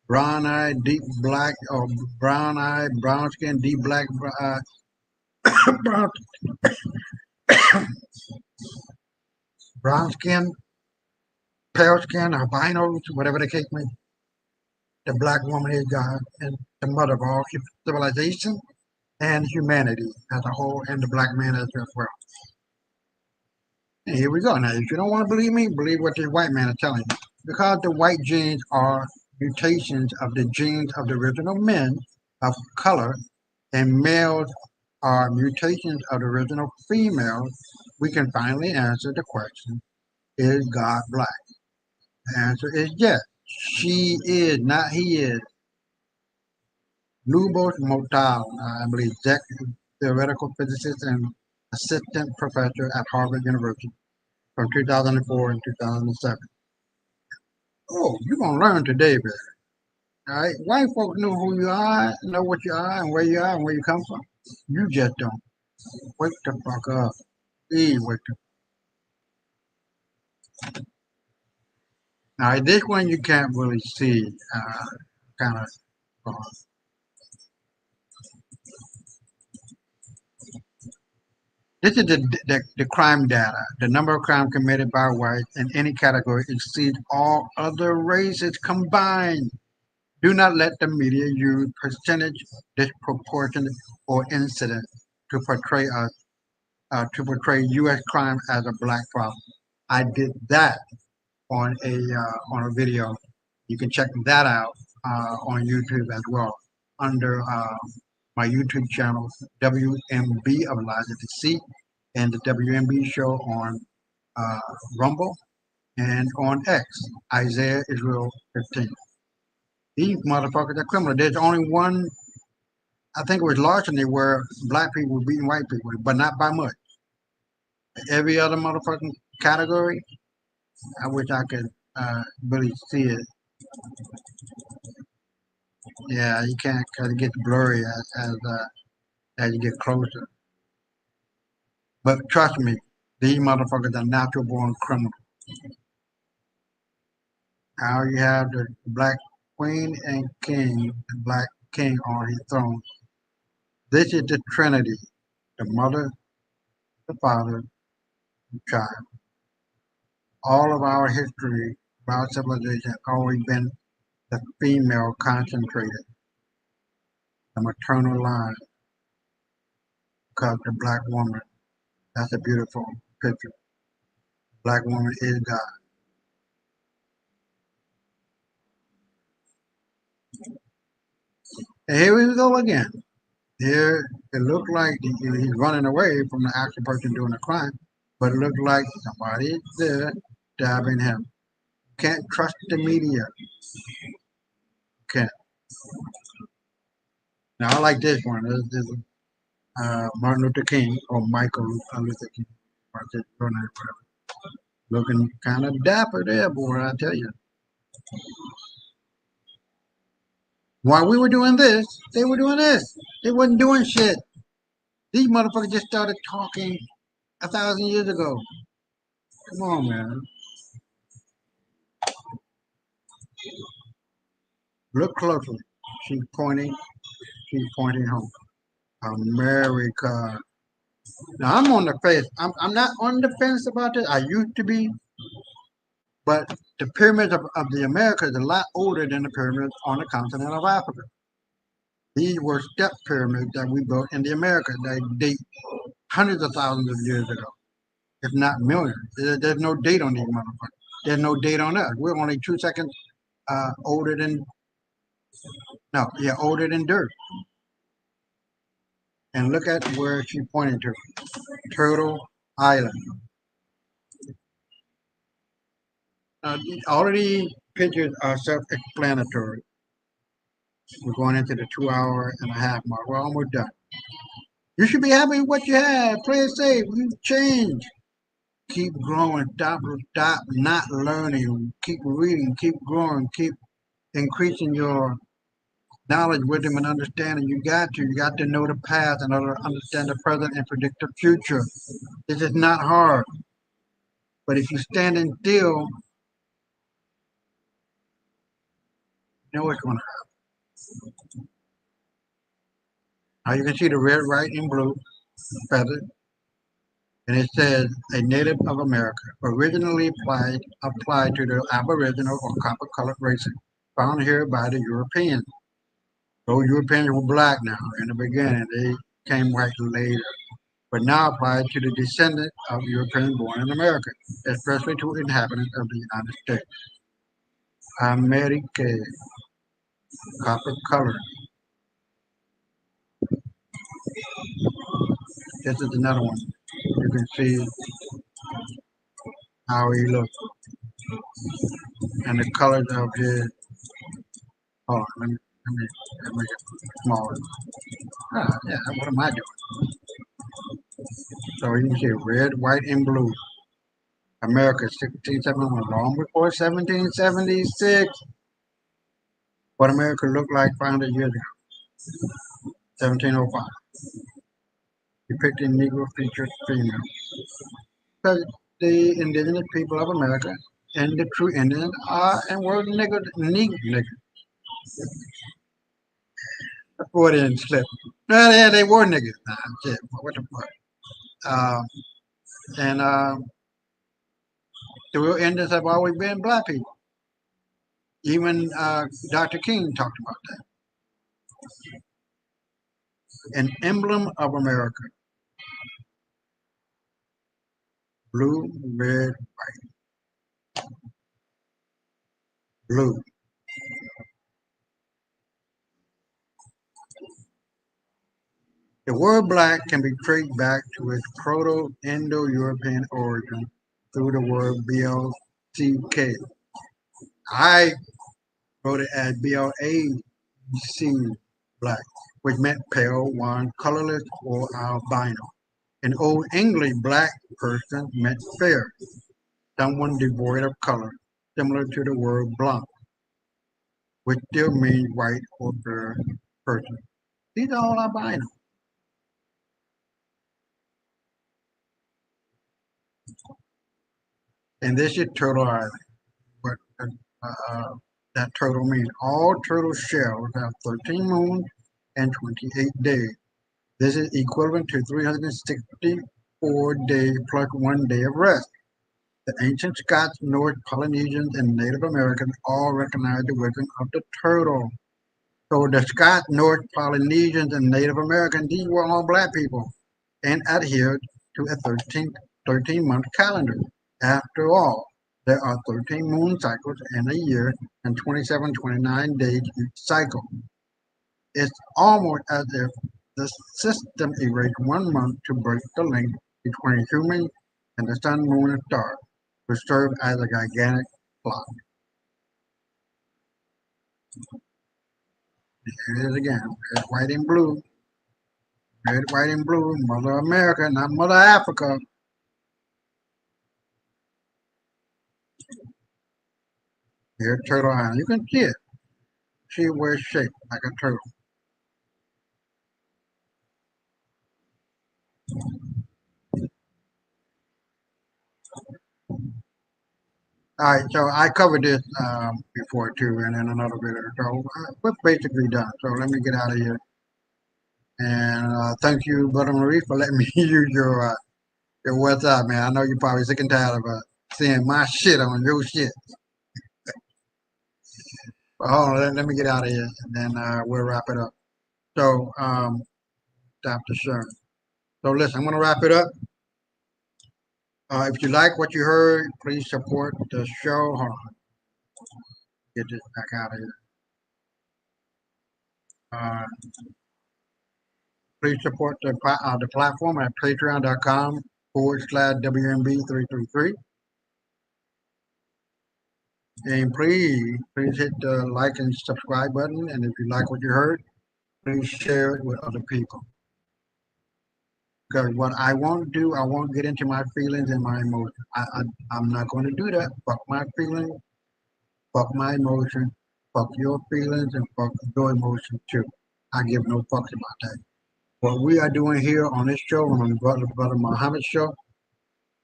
brown eye, deep black, or brown eye, brown skin, deep black, brown, brown skin, pale skin, albinos, whatever the case may be. The black woman is God and the mother of all civilization and humanity as a whole, and the black man as well. Here we go. Now, if you don't want to believe me, believe what this white man is telling you. Because the white genes are mutations of the genes of the original men of color, and males are mutations of the original females, we can finally answer the question, is God black? The answer is yes. She is, not he is. Lubos Motal, I believe, theoretical physicist and assistant professor at Harvard University from 2004 and 2007. Oh, you're going to learn today, baby. All right? White folks know who you are, know what you are, and where you are, and where you come from. You just don't. Wake the fuck up. Please wake up. All right, this one you can't really see, kind of. This is the crime data. The number of crimes committed by whites in any category exceeds all other races combined. Do not let the media use percentage, disproportionate, or incident to portray U.S. crime as a black problem. I did that on a video. You can check that out on YouTube as well under my YouTube channel, WMB of Elijah Deceit, and the WMB show on Rumble and on X, Isaiah Israel 15. These motherfuckers are criminal. There's only one, I think it was larceny, where black people were beating white people, but not by much. Every other motherfucking category, I wish I could really see it. Yeah, you can't, because it gets blurry as you get closer. But trust me, these motherfuckers are natural born criminals. How you have the black queen and king, the black king on his throne. This is the Trinity, the mother, the father, the child. All of our history, our civilization, has always been the female concentrated, the maternal line, because the black woman, that's a beautiful picture. Black woman is God. And here we go again. Here it looked like he's running away from the actual person doing the crime, but it looked like somebody is there stabbing him. Can't trust the media. Can't. Now I like this one. This is Martin Luther King or Michael Luther King. Looking kind of dapper there, boy, I tell you. While we were doing this, they were doing this. They wasn't doing shit. These motherfuckers just started talking 1,000 years ago. Come on, man. Look closely. She's pointing home. America. Now I'm on the fence. I'm not on the fence about this. I used to be. But the pyramids of the Americas are a lot older than the pyramids on the continent of Africa. These were step pyramids that we built in the Americas. They date hundreds of thousands of years ago, if not millions. There's no date on these motherfuckers. There's no date on us. We're only 2 seconds older than dirt. And look at where she's pointing to. Turtle Island. All of these pictures are self-explanatory. We're going into the 2.5-hour mark. We're almost done. You should be happy with what you have. Play it safe. You change. Keep growing. Stop not learning. Keep reading. Keep growing. Keep increasing your knowledge, wisdom, and understanding. You got to know the past in order to understand the present and predict the future. This is not hard. But if you're standing still, you know what's going to happen. Now you can see the red, white, and blue feather. And it says, a native of America, originally applied to the Aboriginal or copper-colored races found here by the Europeans. Those Europeans were black now in the beginning. They came white later. but now applied to the descendant of European born in America, especially to inhabitants of the United States. America, copper color. This is another one. You can see how he looks and the colors of his. Oh, let me make it smaller. Yeah, what am I doing? So you can see red, white, and blue. America 1671, long before 1776. What America looked like 500 years ago, 1705. Depicting Negro featured female. Because the indigenous people of America and the true Indians are and were nigger. Before they didn't slip. Well, yeah, they were niggas. Nah, shit, what the fuck? And the real Indians have always been black people. Even Dr. King talked about that. An emblem of America. Blue, red, white. Blue. The word black can be traced back to its Proto-Indo-European origin through the word BLCK. I wrote it as BLAC, black, which meant pale, wan, colorless, or albino. In Old English, black person meant fair, someone devoid of color, similar to the word blanc, which still means white or fair person. These are all albino. And this is Turtle Island. What that turtle means. All turtle shells have 13 moons and 28 days. This is equivalent to 364 days plus 1 day of rest. The ancient Scots, Norse, Polynesians, and Native Americans all recognized the wisdom of the turtle. So the Scots, Norse, Polynesians, and Native Americans, these were all black people and adhered to a 13-month calendar. After all, there are 13 moon cycles in a year and 29 days each cycle. It's almost as if the system erased 1 month to break the link between humans and the sun, moon, and stars, to serve as a gigantic clock. Here it is again, red, white, and blue. Red, white, and blue, Mother America, not Mother Africa. Here's Turtle Island. You can see it. See where it's shaped like a turtle. All right, so I covered this before too, and in another video. So we're basically done. So let me get out of here. And thank you, Brother Marie, for letting me use your WhatsApp, man. I know you're probably sick and tired of seeing my shit on your shit. But hold on, let me get out of here, and then we'll wrap it up. So, stop the sharing. So listen, I'm going to wrap it up. If you like what you heard, please support the show. Hold on. Get this back out of here. Please support the platform at patreon.com/WMB333. And please hit the like and subscribe button. And if you like what you heard, please share it with other people. Because what I won't do, I won't get into my feelings and my emotions. I'm not going to do that. Fuck my feelings, fuck my emotions, fuck your feelings, and fuck your emotions too. I give no fucks about that. What we are doing here on this show, on the Brother Muhammad show,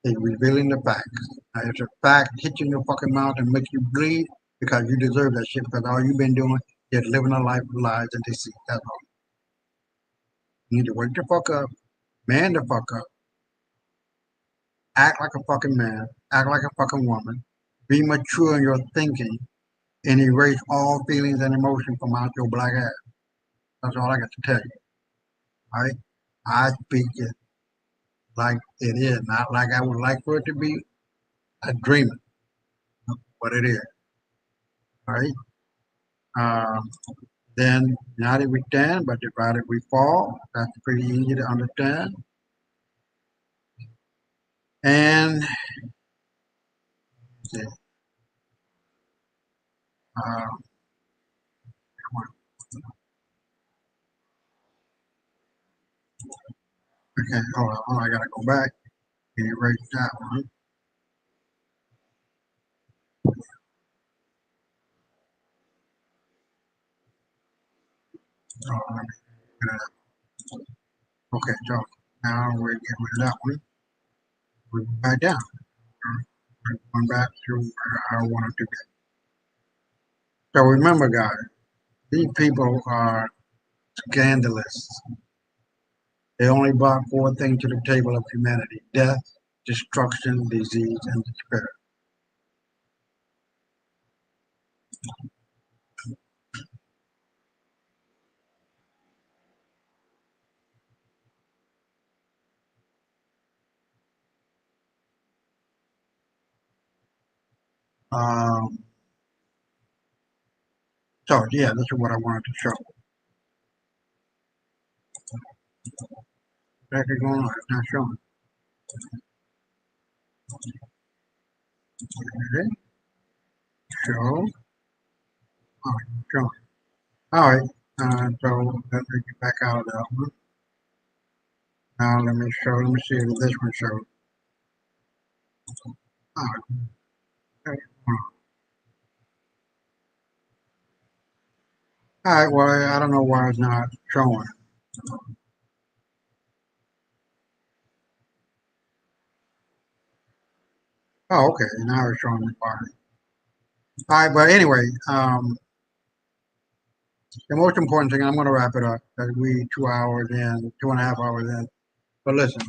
is revealing the facts. Now, if a fact hits you in your fucking mouth and makes you bleed, because you deserve that shit, because all you've been doing is living a life of lies and deceit. That's all. You need to wake the fuck up, man the fuck up, act like a fucking man, act like a fucking woman, be mature in your thinking, and erase all feelings and emotions from out your black ass. That's all I got to tell you. All right? I speak it. like it is, not like I would like for it to be. I dream it, but it is. All right. Then united we stand, but divided we fall. That's pretty easy to understand. And yeah, okay, hold on, I gotta go back and erase that one. Okay, so now we're getting rid of that one. We're back down. We're going back to where I wanted to get. So remember, guys, these people are scandalous. They only brought four things to the table of humanity: death, destruction, disease, and despair. So yeah, this is what I wanted to show. Back it going on, it's not showing. Okay. Show. Oh, showing. All right. So let me get back out of that one. Now let me see if this one shows. All right. Okay. All right, well, I don't know why it's not showing. Oh, okay, now it's showing the body. All right, but anyway, the most important thing, I'm going to wrap it up, because we 2 hours in, 2.5 hours in. But listen,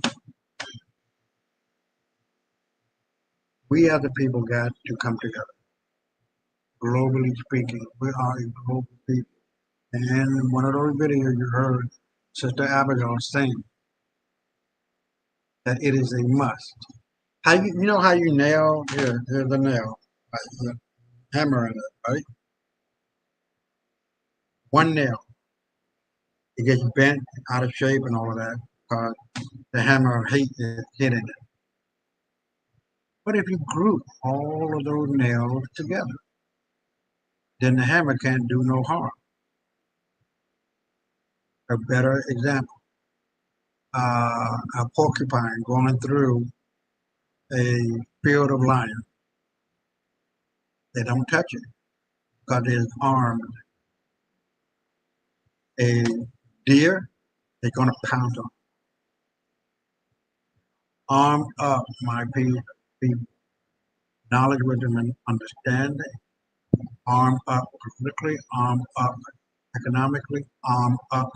we as a people got to come together. Globally speaking, we are a global people. And in one of those videos you heard Sister Abigail saying that it is a must. How you know how you nail? Here's the nail, right? The hammer in it, right? One nail, it gets bent out of shape and all of that because the hammer hit hitting it. But if you group all of those nails together, then the hammer can't do no harm. A better example, a porcupine going through a field of lions. They don't touch it because it's armed. A deer, they're going to pounce on. Armed up, my people. Knowledge, wisdom, and understanding. Armed up politically, armed up economically, armed up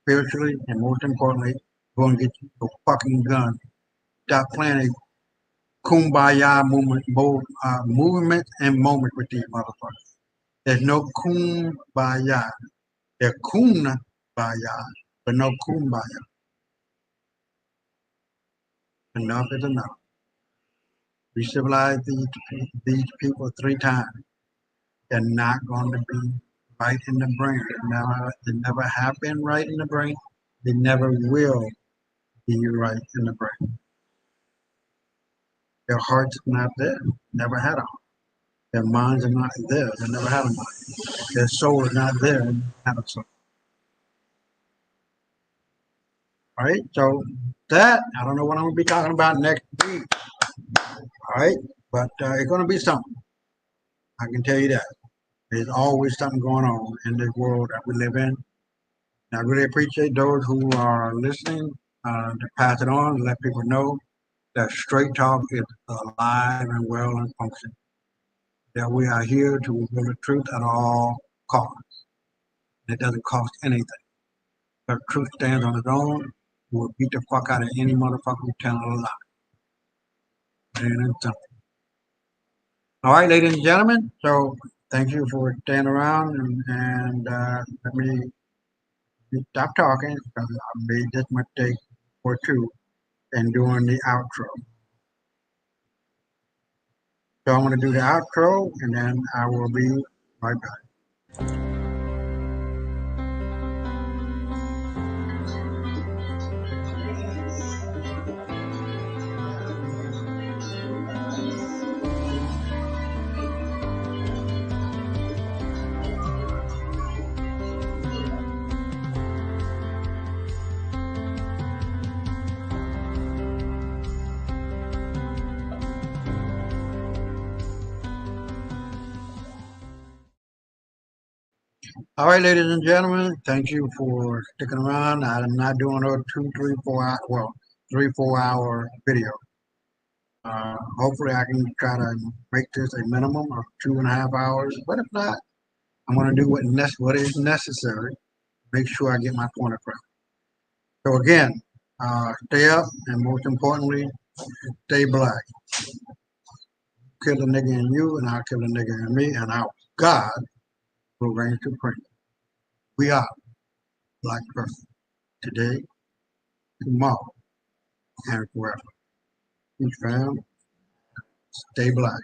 spiritually, and most importantly, go and get your fucking gun. Stop playing a kumbaya movement and moment with these motherfuckers. There's no kumbaya. They're kumbaya, but no kumbaya. Enough is enough. We civilized these people 3 times. They're not going to be right in the brain. They never have been right in the brain. They never will be right in the brain. Their heart's not there. Never had a heart. Their minds are not there. They never had a mind. Their soul is not there. They never had a soul. All right. So that I don't know what I'm going to be talking about next week. All right, but it's going to be something. I can tell you that. There's always something going on in this world that we live in. And I really appreciate those who are listening to pass it on and let people know that Straight Talk is alive and well and functioning. That we are here to reveal the truth at all costs. It doesn't cost anything. But truth stands on its own. We will beat the fuck out of any motherfucker who telling a lie. And something. All right, ladies and gentlemen. So thank you for staying around and let me stop talking because I made this mistake or two and doing the outro. So I'm going to do the outro and then I will be right back. All right, ladies and gentlemen, thank you for sticking around. I'm not doing a 2, 3, 4 hour, well, 3, 4 hour video. Hopefully I can try to make this a minimum of 2.5 hours, but if not, I'm going to do what is necessary. Make sure I get my point across. So again, stay up, and most importantly, stay black. Kill a nigga in you, and I'll kill a nigga in me, and our God will reign supreme. We are black person today, tomorrow, and forever. Each fam, stay black.